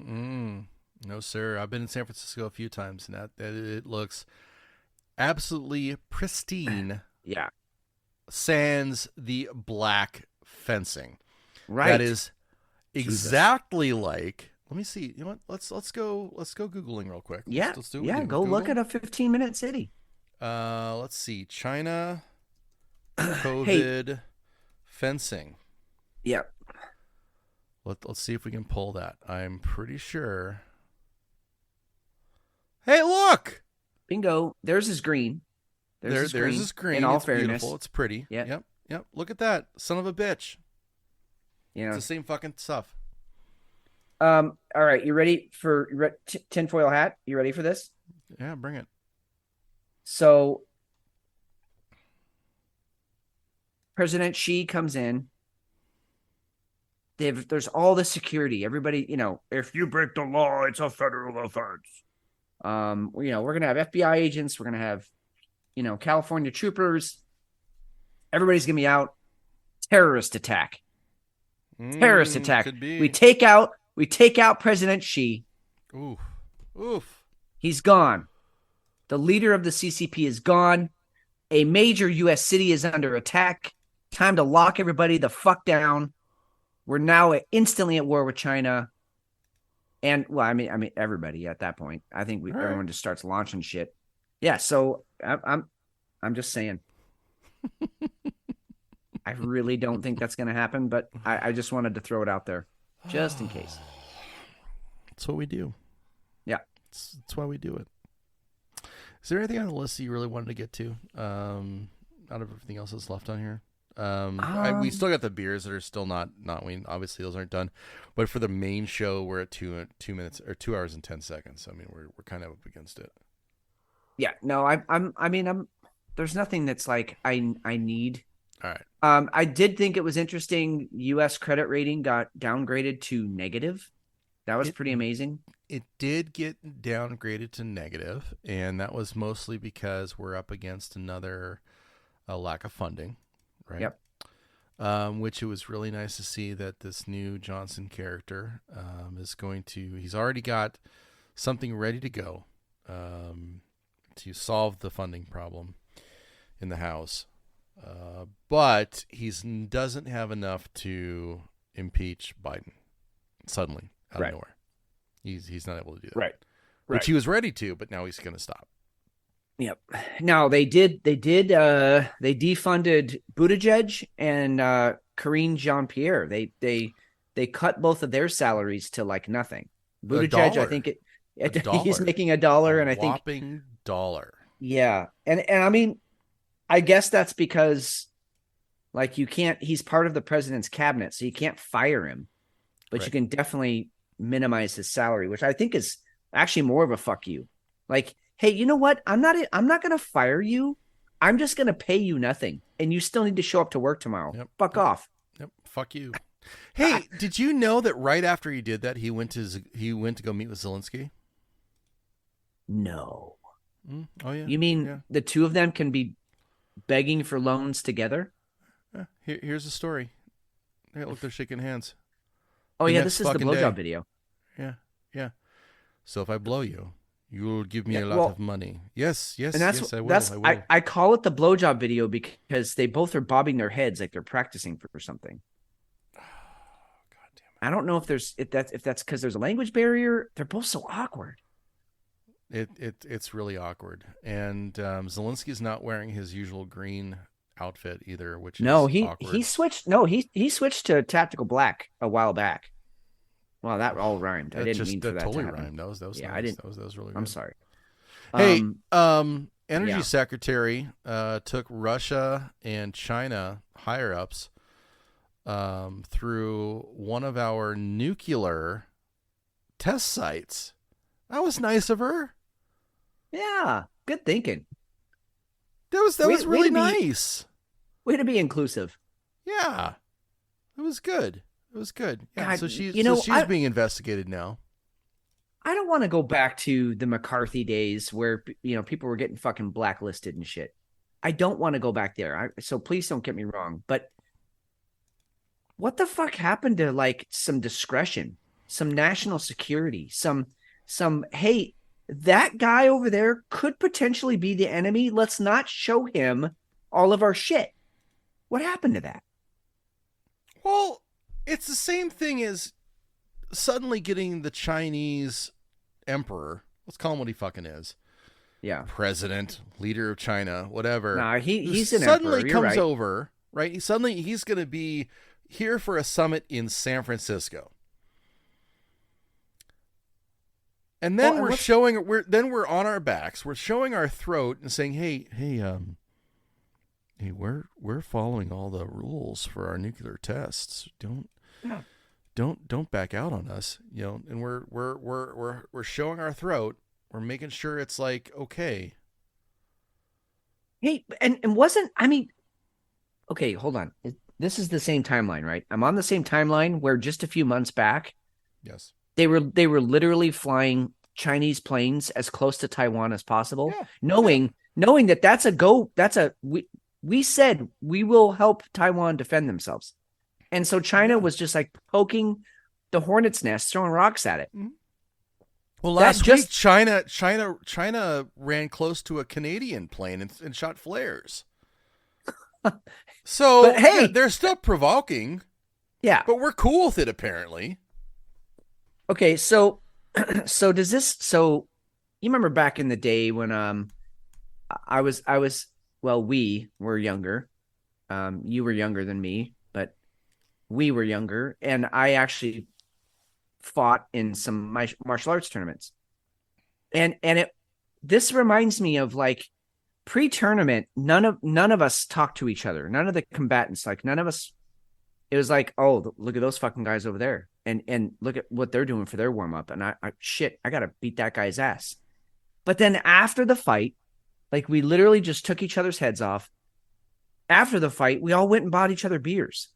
No, sir. I've been in San Francisco a few times, and that it looks absolutely pristine. Yeah. Sans the black fencing. Right. That is exactly like. Let me see. You know what? Let's go Googling real quick. Yeah. Let's do Go Google. look at a 15-minute city. Let's see. China COVID fencing. Yeah. Let's see if we can pull that. I'm pretty sure. Hey, look! Bingo. There's his green. There's his green. In all it's fairness. Beautiful. It's pretty. Yep. Look at that. Son of a bitch. You know. It's the same fucking stuff. All right. You ready for tinfoil hat? You ready for this? Yeah, bring it. So President Xi comes in. There's all the security. Everybody, if you break the law, it's a federal offense. We're gonna have FBI agents. We're gonna have, California troopers. Everybody's gonna be out. Terrorist attack. Terrorist attack. Could be. We take out President Xi. Oof. He's gone. The leader of the CCP is gone. A major U.S. city is under attack. Time to lock everybody the fuck down. We're now instantly at war with China. And, well, I mean, everybody at that point. I think everyone just starts launching shit. Yeah, so I'm just saying. I really don't think that's going to happen, but I just wanted to throw it out there, just in case. That's what we do. Yeah. That's why we do it. Is there anything on the list that you really wanted to get to out of everything else that's left on here? We still got the beers that are still not obviously those aren't done, but for the main show we're at 2 minutes or 2 hours and 10 seconds. I mean, we're kind of up against it. Yeah, no, I'm there's nothing that's like I need. All right. I did think it was interesting. U.S. credit rating got downgraded to negative. That was pretty amazing. It did get downgraded to negative, and that was mostly because we're up against another lack of funding. Right. Yep. Which it was really nice to see that this new Johnson character he's already got something ready to go to solve the funding problem in the House. But he doesn't have enough to impeach Biden suddenly out of nowhere. He's not able to do that. Right. Which he was ready to, but now he's going to stop. Yep. Now they defunded Buttigieg and Karine Jean-Pierre. They cut both of their salaries to like nothing. Buttigieg, I think he's making $1, and I think whopping $1. Yeah, and I mean, I guess that's because like he's part of the president's cabinet, so you can't fire him, but you can definitely minimize his salary, which I think is actually more of a fuck you. Like, hey, you know what? I'm not going to fire you. I'm just going to pay you nothing, and you still need to show up to work tomorrow. Yep. Fuck off. Yep. Fuck you. Hey, did you know that right after he did that, he went to go meet with Zelensky? No. Oh yeah. You mean yeah. the two of them can be begging for loans together? Yeah. Here's the story. Hey, look, they're shaking hands. Oh The yeah, next this is the fucking blowjob day. video. Yeah, yeah. So if I blow you, you'll give me Yeah, a lot well, of money. Yes, yes, And yes. I will. I call it the blowjob video because they both are bobbing their heads like they're practicing for something. God damn I don't know if that's because there's a language barrier. They're both so awkward. It's really awkward. And Zelensky's not wearing his usual green outfit either, which is awkward. he switched. No, he switched to tactical black a while back. Well, that all rhymed. I didn't mean for that totally to happen. rhymed. That was Yeah, nice. I didn't. That was really good. I'm sorry. Hey, Energy yeah. Secretary took Russia and China higher ups through one of our nuclear test sites. That was nice of her. Yeah, good thinking. That was really nice. Way to be inclusive. Yeah, it was good. It was good. Yeah, God, so she's being investigated now. I don't want to go back to the McCarthy days where people were getting fucking blacklisted and shit. I don't want to go back there. So please don't get me wrong. But what the fuck happened to like some discretion, some national security, some hey, that guy over there could potentially be the enemy. Let's not show him all of our shit. What happened to that? Well, it's the same thing as suddenly getting the Chinese emperor, let's call him what he fucking is. Yeah. President, leader of China, whatever. Nah, he's an suddenly emperor. You're comes right. over, right? Suddenly he's going to be here for a summit in San Francisco. And then we're on our backs, we're showing our throat and saying, "Hey, we're following all the rules for our nuclear tests. Don't back out on us, and we're showing our throat. We're making sure it's like okay." Hey, and okay, hold on. This is the same timeline, right? I'm on the same timeline where just a few months back, yes, they were literally flying Chinese planes as close to Taiwan as possible, knowing that we said we will help Taiwan defend themselves. And so China was just like poking the hornet's nest, throwing rocks at it. Well, last week China ran close to a Canadian plane and shot flares. So, but hey, they're still provoking. Yeah, but we're cool with it apparently. Okay, so does this? So you remember back in the day when we were younger. You were younger than me, but we were younger, and I actually fought in some martial arts tournaments. And this reminds me of like pre-tournament, none of us talked to each other. None of the combatants, like none of us. It was like, oh, look at those fucking guys over there, and look at what they're doing for their warm up. And I gotta beat that guy's ass. But then after the fight, like we literally just took each other's heads off. After the fight, we all went and bought each other beers.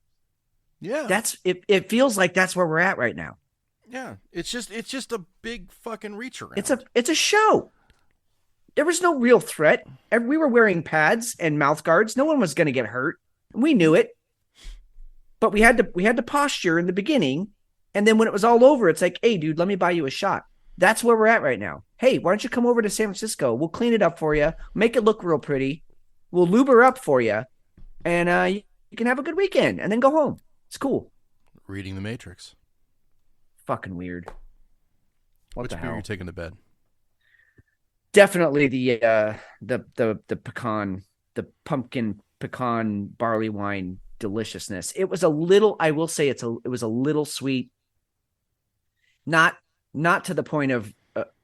Yeah, that's it. It feels like that's where we're at right now. Yeah, it's just a big fucking reach around. It's a show. There was no real threat. We were wearing pads and mouth guards. No one was going to get hurt. We knew it. But we had to posture in the beginning, and then when it was all over, it's like, hey, dude, let me buy you a shot. That's where we're at right now. Hey, why don't you come over to San Francisco? We'll clean it up for you, make it look real pretty. We'll lube her up for you, and you can have a good weekend, and then go home. It's cool. Reading The Matrix. Fucking weird. Which beer are you taking to bed? Definitely the pecan, the pumpkin pecan barley wine deliciousness. It was a little, I will say it was a little sweet. Not to the point of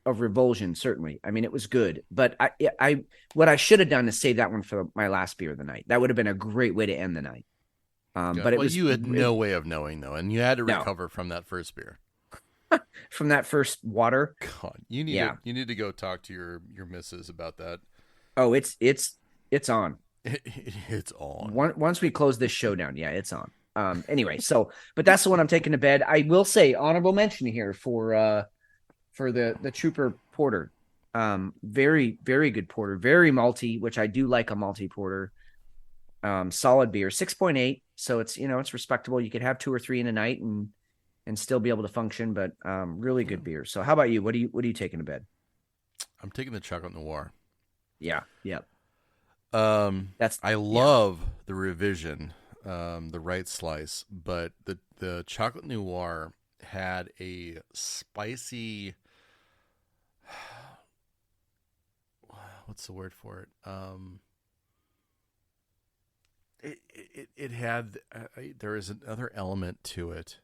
revulsion, certainly. I mean, it was good, but what I should have done is save that one for my last beer of the night. That would have been a great way to end the night. But you had no way of knowing though, and you had to recover from that first beer. From that first water. God, you need to go talk to your missus about that. Oh, it's on. It's on. Once we close this show down, yeah, it's on. Anyway, but that's the one I'm taking to bed. I will say honorable mention here for the Trooper Porter. Very, very good porter, very malty, which I do like a malty porter. Solid beer, 6.8. So it's respectable. You could have 2 or 3 in a night and still be able to function, but really good beer. So how about you? What are you taking to bed? I'm taking the chocolate noir. Yeah. I love the revision, the right slice, but the chocolate noir had a spicy, what's the word for it? It had, there is another element to it,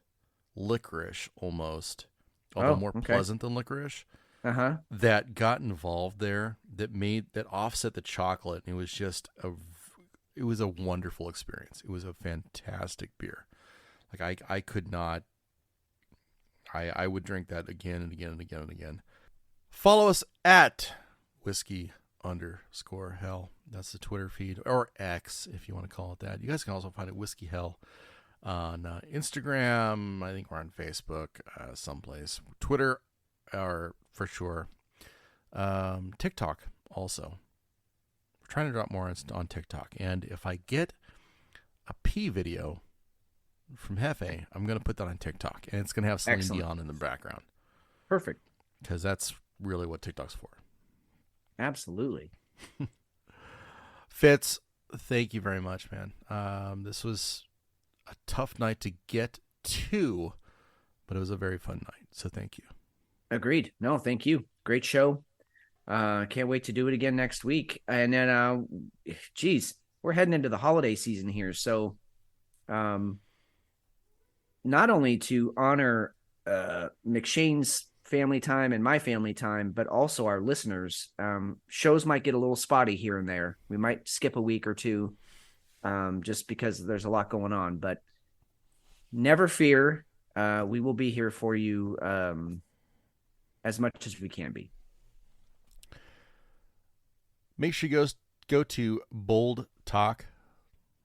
licorice almost, although more pleasant than licorice. That got involved there, that offset the chocolate. And it was just it was a wonderful experience. It was a fantastic beer. Like I could not, I would drink that again and again and again and again. Follow us at whiskey_hell. That's the Twitter feed, or X if you want to call it that. You guys can also find it Whiskey Hell on Instagram. I think we're on Facebook, someplace. Twitter, or for sure. TikTok also. We're trying to drop more on TikTok. And if I get a pee video from Jefe, I'm going to put that on TikTok. And it's going to have Celine Dion in the background. Perfect. Because that's really what TikTok's for. Absolutely. Fitz, thank you very much, man. This was a tough night to get to, but it was a very fun night. So thank you. Agreed. No, thank you. Great show. Can't wait to do it again next week. And then, we're heading into the holiday season here. So, not only to honor McShane's family time and my family time, but also our listeners, shows might get a little spotty here and there. We might skip a week or two, just because there's a lot going on, but never fear. We will be here for you, as much as we can be. Make sure you go to Bold Talk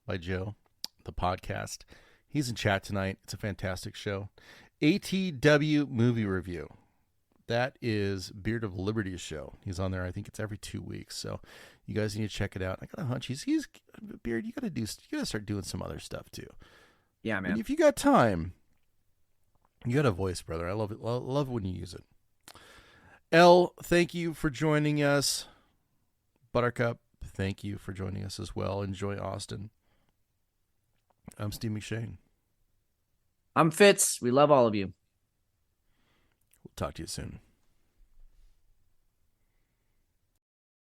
by Joe, the podcast. He's in chat tonight. It's a fantastic show. ATW Movie Review. That is Beard of Liberty's show. He's on there. I think it's every 2 weeks. So you guys need to check it out. I got a hunch. He's Beard. You got to start doing some other stuff too. Yeah, man. And if you got time, you got a voice, brother. I love it. Love when you use it. Elle, thank you for joining us. Buttercup, thank you for joining us as well. Enjoy Austin. I'm Steve McShane. I'm Fitz. We love all of you. We'll talk to you soon.